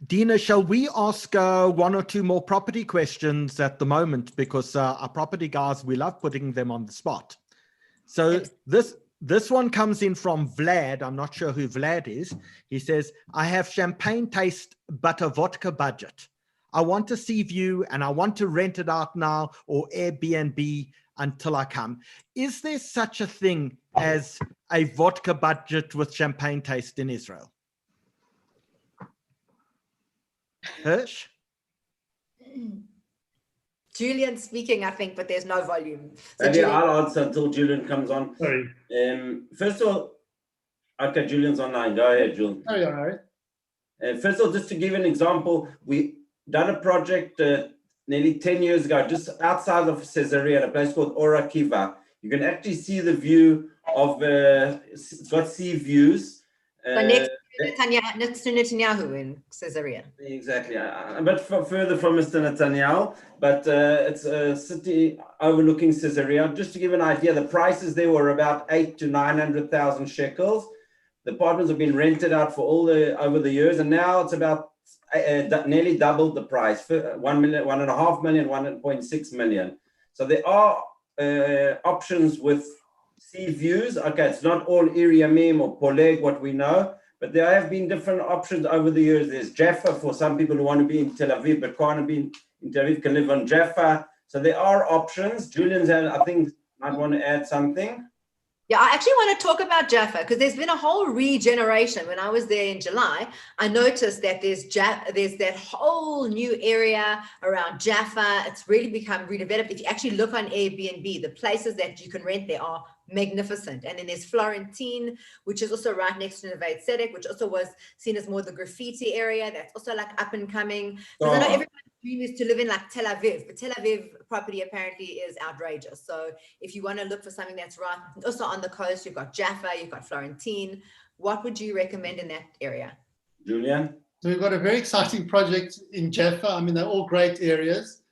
Dina, shall we ask one or two more property questions at the moment? Because our property guys, we love putting them on the spot. So this one comes in from Vlad. I'm not sure who Vlad is. He says, I have champagne taste, but a vodka budget. I want a sea view and I want to rent it out now or Airbnb until I come. Is there such a thing as a vodka budget with champagne taste in Israel? Hirsch? Julian speaking, I think, but there's no volume. So Maybe Julian, I'll answer until Julian comes on. Sorry. First of all, okay, Julian's online. Go ahead, Julian. Sorry, all right. First of all, just to give an example, we done a project nearly 10 years ago, just outside of Caesarea, a place called Ora Kiva. You can actually see the view of, it's got sea views. so next to Netanyahu in Caesarea. Exactly, a bit further from Mr. Netanyahu, but it's a city overlooking Caesarea. Just to give an idea, the prices there were about 800,000 to 900,000 shekels. The apartments have been rented out for over the years, and now it's about nearly doubled the price, 1 million, 1.5 million, 1.6 million. So there are options with sea views. Okay, it's not all Iriamim or Poleg, what we know, but there have been different options over the years. There's Jaffa for some people who want to be in Tel Aviv, but can't be in Tel Aviv, can live on Jaffa. So there are options. Julian's, I think, might want to add something. Yeah, I actually want to talk about Jaffa because there's been a whole regeneration. When I was there in July, I noticed that there's that whole new area around Jaffa. It's really become redeveloped. If you actually look on Airbnb, the places that you can rent there are magnificent. And then there's Florentine, which is also right next to Neve Tzedek, which also was seen as more the graffiti area. That's also like up and coming. Because I know everyone's dream is to live in like Tel Aviv, but Tel Aviv property apparently is outrageous. So if you want to look for something that's right, also on the coast, you've got Jaffa, you've got Florentine. What would you recommend in that area? Julian? So we've got a very exciting project in Jaffa. I mean, they're all great areas.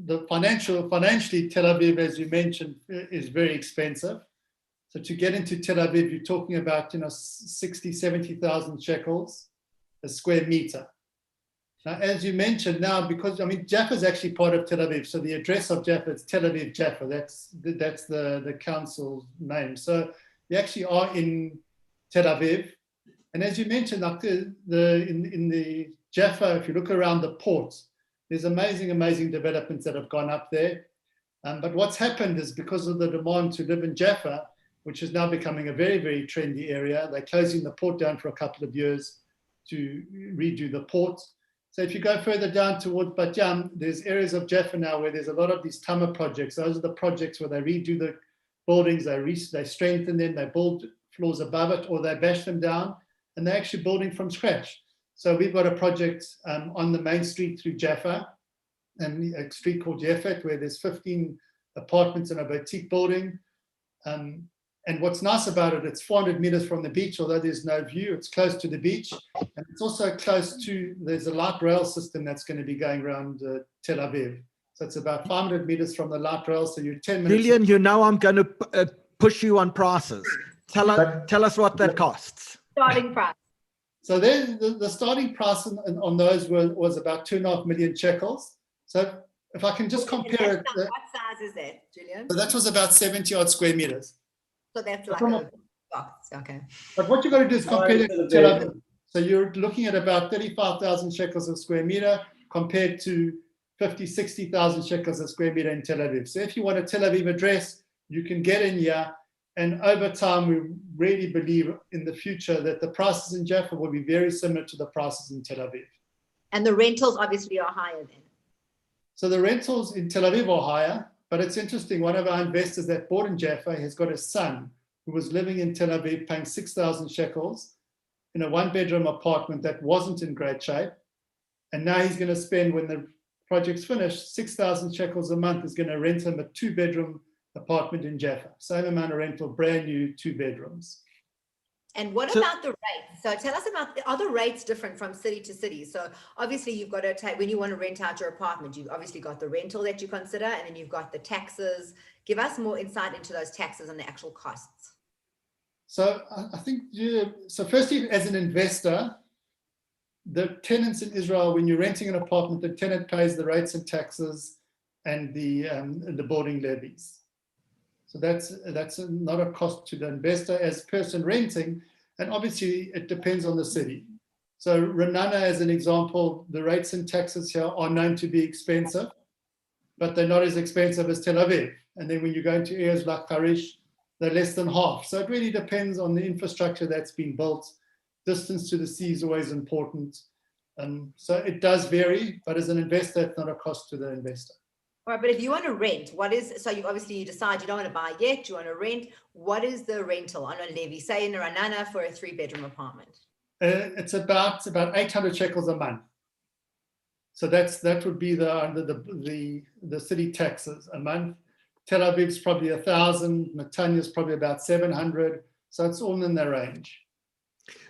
The financially, Tel Aviv, as you mentioned, is very expensive. So to get into Tel Aviv, you're talking about 60, 70,000 shekels a square meter. Now, as you mentioned, now because Jaffa is actually part of Tel Aviv, so the address of Jaffa is Tel Aviv Jaffa. That's the council's name. So you actually are in Tel Aviv, and as you mentioned, in the Jaffa, if you look around the port, there's amazing developments that have gone up there. But what's happened is because of the demand to live in Jaffa, which is now becoming a very, very trendy area, they're closing the port down for a couple of years to redo the port. So if you go further down towards Bat Yam, there's areas of Jaffa now where there's a lot of these Tama projects. Those are the projects where they redo the buildings, they strengthen them, they build floors above it, or they bash them down, and they're actually building from scratch. So we've got a project on the main street through Jaffa, and a street called Yefet, where there's 15 apartments and a boutique building. And what's nice about it, it's 400 meters from the beach, although there's no view. It's close to the beach. And it's also close to, there's a light rail system that's going to be going around Tel Aviv. So it's about 500 meters from the light rail. So you're 10 minutes. Julian, you know I'm going to push you on prices. Tell us what that costs. Starting price. So then the starting price on those was about 2.5 million shekels. So if I can just compare it. What size is that, Julian? So that was about 70 odd square meters. So that's like a box, okay. But what you've got to do is compare it to Tel Aviv. So you're looking at about 35,000 shekels a square meter compared to 50, 60,000 shekels a square meter in Tel Aviv. So if you want a Tel Aviv address, you can get in here. And over time, we really believe in the future that the prices in Jaffa will be very similar to the prices in Tel Aviv. And the rentals obviously are higher then. So the rentals in Tel Aviv are higher, but it's interesting. One of our investors that bought in Jaffa has got a son who was living in Tel Aviv paying 6,000 shekels in a one-bedroom apartment that wasn't in great shape. And now he's going to spend, when the project's finished, 6,000 shekels a month is going to rent him a two-bedroom apartment in Jaffa. Same amount of rental, brand new 2 bedrooms. And what about the rates? So tell us about, are the rates different from city to city? So obviously you've got to take, when you want to rent out your apartment, you've obviously got the rental that you consider, and then you've got the taxes. Give us more insight into those taxes and the actual costs. So I think, so firstly, as an investor, the tenants in Israel, when you're renting an apartment, the tenant pays the rates and taxes and the building levies. So that's not a cost to the investor as person renting, and obviously it depends on the city. So Ra'anan, as an example, the rates and taxes here are known to be expensive, but they're not as expensive as Tel Aviv. And then when you go into areas like Harish, they're less than half. So it really depends on the infrastructure that's been built. Distance to the sea is always important. So it does vary, but as an investor, it's not a cost to the investor. All right, but if you want to rent, what is, so you obviously you decide you don't want to buy yet, you want to rent, what is the rental on a levy, say in Ra'anan for a 3-bedroom apartment? It's about 800 shekels a month. So that would be the city taxes a month. Tel Aviv's probably 1,000, Netanyah's probably about 700. So it's all in the range.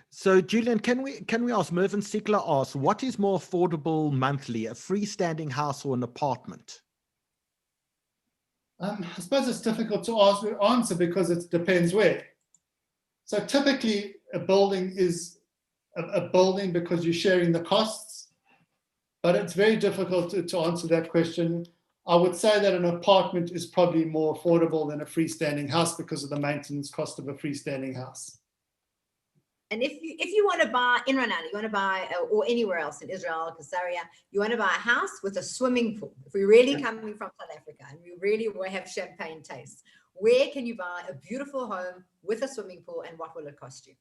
So Julian, can we ask, Mervyn Siegler asks, what is more affordable monthly, a freestanding house or an apartment? I suppose it's difficult to answer because it depends where. So typically a building is a building because you're sharing the costs, but it's very difficult to answer that question. I would say that an apartment is probably more affordable than a freestanding house because of the maintenance cost of a freestanding house. And if you want to buy in Ra'anan, you want to buy, or anywhere else in Israel, Caesarea, you want to buy a house with a swimming pool. If we're really coming from South Africa and we really want to have champagne taste, where can you buy a beautiful home with a swimming pool, and what will it cost you?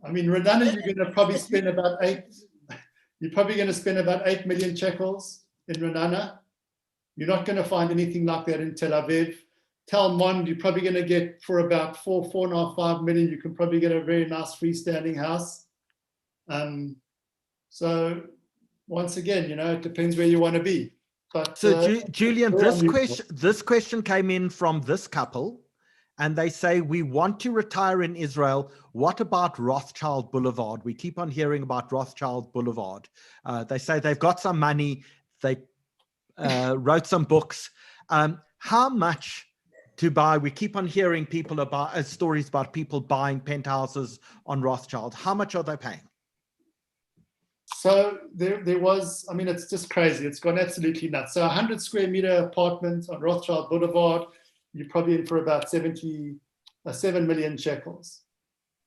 I mean, Ra'anan, you're going to probably spend about 8 million shekels in Ra'anan. You're not going to find anything like that in Tel Aviv. Tel Mond, you're probably going to get for about 4.5, 5 million. You can probably get a very nice freestanding house. So once again, it depends where you want to be. But so Julian, this question came in from this couple, and they say, we want to retire in Israel. What about Rothschild Boulevard? We keep on hearing about Rothschild Boulevard. They say they've got some money. They wrote some books. How much to buy? We keep on hearing people about stories about people buying penthouses on Rothschild. How much are they paying? So there was, I mean, it's just crazy. It's gone absolutely nuts. So 100 square meter apartment on Rothschild Boulevard, you're probably in for about 7 million shekels.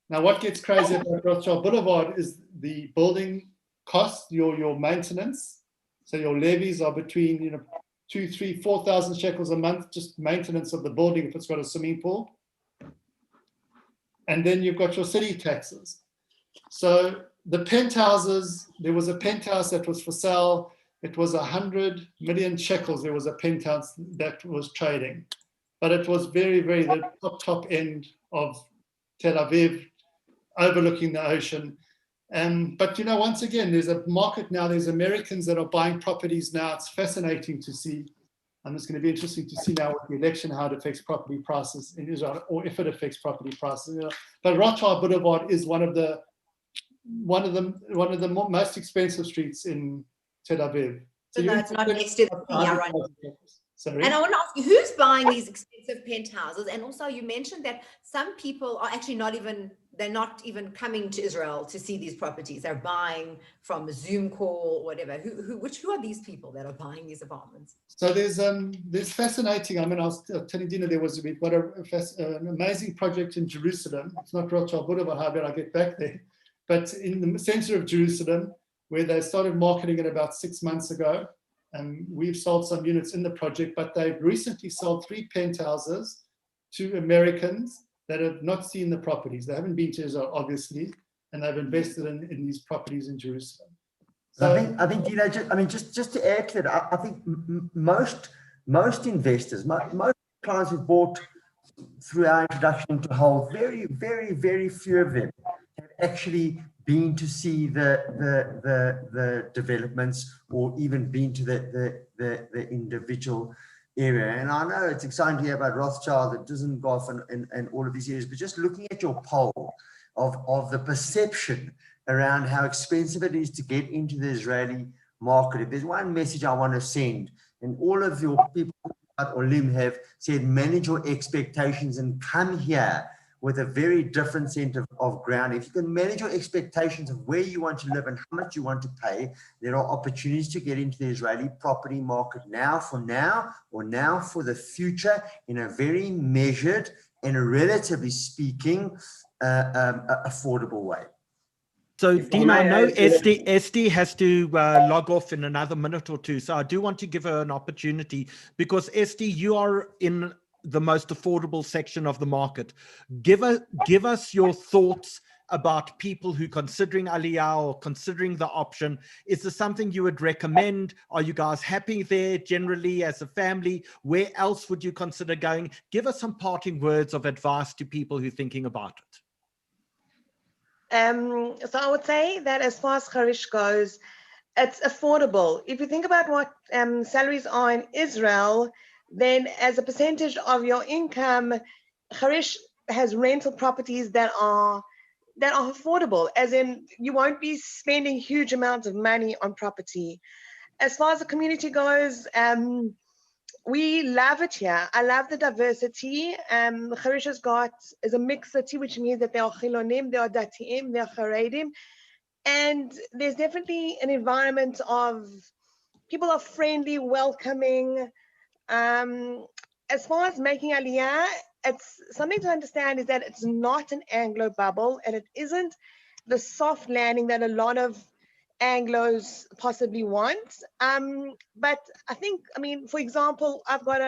Now, what gets crazy about Rothschild Boulevard is the building cost, your maintenance. So your levies are between, 2,000, 3,000, 4,000 shekels a month, just maintenance of the building if it's got a swimming pool. And then you've got your city taxes. So the penthouses, there was a penthouse that was for sale. It was 100 million shekels. There was a penthouse that was trading, but it was very, very the top end of Tel Aviv, overlooking the ocean. But once again, there's a market now. There's Americans that are buying properties now. It's fascinating to see. And it's going to be interesting to see now with the election how it affects property prices in Israel, or if it affects property prices. But Rothschild Boulevard is one of the most expensive streets in Tel Aviv. So no, it's not next to the PR. Sorry? And I want to ask you, who's buying these expensive penthouses? And also, you mentioned that some people are actually they're not even coming to Israel to see these properties. They're buying from a Zoom call or whatever. Who are these people that are buying these apartments? So there's fascinating. I mean, I was telling Dina we've got an amazing project in Jerusalem. It's not Rothschild Boulevard, how I'll get back there, but in the center of Jerusalem, where they started marketing it about 6 months ago. We've sold some units in the project, but they've recently sold 3 penthouses to Americans that have not seen the properties. They haven't been to Israel, obviously, and they've invested in these properties in Jerusalem. So I think, you know, just to add to that, I think most investors, most clients who've bought through our introduction into Whole, very, very, very few of them have actually been to see the developments or even been to the individual area. And I know it's exciting to hear about Rothschild, that doesn't go off and all of these areas, but just looking at your poll of the perception around how expensive it is to get into the Israeli market. If there's one message I want to send, and all of your people at Olim have said, manage your expectations and come here with a very different set of ground. If you can manage your expectations of where you want to live and how much you want to pay, there are opportunities to get into the Israeli property market now for the future in a very measured and, relatively speaking, affordable way. So, Dina, I know Esty has to log off in another minute or two. So I do want to give her an opportunity, because Esty, you are in the most affordable section of the market. Give us your thoughts about people who considering Aliyah or considering the option. Is there something you would recommend? Are you guys happy there generally as a family? Where else would you consider going? Give us some parting words of advice to people who are thinking about it. So I would say that as far as Harish goes, it's affordable. If you think about what salaries are in Israel, then as a percentage of your income, Harish has rental properties that are affordable, as in you won't be spending huge amounts of money on property. As far as the community goes, we love it here. I love the diversity. Harish is a mixed city, which means that there are Chilonim, there are Datiim, there are Haredim. And there's definitely an environment of people are friendly, welcoming. As far as making Aliyah, it's something to understand is that it's not an Anglo bubble, and it isn't the soft landing that a lot of Anglos possibly want. But I think, for example, I've got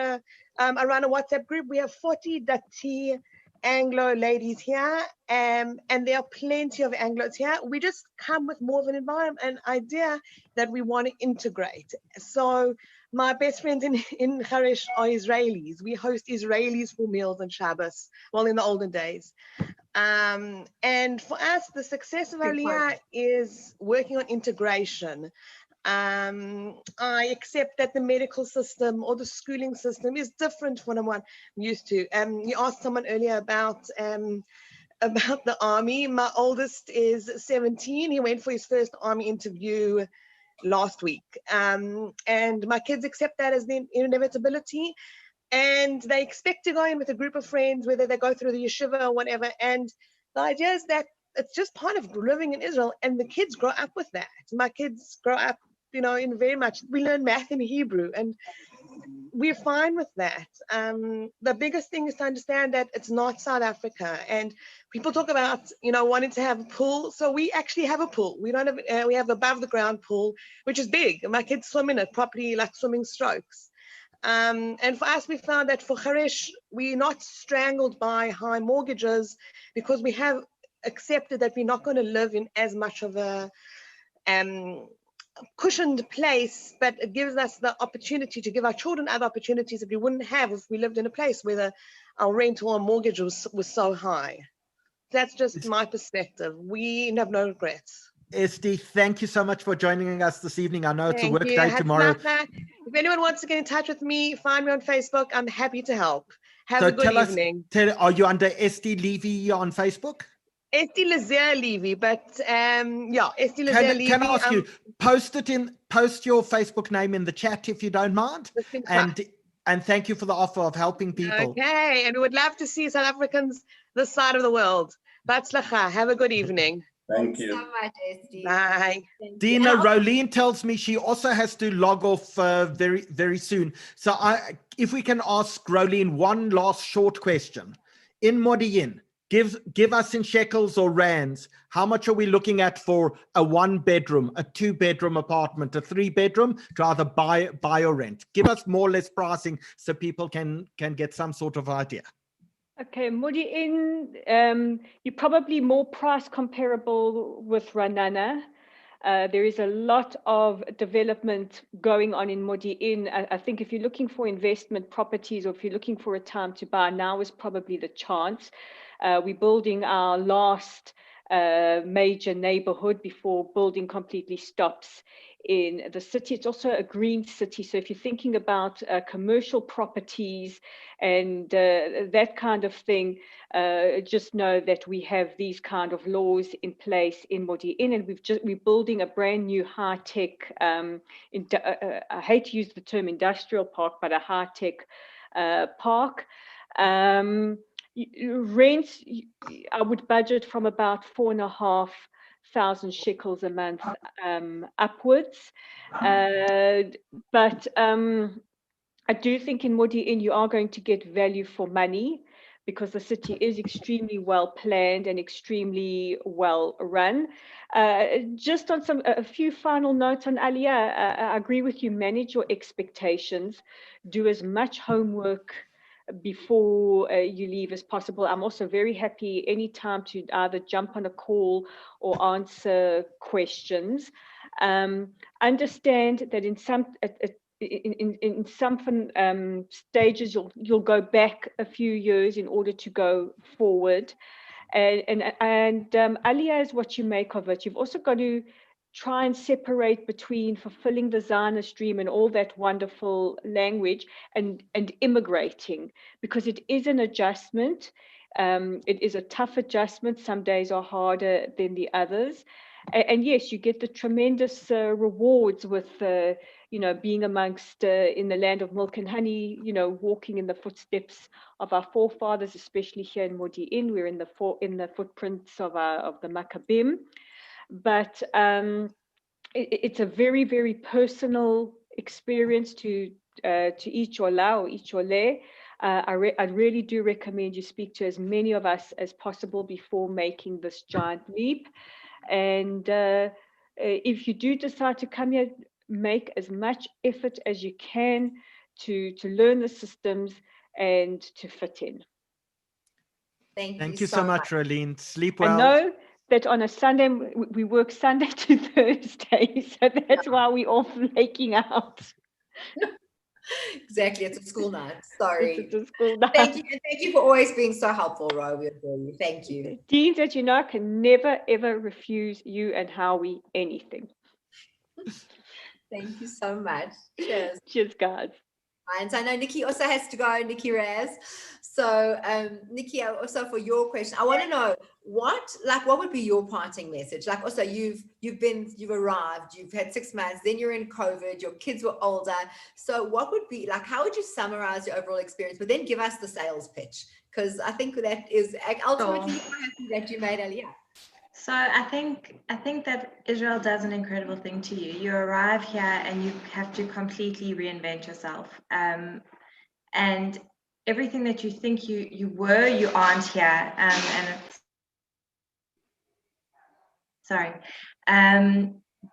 I run a WhatsApp group. We have 40 Dati Anglo ladies here, and there are plenty of Anglos here. We just come with more of an environment, an idea that we want to integrate. So my best friends in Harish are Israelis. We host Israelis for meals on Shabbos, well, in the olden days. And for us, the success of Aliyah is working on integration. I accept that the medical system or the schooling system is different from what I'm used to. You asked someone earlier about the army. My oldest is 17. He went for his first army interview last week. And my kids accept that as the inevitability. And they expect to go in with a group of friends, whether they go through the yeshiva or whatever. And the idea is that it's just part of living in Israel, and the kids grow up with that. My kids grow up, in very much, we learn math and Hebrew, and we're fine with that. The biggest thing is to understand that it's not South Africa. And people talk about, wanting to have a pool. So we actually have a pool. We don't have, we have above the ground pool, which is big. My kids swim in it properly, like swimming strokes. And for us, we found that for Harish, we're not strangled by high mortgages because we have accepted that we're not going to live in as much of a cushioned place, but it gives us the opportunity to give our children other opportunities that we wouldn't have if we lived in a place where our rent or our mortgage was so high. That's just my perspective. We have no regrets. Esty, thank you so much for joining us this evening. I know it's a work day tomorrow. If anyone wants to get in touch with me, find me on Facebook. I'm happy to help. Have a good evening. Are you under Esty Levy on Facebook? Esty Lazer Levy, but yeah, Esty Lazer Levy. Can I ask you, post your Facebook name in the chat if you don't mind? And thank you for the offer of helping people. Okay, and we would love to see South Africans this side of the world. Batzlacha, have a good evening. Thank you. So much, Esty. Bye. Dina, Rolene tells me she also has to log off very, very soon. So if we can ask Rolene one last short question. In Modi'in, Give us in shekels or rands. How much are we looking at for a 1-bedroom, a 2-bedroom apartment, a 3-bedroom to either buy or rent? Give us more or less pricing so people can get some sort of idea. Okay, Modi'in, you're probably more price comparable with Ra'anan. There is a lot of development going on in Modi'in. I think if you're looking for investment properties or if you're looking for a time to buy, now is probably the chance. We're building our last major neighborhood before building completely stops in the city. It's also a green city. So if you're thinking about commercial properties and that kind of thing, just know that we have these kind of laws in place in Modi'in, and we're building a brand new high-tech, I hate to use the term industrial park, but a high-tech park. Rents, I would budget from about 4,500 shekels a month upwards. But I do think in Modi'in you are going to get value for money because the city is extremely well planned and extremely well run. Just on a few final notes on Aliyah, I agree with you, manage your expectations, do as much homework before you leave as possible. I'm also very happy anytime to either jump on a call or answer questions. Understand that in some stages you'll go back a few years in order to go forward, and Aliyah is what you make of it. You've also got to try and separate between fulfilling the Zionist dream and all that wonderful language and immigrating, because it is an adjustment. It is a tough adjustment. Some days are harder than the others. And yes, you get the tremendous rewards with, being amongst in the land of milk and honey, walking in the footsteps of our forefathers, especially here in Modi'in. We're in the footprints of the Maccabim. But it's a very, very personal experience to each olah or each oleh. I really do recommend you speak to as many of us as possible before making this giant leap. And if you do decide to come here, make as much effort as you can to learn the systems and to fit in. Thank you so much, Rolene. Sleep well. I know that on a Sunday, we work Sunday to Thursday, so that's why we're all flaking out. Exactly, it's a school night. Sorry. It's a school night. Thank you for always being so helpful, Ro. We adore you. Thank you. Deans, that you know, I can never ever refuse you and Howie anything. Thank you so much. Cheers. Cheers, guys. And so I know Nikki also has to go, Nikki Raz. So Nikki, also for your question, I want to know what would be your parting message? Like also you've arrived, you've had 6 months, then you're in COVID, your kids were older. So what would be how would you summarize your overall experience, but then give us the sales pitch? Because I think that is ultimately that you made Aliyah. So I think that Israel does an incredible thing to you. You arrive here and you have to completely reinvent yourself. And everything that you think you were, you aren't here.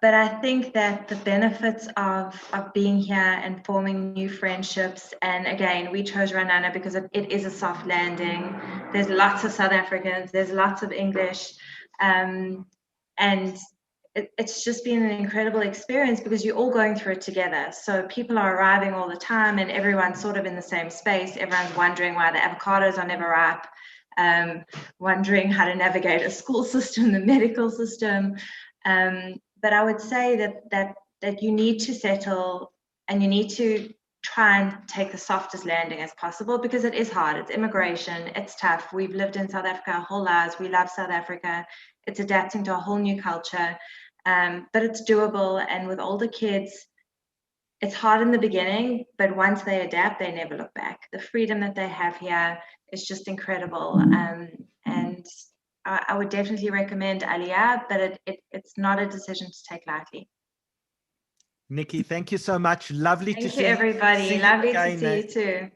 But I think that the benefits of being here and forming new friendships, and again, we chose Ra'anan because it is a soft landing. There's lots of South Africans, there's lots of English. And it's just been an incredible experience because you're all going through it together. So people are arriving all the time and everyone's sort of in the same space. Everyone's wondering why the avocados are never ripe, wondering how to navigate a school system, the medical system. But I would say that you need to settle and you need to try and take the softest landing as possible because it is hard. It's immigration. It's tough. We've lived in South Africa our whole lives. We love South Africa. It's adapting to a whole new culture, but it's doable. And with older kids, it's hard in the beginning, but once they adapt, they never look back. The freedom that they have here is just incredible. And I would definitely recommend Aliyah, but it's not a decision to take lightly. Nikki, thank you so much. Lovely to see you. Thank you, everybody. Lovely to see you too.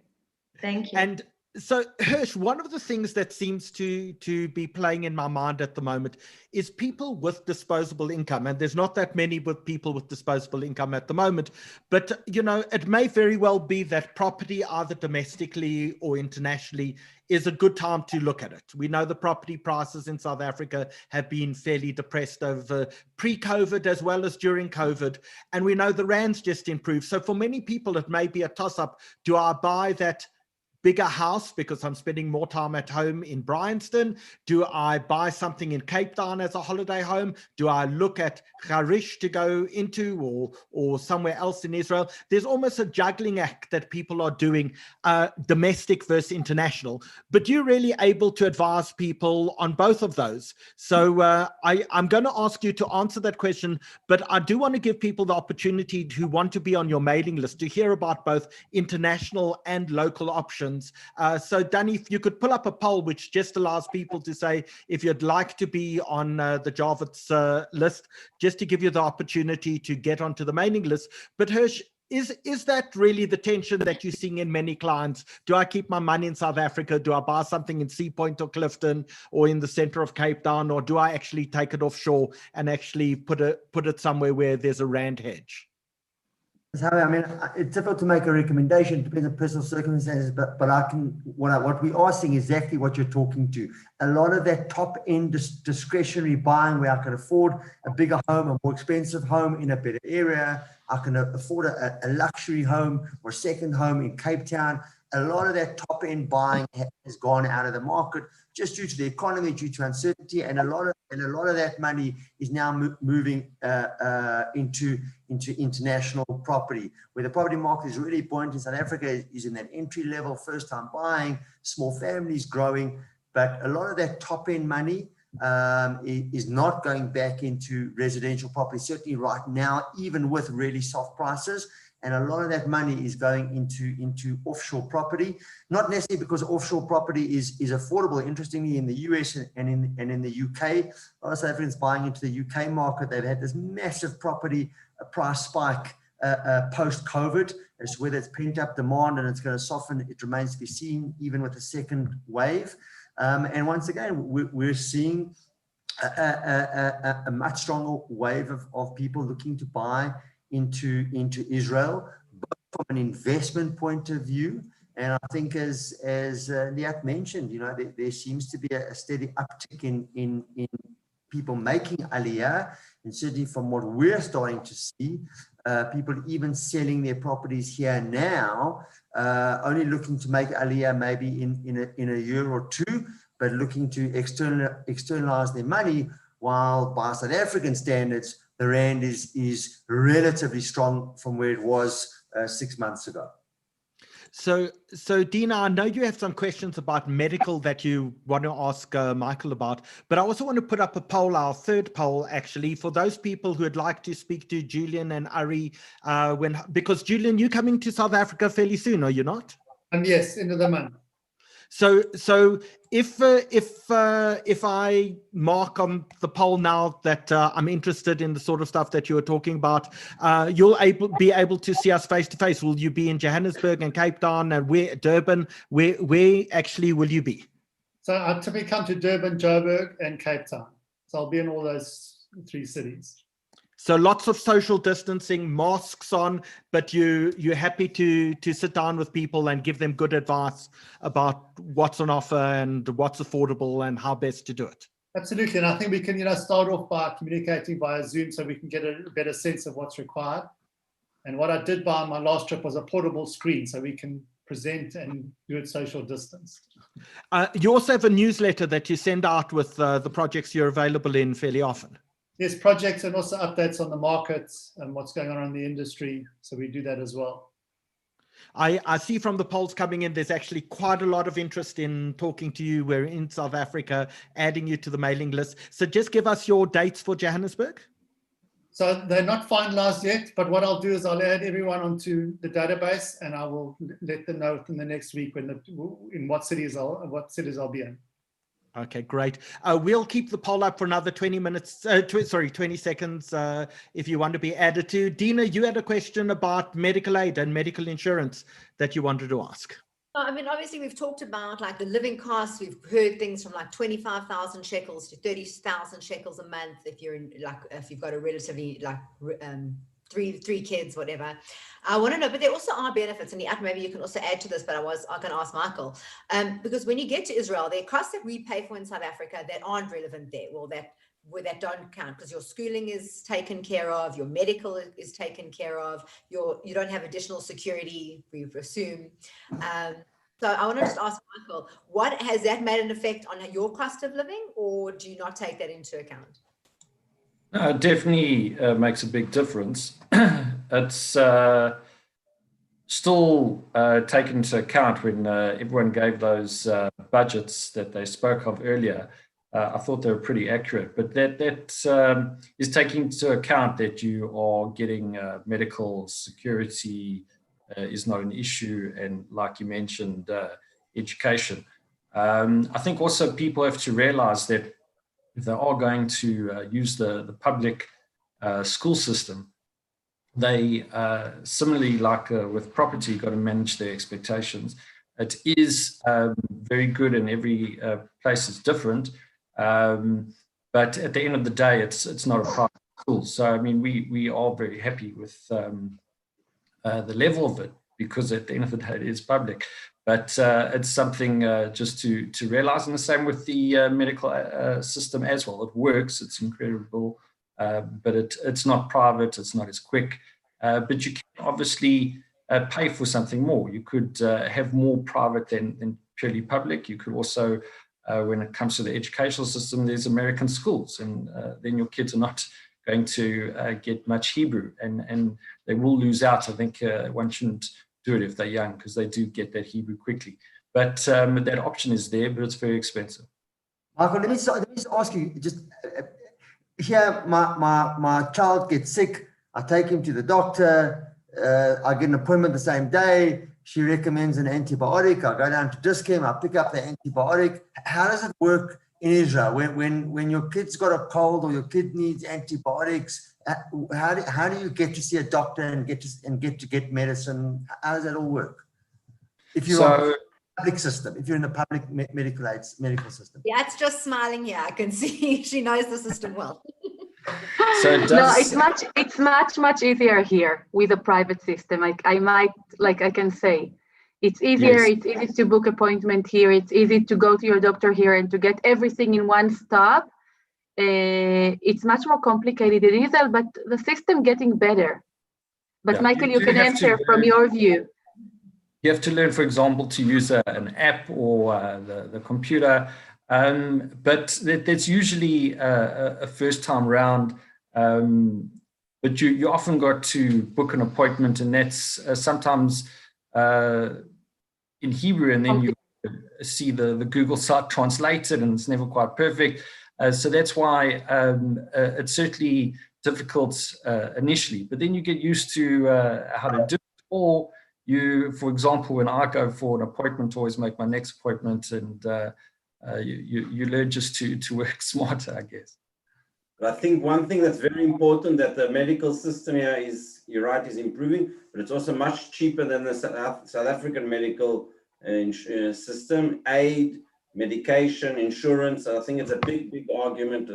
Thank you. And So, Hirsch, one of the things that seems to be playing in my mind at the moment is people with disposable income. And there's not that many with people with disposable income at the moment. But, you know, it may very well be that property, either domestically or internationally, is a good time to look at it. We know the property prices in South Africa have been fairly depressed over pre-COVID as well as during COVID. And we know the rand's just improved. So for many people, it may be a toss-up. Do I buy that bigger house because I'm spending more time at home in Bryanston? Do I buy something in Cape Town as a holiday home? Do I look at Harish to go into or somewhere else in Israel? There's almost a juggling act that people are doing, domestic versus international. But you're really able to advise people on both of those. So I'm going to ask you to answer that question, but I do want to give people the opportunity who want to be on your mailing list to hear about both international and local options. So Danny, if you could pull up a poll which just allows people to say if you'd like to be on the Jawitz list, just to give you the opportunity to get onto the mailing list. But Hirsch, is that really the tension that you're seeing in many clients? Do I keep my money in South Africa? Do I buy something in Sea Point or Clifton or in the center of Cape Town? Or do I actually take it offshore and actually put it somewhere where there's a rand hedge? I mean, it's difficult to make a recommendation. It depends on personal circumstances, but what we are seeing is exactly what you're talking to. A lot of that top-end discretionary buying where I can afford a bigger home, a more expensive home in a better area, I can afford a luxury home or a second home in Cape Town. A lot of that top-end buying has gone out of the market just due to the economy, due to uncertainty, and a lot of that money is now moving into international property, where the property market is really buoyant in South Africa, is in that entry-level, first-time buying, small families growing, but a lot of that top-end money is not going back into residential property, certainly right now, even with really soft prices. And a lot of that money is going into offshore property, not necessarily because offshore property is affordable. Interestingly, in the US and in the UK, a lot of South Africans buying into the UK market, they've had this massive property price spike post-COVID. As to whether it's pent-up demand and it's going to soften, it remains to be seen, even with the second wave. And once again, we're seeing a much stronger wave of people looking to buy into Israel, both from an investment point of view. And I think as Liat mentioned, you know, there seems to be a steady uptick in people making aliyah, and certainly from what we're starting to see, people even selling their properties here now, only looking to make aliyah maybe in a year or two, but looking to externalize their money, while by South African standards, the rand is relatively strong from where it was 6 months ago. So Dina, I know you have some questions about medical that you want to ask Michael about, but I also want to put up a poll, our third poll actually, for those people who would like to speak to Julian and Ari, because Julian, you're coming to South Africa fairly soon, are you not? Yes, end of the month. So if I mark on the poll now that I'm interested in the sort of stuff that you were talking about, you'll be able to see us face to face. Will you be in Johannesburg and Cape Town and Durban? Where actually will you be? So I typically come to Durban, Joburg, and Cape Town. So I'll be in all those three cities. So lots of social distancing, masks on, but you're happy to sit down with people and give them good advice about what's on offer and what's affordable and how best to do it. Absolutely, and I think we can, start off by communicating via Zoom so we can get a better sense of what's required. And what I did buy on my last trip was a portable screen, so we can present and do it social distance. You also have a newsletter that you send out with the projects you're available in fairly often. Yes, projects and also updates on the markets and what's going on in the industry. So we do that as well. I see from the polls coming in, there's actually quite a lot of interest in talking to you. We're in South Africa, adding you to the mailing list. So just give us your dates for Johannesburg. So they're not finalized yet, but what I'll do is I'll add everyone onto the database and I will let them know in the next week in what cities I'll be in. Okay, great. We'll keep the poll up for another 20 seconds if you want to be added to. Dina, you had a question about medical aid and medical insurance that you wanted to ask. I mean, obviously, we've talked about like the living costs. We've heard things from like 25,000 shekels to 30,000 shekels a month if you're in like if you've got a relatively like three kids, whatever. I want to know, but there also are benefits, and maybe you can also add to this. But I can ask Michael because when you get to Israel, there are costs that we pay for in South Africa that aren't relevant there. Well, that don't count because your schooling is taken care of, your medical is taken care of, you don't have additional security, we assume. So I want to just ask Michael, what has that made an effect on your cost of living, or do you not take that into account? No, it definitely makes a big difference. It's still taken into account when everyone gave those budgets that they spoke of earlier. I thought they were pretty accurate, but that is taking into account that you are getting medical security is not an issue, and like you mentioned, education. I think also people have to realize that if they are going to use the public school system, they similarly like with property, got to manage their expectations. It is very good, and every place is different. But at the end of the day, it's not a private school. So, I mean, we are very happy with the level of it, because at the end of the day, it is public. But it's something just to realize, and the same with the medical system as well. It works, it's incredible, but it's not private, it's not as quick. But you can obviously pay for something more. You could have more private than purely public. You could also, when it comes to the educational system, there's American schools, and then your kids are not going to get much Hebrew, and they will lose out. I think one shouldn't do it if they're young, because they do get that Hebrew quickly. But that option is there, but it's very expensive. Michael, let me just ask you, just here, my child gets sick, I take him to the doctor, I get an appointment the same day, she recommends an antibiotic, I go down to Dischem, I pick up the antibiotic. How does it work in Israel when your kid's got a cold or your kid needs antibiotics? How do you get to see a doctor and get to get medicine? How does that all work? If you're in the public system, if you're in the public medical system. Yeah, it's just smiling here. I can see she knows the system well. So it's much easier here with a private system. I can say it's easier. Yes. It's easy to book appointment here. It's easy to go to your doctor here and to get everything in one stop. It's much more complicated in Israel, but the system getting better. But yeah, Michael, you can answer from your view. You have to learn, for example, to use an app or the computer. But that's usually a first time round. But you often got to book an appointment, and that's sometimes in Hebrew, and then you see the Google site translated, and it's never quite perfect. So that's why it's certainly difficult initially, but then you get used to how to do it. Or you, for example, when I go for an appointment, always make my next appointment, and you learn just to work smarter, I guess. I think one thing that's very important, that the medical system here is, you're right, is improving, but it's also much cheaper than the South African medical system. Aid, medication, insurance. I think it's a big argument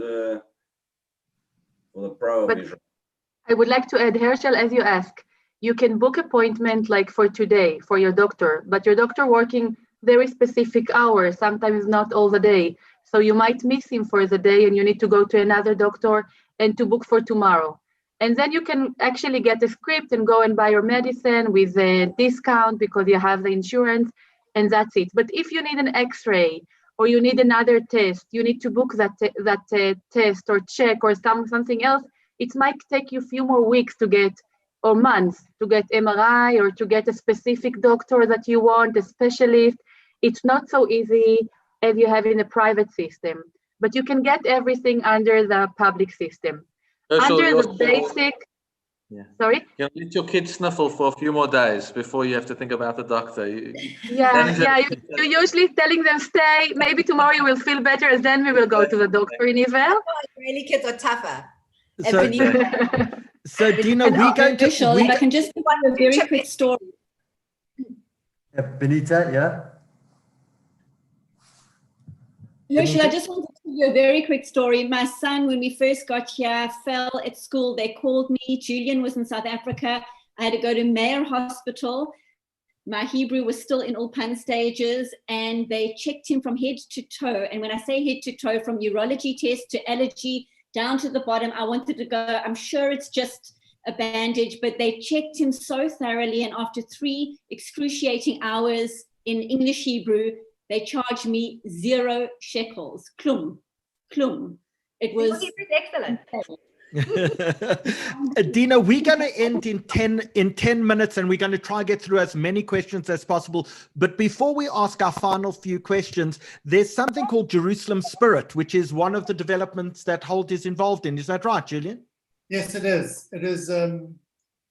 for the pro of Israel. I would like to add, Herschel, as you ask, you can book appointment like for today for your doctor, but your doctor working very specific hours, sometimes not all the day. So you might miss him for the day, and you need to go to another doctor and to book for tomorrow. And then you can actually get a script and go and buy your medicine with a discount because you have the insurance, and that's it. But if you need an X-ray or you need another test, you need to book that test or check or something else. It might take you a few more weeks to get, or months, to get MRI or to get a specific doctor that you want, a specialist. It's not so easy as you have in a private system, but you can get everything under the public system. Under the basic, sorry? You let your kid sniffle for a few more days before you have to think about the doctor. You're usually telling them stay, maybe tomorrow you will feel better, and then we will go to the doctor in Israel. Israeli kids are tougher. So Dina, we going to... If I can just give one a very quick story. Yeah, Benita, yeah. Herschel, I just wanted to give you a very quick story. My son, when we first got here, fell at school. They called me. Julian was in South Africa. I had to go to Mayer Hospital. My Hebrew was still in Ulpan stages, and they checked him from head to toe. And when I say head to toe, from urology test to allergy down to the bottom, I wanted to go, I'm sure it's just a bandage, but they checked him so thoroughly. And after 3 excruciating hours in English Hebrew, they charged me 0 shekels. Klum. It was excellent. Dina, we're going to end in 10 minutes, and we're going to try to get through as many questions as possible. But before we ask our final few questions, there's something called Jerusalem Spirit, which is one of the developments that Holt is involved in. Is that right, Julian? Yes, it is. It is. And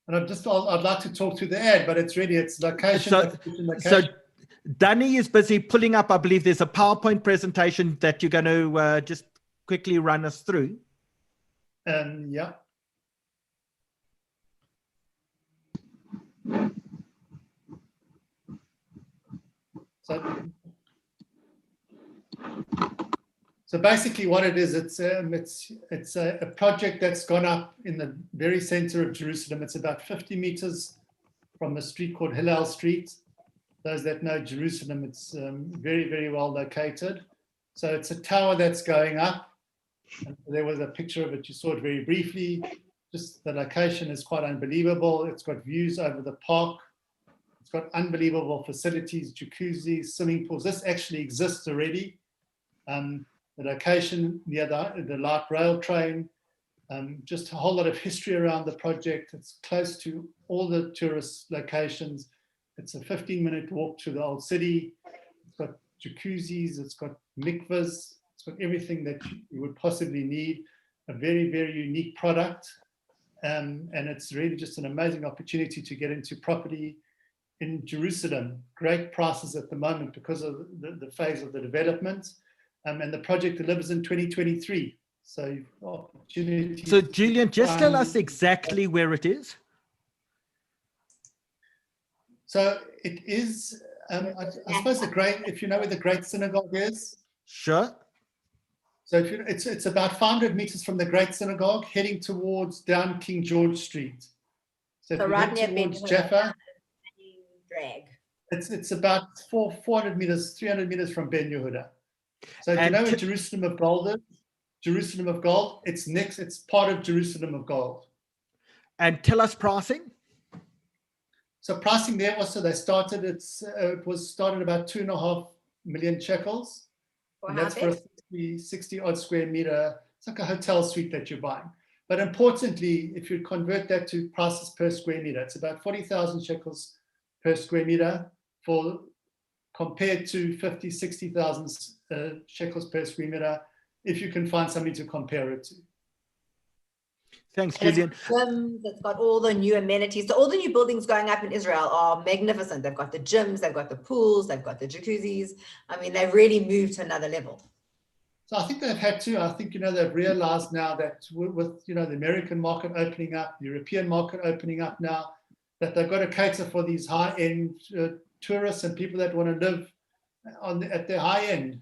I'd like to talk to the ad, but it's location. So Danny is busy pulling up, I believe there's a PowerPoint presentation that you're going to just quickly run us through. Yeah. So basically what it is, it's a project that's gone up in the very center of Jerusalem. It's about 50 meters from a street called Hillel Street. Those that know Jerusalem, it's very, very well located. So it's a tower that's going up. And there was a picture of it, you saw it very briefly. Just the location is quite unbelievable. It's got views over the park. It's got unbelievable facilities, jacuzzis, swimming pools. This actually exists already. The location near the light rail train, just a whole lot of history around the project. It's close to all the tourist locations. It's a 15-minute walk to the old city. It's got jacuzzis, it's got mikvahs, it's got everything that you would possibly need. A very, very unique product. And it's really just an amazing opportunity to get into property in Jerusalem. Great prices at the moment because of the phase of the development. And the project delivers in 2023. So opportunity. So Julian, just tell us exactly where it is. So it is, I suppose if you know where the Great Synagogue is. Sure. So it's about 500 meters from the Great Synagogue, heading towards down King George Street. So right near towards Jaffa. Drag. It's about 400 meters, 300 meters from Ben Yehuda. So do you know where Jerusalem of Gold is? Jerusalem of Gold, it's part of Jerusalem of Gold. And tell us pricing. So pricing there also, it was started about 2.5 million shekels. And that's for a 60 odd square meter. It's like a hotel suite that you're buying. But importantly, if you convert that to prices per square meter, it's about 40,000 shekels per square meter compared to 50, 60,000 shekels per square meter, if you can find something to compare it to. Thanks, Julian. It's got all the new amenities. So all the new buildings going up in Israel are magnificent. They've got the gyms, they've got the pools, they've got the jacuzzis. I mean, they've really moved to another level. So I think they've had to. I think, they've realized now that with the American market opening up, the European market opening up now, that they've got to cater for these high-end tourists and people that want to live at their high end.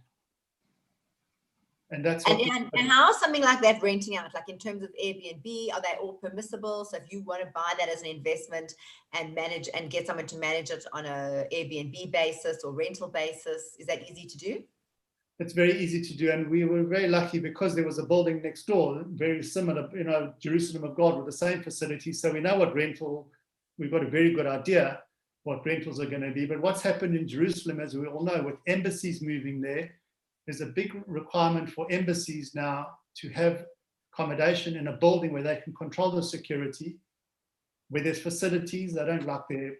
And that's and how is something like that renting out, like in terms of Airbnb, are they all permissible? So if you want to buy that as an investment and manage and get someone to manage it on a Airbnb basis or rental basis, is that easy to do? It's very easy to do, and we were very lucky because there was a building next door, very similar, Jerusalem of God with the same facilities. So we know what rental, we've got a very good idea what rentals are going to be. But what's happened in Jerusalem, as we all know, with embassies moving there, there's a big requirement for embassies now to have accommodation in a building where they can control the security, where there's facilities. They don't like their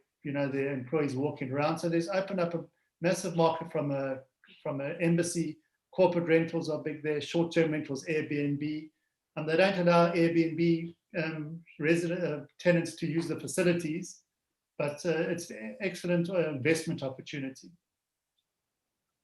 employees walking around. So there's opened up a massive market from an embassy. Corporate rentals are big there, short-term rentals, Airbnb. And they don't allow Airbnb tenants to use the facilities, but it's an excellent investment opportunity.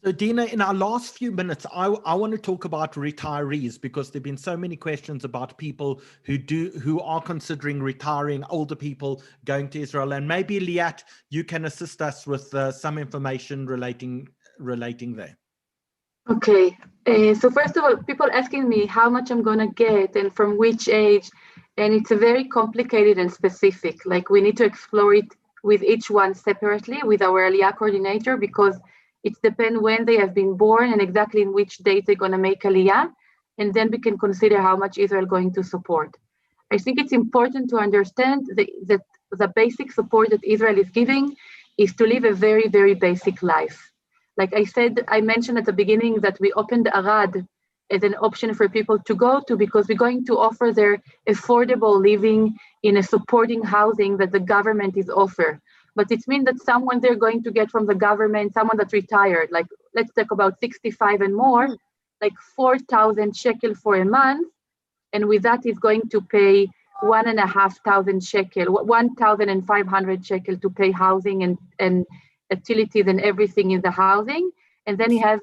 So Dina, in our last few minutes, I want to talk about retirees, because there've been so many questions about people who are considering retiring, older people going to Israel, and maybe Liat, you can assist us with some information relating there. Okay, so first of all, people asking me how much I'm gonna get and from which age, and it's a very complicated and specific. Like we need to explore it with each one separately with our Aliyah coordinator, because it depends when they have been born and exactly in which date they're gonna make Aliyah, and then we can consider how much Israel going to support. I think it's important to understand that the basic support that Israel is giving is to live a very, very basic life. Like I said, I mentioned at the beginning that we opened Arad as an option for people to go to, because we're going to offer their affordable living in a supporting housing that the government is offer. But it means that someone they're going to get from the government, someone that's retired, like let's talk about 65 and more, like 4,000 shekel for a month. And with that is going to pay 1,500 shekel, 1,500 shekel to pay housing and utilities and everything in the housing. And then he has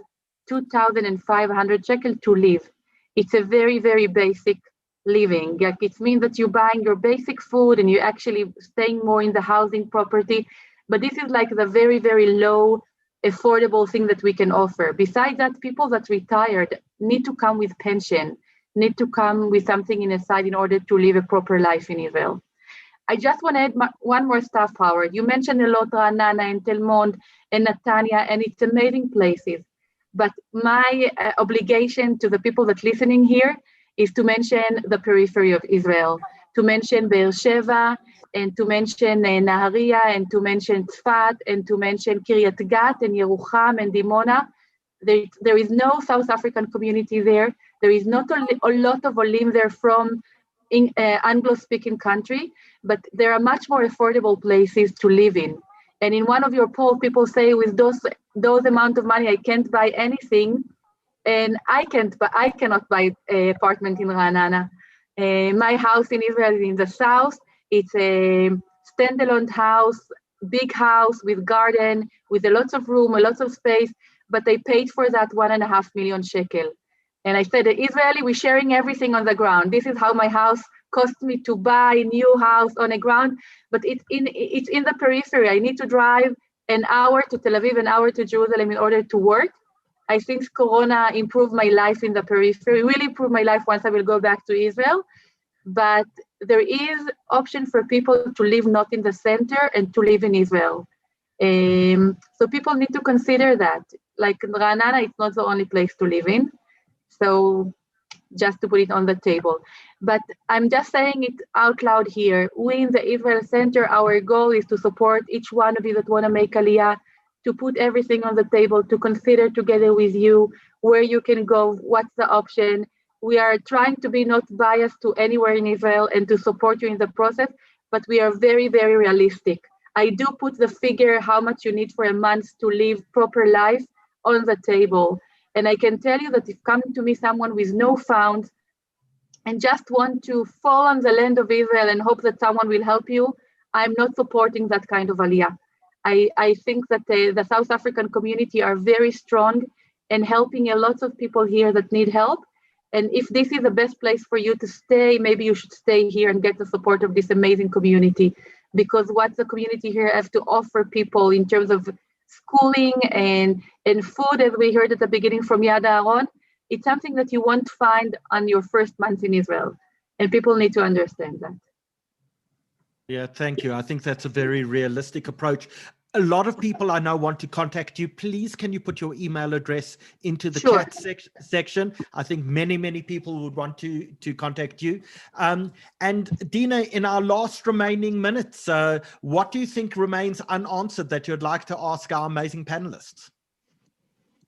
2,500 shekel to live. It's a very, very basic living. Like it means that you're buying your basic food and you're actually staying more in the housing property. But this is like the very, very low affordable thing that we can offer. Besides that, people that retired need to come with pension, need to come with something in the side in order to live a proper life in Israel. I just want to add one more stuff, Howard. You mentioned a lot Ra'anana and Tel Mond and Netanya, and it's amazing places. But my obligation to the people that listening here is to mention the periphery of Israel, to mention Be'er Sheva, and to mention Nahariya, and to mention Tzfat, and to mention Kiryat Gat, and Yerucham, and Dimona. There is no South African community there. There is not a lot of Olim there from Anglo-speaking country, but there are much more affordable places to live in. And in one of your polls, people say with those amount of money, I can't buy anything. And I cannot buy an apartment in Ra'anana. My house in Israel is in the south. It's a standalone house, big house with garden, with a lot of room, a lot of space, but I paid for that 1.5 million shekel. And I said, Israeli, we're sharing everything on the ground. This is how my house cost me to buy a new house on the ground, but it's in the periphery. I need to drive an hour to Tel Aviv, an hour to Jerusalem in order to work. I think Corona improved my life in the periphery, really improved my life once I will go back to Israel. But there is option for people to live not in the center and to live in Israel. So people need to consider that. Like Ra'anana, it's not the only place to live in. So just to put it on the table. But I'm just saying it out loud here. We in the Israel Center, our goal is to support each one of you that want to make Aliyah, to put everything on the table, to consider together with you where you can go, what's the option. We are trying to be not biased to anywhere in Israel and to support you in the process, but we are very, very realistic. I do put the figure how much you need for a month to live proper life on the table. And I can tell you that if coming to me someone with no funds and just want to fall on the land of Israel and hope that someone will help you, I'm not supporting that kind of Aliyah. I think that the South African community are very strong and helping a lot of people here that need help. And if this is the best place for you to stay, maybe you should stay here and get the support of this amazing community, because what the community here has to offer people in terms of schooling and food, as we heard at the beginning from Liat Amar Arran, it's something that you won't find on your first month in Israel. And people need to understand that. Yeah, thank you. I think that's a very realistic approach. A lot of people I know want to contact you. Please, can you put your email address into the Sure. chat section? I think many people would want to contact you. And Dina, in our last remaining minutes, what do you think remains unanswered that you'd like to ask our amazing panelists?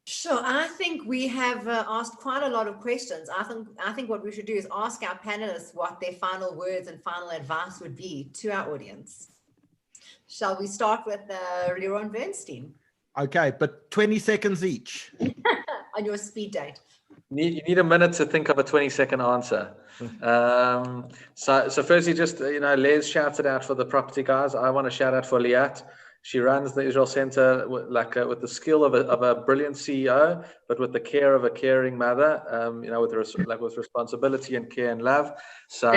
Sure, I think we have asked quite a lot of questions. I think what we should do is ask our panelists what their final words and final advice would be to our audience. Shall we start with Liron Bernstein? Okay, but 20 seconds each. On your speed date. You need a minute to think of a 20-second answer. So firstly, just, Les shouted out for the property guys. I want to shout out for Liat. She runs the Israel Center with the skill of a brilliant CEO, but with the care of a caring mother. With responsibility and care and love. So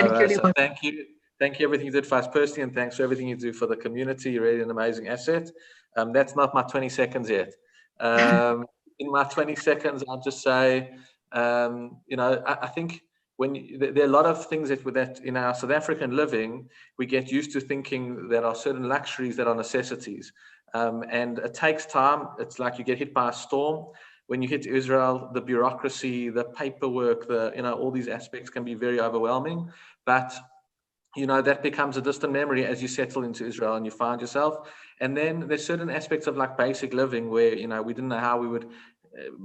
thank you. Thank you everything you did for us personally, and thanks for everything you do for the community. You're really an amazing asset. That's not my 20 seconds yet. In my 20 seconds, I'll just say, I think there are a lot of things that in our South African living, we get used to thinking there are certain luxuries that are necessities. And it takes time. It's like you get hit by a storm. When you hit Israel, the bureaucracy, the paperwork, all these aspects can be very overwhelming. But that becomes a distant memory as you settle into Israel and you find yourself. And then there's certain aspects of like basic living where, we didn't know how we would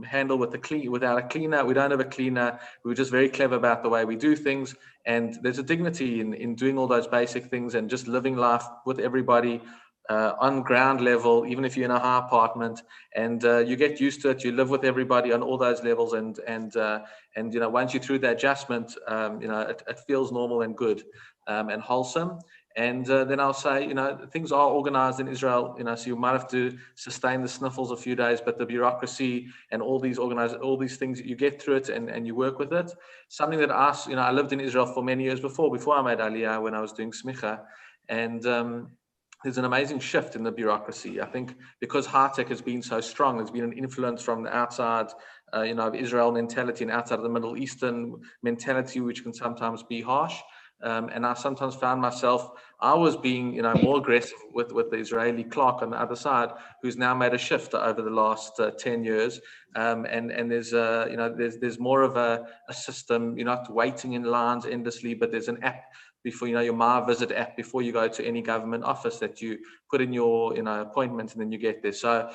handle without a cleaner. We don't have a cleaner. We were just very clever about the way we do things. And there's a dignity in doing all those basic things and just living life with everybody on ground level, even if you're in a high apartment, and you get used to it. You live with everybody on all those levels, and once you're through the adjustment, it feels normal and good. And wholesome. And then I'll say, things are organized in Israel, so you might have to sustain the sniffles a few days, but the bureaucracy and all these things, you get through it and you work with it. Something that I lived in Israel for many years before I made Aliyah, when I was doing smicha. And there's an amazing shift in the bureaucracy. I think because high-tech has been so strong, there's been an influence from the outside, of Israel mentality and outside of the Middle Eastern mentality, which can sometimes be harsh. And I sometimes found myself, I was being, more aggressive with the Israeli clerk on the other side, who's now made a shift over the last 10 years. And there's more of a system. You're not waiting in lines endlessly, but there's an app before, your My Visit app before you go to any government office that you put in your, appointment, and then you get there. So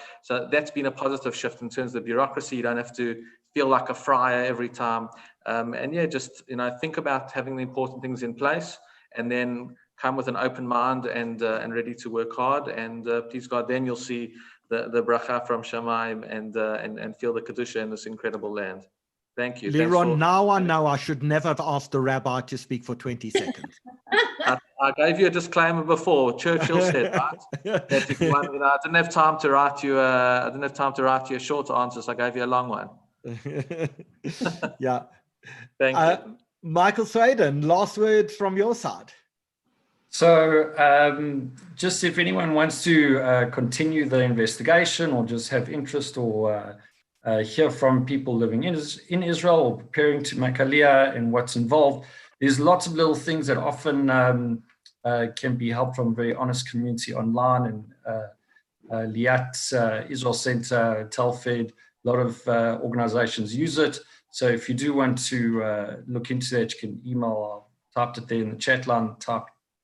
that's been a positive shift in terms of the bureaucracy. You don't have to feel like a friar every time. Think about having the important things in place, and then come with an open mind and ready to work hard. And please God, then you'll see the bracha from Shamayim and feel the kedusha in this incredible land. Thank you. Liron, now I know I should never have asked the rabbi to speak for 20 seconds. I gave you a disclaimer before. Churchill said, right, that if you want, I didn't have time to write you a short answer, so I gave you a long one. Yeah. Thank you. Michael Sweden, last word from your side. So just if anyone wants to continue the investigation, or just have interest, or hear from people living in Israel or preparing to make Aliyah and what's involved, there's lots of little things that often can be helped from a very honest community online. And Liat, Israel Center, Telfed, a lot of organizations use it. So if you do want to look into that, you can email. I typed it there in the chat line, type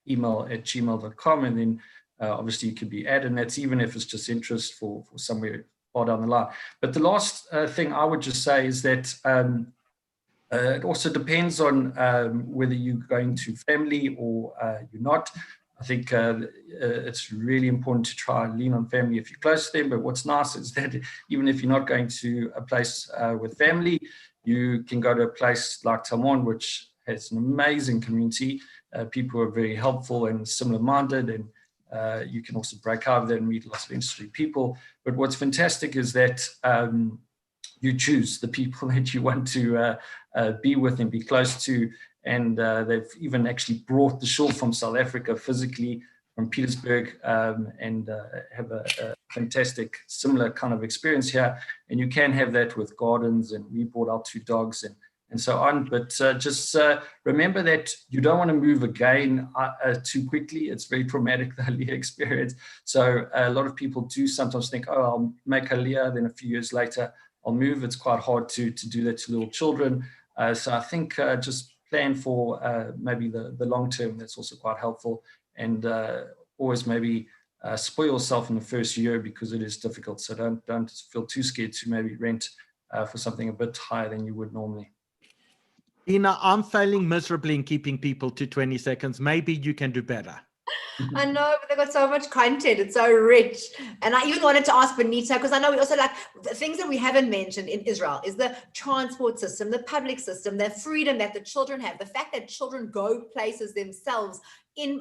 email@gmail.com, and then obviously you can be added. And that's even if it's just interest for somewhere far down the line. But the last thing I would just say is that it also depends on whether you're going to family or you're not. I think it's really important to try and lean on family if you're close to them. But what's nice is that even if you're not going to a place with family, you can go to a place like Tamon, which has an amazing community. People are very helpful and similar-minded, and you can also break out there and meet lots of interesting people. But what's fantastic is that you choose the people that you want to be with and be close to. And they've even actually brought the shul from South Africa physically from Petersburg, and have a fantastic similar kind of experience here. And you can have that with gardens, and we brought our 2 dogs and so on. But just remember that you don't want to move again too quickly. It's very traumatic, the Aliyah experience. So a lot of people do sometimes think, oh, I'll make Aliyah, then a few years later I'll move. It's quite hard to do that to little children. So I think just plan for maybe the long term. That's also quite helpful. And always maybe spoil yourself in the first year, because it is difficult. So don't feel too scared to maybe rent for something a bit higher than you would normally. Ina, I'm failing miserably in keeping people to 20 seconds. Maybe you can do better. I know, but they've got so much content. It's so rich. And I even wanted to ask Benita, because I know we also like the things that we haven't mentioned in Israel is the transport system, the public system, the freedom that the children have, the fact that children go places themselves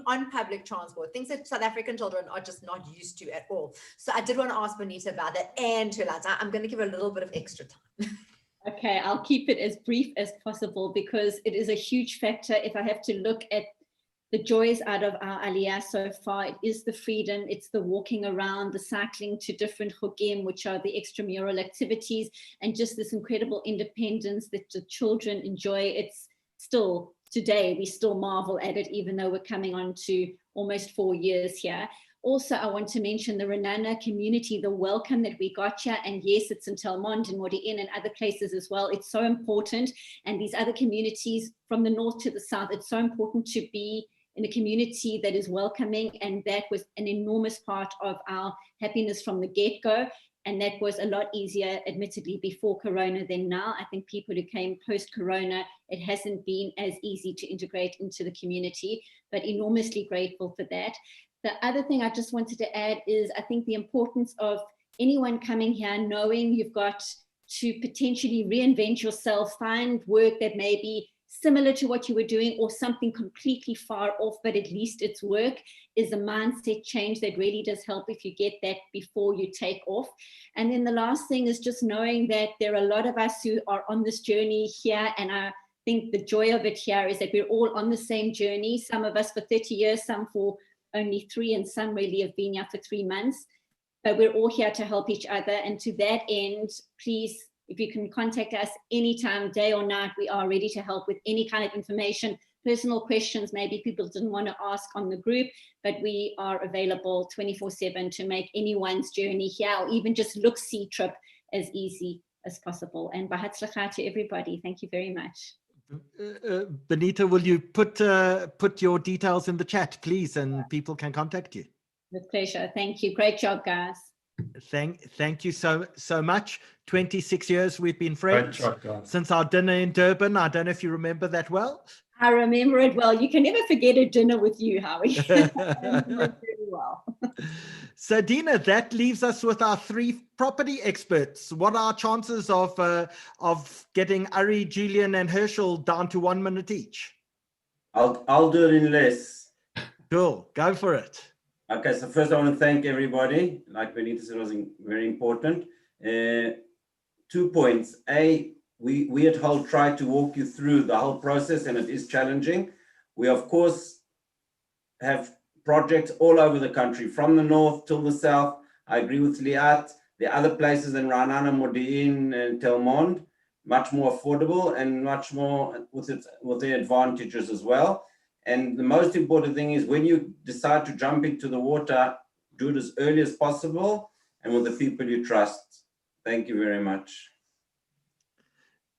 on public transport, things that South African children are just not used to at all. So I did want to ask Benita about that and her lads. I'm going to give her a little bit of extra time. Okay, I'll keep it as brief as possible because it is a huge factor. If I have to look at the joys out of our Aliyah so far, it is the freedom, it's the walking around, the cycling to different chugim, which are the extramural activities, and just this incredible independence that the children enjoy. It's still, today, we still marvel at it, even though we're coming on to almost 4 years here. Also, I want to mention the Ra'anan community, the welcome that we got here. And yes, it's in Telmond and Modi'in and other places as well. It's so important. And these other communities from the north to the south, it's so important to be in a community that is welcoming. And that was an enormous part of our happiness from the get-go. And that was a lot easier, admittedly, before Corona than now. I think people who came post-Corona, it hasn't been as easy to integrate into the community, but enormously grateful for that. The other thing I just wanted to add is I think the importance of anyone coming here knowing you've got to potentially reinvent yourself, find work that may be similar to what you were doing or something completely far off, but at least it's work, is a mindset change that really does help if you get that before you take off. And then the last thing is just knowing that there are a lot of us who are on this journey here, and I think the joy of it here is that we're all on the same journey, some of us for 30 years, some for only 3, and some really have been here for 3 months, but we're all here to help each other. And to that end, please, if you can contact us anytime, day or night, we are ready to help with any kind of information, personal questions, maybe people didn't want to ask on the group, but we are available 24/7 to make anyone's journey here or even just look-see trip as easy as possible. And b'hatzlacha to everybody. Thank you very much. Benita, will you put your details in the chat, please, and people can contact you? With pleasure. Thank you. Great job, guys. Thank you so much. 26 years we've been friends. Great job, guys. Since our dinner in Durban. I don't know if you remember that well. I remember it well. You can never forget a dinner with you, Howie. I remember it very well. So Dina, that leaves us with our 3 property experts. What are our chances of getting Ari, Julian, and Herschel down to 1 minute each? I'll do it in less. Cool, go for it. Okay, so first I want to thank everybody. Like Benita said, it was very important. 2 points. A, we at Hull try to walk you through the whole process, and it is challenging. We of course have projects all over the country, from the north till the south. I agree with Liat. The other places in Ra'anan, Modi'in, and Telmond, much more affordable and much more with the advantages as well. And the most important thing is when you decide to jump into the water, do it as early as possible and with the people you trust. Thank you very much.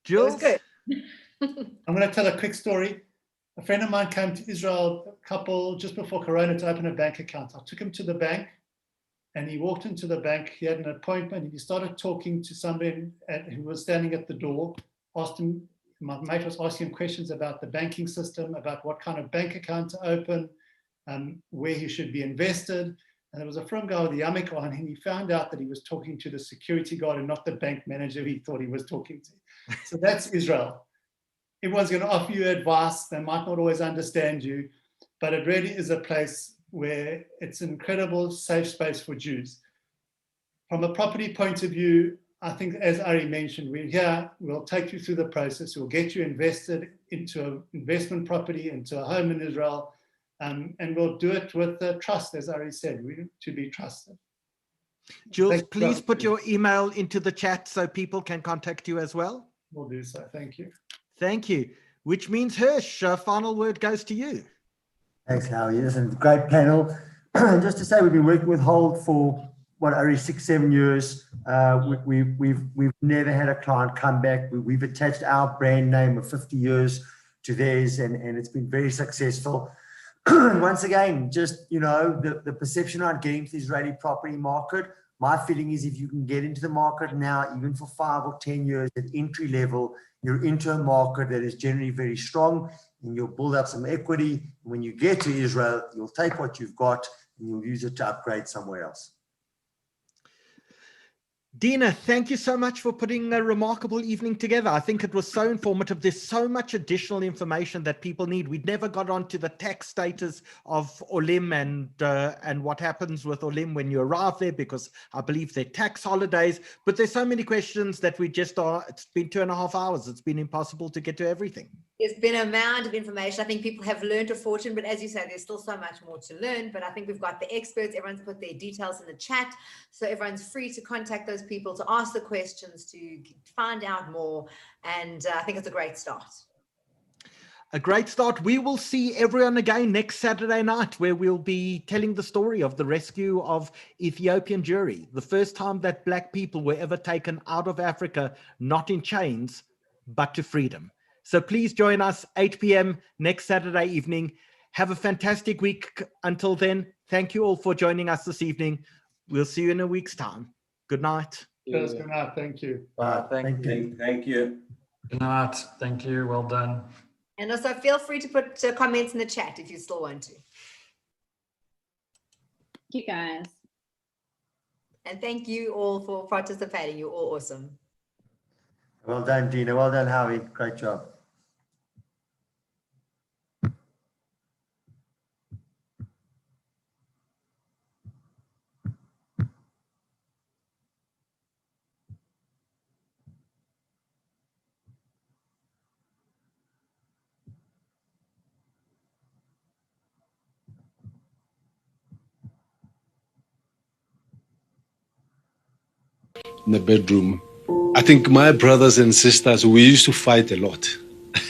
Jules? I'm going to tell a quick story. A friend of mine came to Israel, a couple just before Corona, to open a bank account. I took him to the bank and he walked into the bank. He had an appointment and he started talking to somebody who was standing at the door. Asked him, my mate was asking him questions about the banking system, about what kind of bank account to open, where he should be invested. And there was a from guy with the yarmulke on, and he found out that he was talking to the security guard and not the bank manager he thought he was talking to. So that's Israel. Everyone's going to offer you advice. They might not always understand you, but it really is a place where it's an incredible safe space for Jews. From a property point of view, I think, as Ari mentioned, we're here, we'll take you through the process, we'll get you invested into an investment property, into a home in Israel, and we'll do it with trust, as Ari said, to be trusted. Jules, please put your email into the chat so people can contact you as well. We'll do so. Thank you. Thank you. Which means, Hirsch, final word goes to you. Thanks, Howie. Listen, great panel. Just to say, we've been working with Hold for what, Ari, 6-7 years. We've never had a client come back. We've attached our brand name of 50 years to theirs, and it's been very successful. Once again, just, you know, the perception on getting to the Israeli property market, my feeling is if you can get into the market now, even for 5 or 10 years at entry level, you're into a market that is generally very strong. and you'll build up some equity. When you get to Israel, you'll take what you've got and you'll use it to upgrade somewhere else. Dina, thank you so much for putting a remarkable evening together. I think it was so informative. There's so much additional information that people need. We'd never got onto the tax status of Olim and what happens with Olim when you arrive there, because I believe they're tax holidays. But there's so many questions that we just are. It's been 2.5 hours. It's been impossible to get to everything. There's been an amount of information. I think people have learned a fortune, but as you say, there's still so much more to learn. But I think we've got the experts. Everyone's put their details in the chat. So everyone's free to contact those people, to ask the questions, to find out more. And I think it's a great start. A great start. We will see everyone again next Saturday night, where we'll be telling the story of the rescue of Ethiopian Jewry. The first time that Black people were ever taken out of Africa, not in chains, but to freedom. So please join us 8 p.m. next Saturday evening. Have a fantastic week. Until then, thank you all for joining us this evening. We'll see you in a week's time. Good night. Yes, good night. Thank you. Thank you. Thank you. Good night. Thank you. Well done. And also feel free to put comments in the chat if you still want to. Thank you, guys. And thank you all for participating. You're all awesome. Well done, Dina. Well done, Howie. Great job. In the bedroom, I think my brothers and sisters, we used to fight a lot.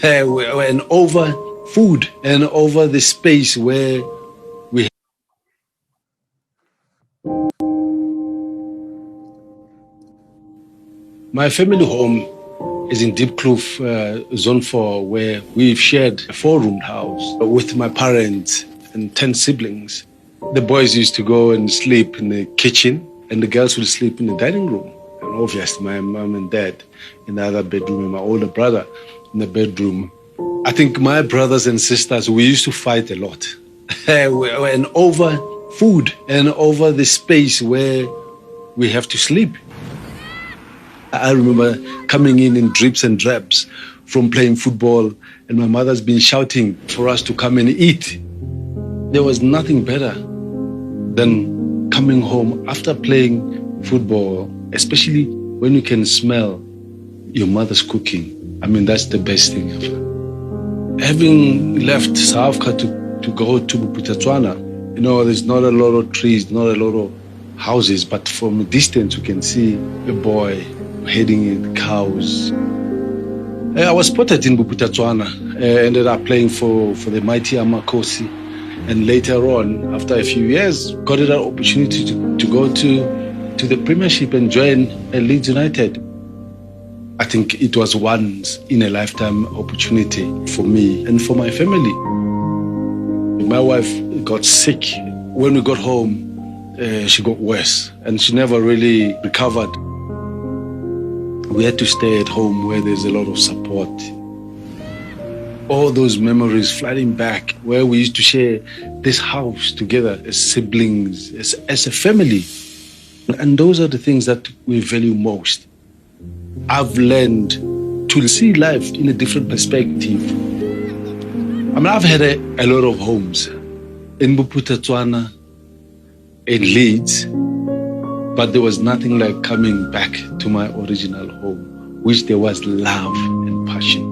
And over food and over the space where we. My family home is in Deep Kloof, Zone 4, where we've shared a 4-roomed house with my parents and 10 siblings. The boys used to go and sleep in the kitchen, and the girls would sleep in the dining room. And obviously, my mom and dad in the other bedroom, and my older brother in the bedroom. I think my brothers and sisters, we used to fight a lot. And over food and over the space where we have to sleep. I remember coming in drips and drabs from playing football, and my mother's been shouting for us to come and eat. There was nothing better than coming home after playing football, especially when you can smell your mother's cooking. I mean, that's the best thing ever. Having left South Africa to go to Bophuthatswana, you know, there's not a lot of trees, not a lot of houses, but from a distance you can see a boy heading in cows. I was spotted in Bophuthatswana, ended up playing for the mighty Amakosi, and later on, after a few years, got an opportunity to go to the Premiership and join Leeds United. I think it was once in a lifetime opportunity for me and for my family. My wife got sick. When we got home, she got worse and she never really recovered. We had to stay at home where there's a lot of support. All those memories flooding back where we used to share this house together as siblings, as a family. And those are the things that we value most. I've learned to see life in a different perspective. I mean, I've had a lot of homes in Bophuthatswana, in Leeds, but there was nothing like coming back to my original home, which there was love and passion.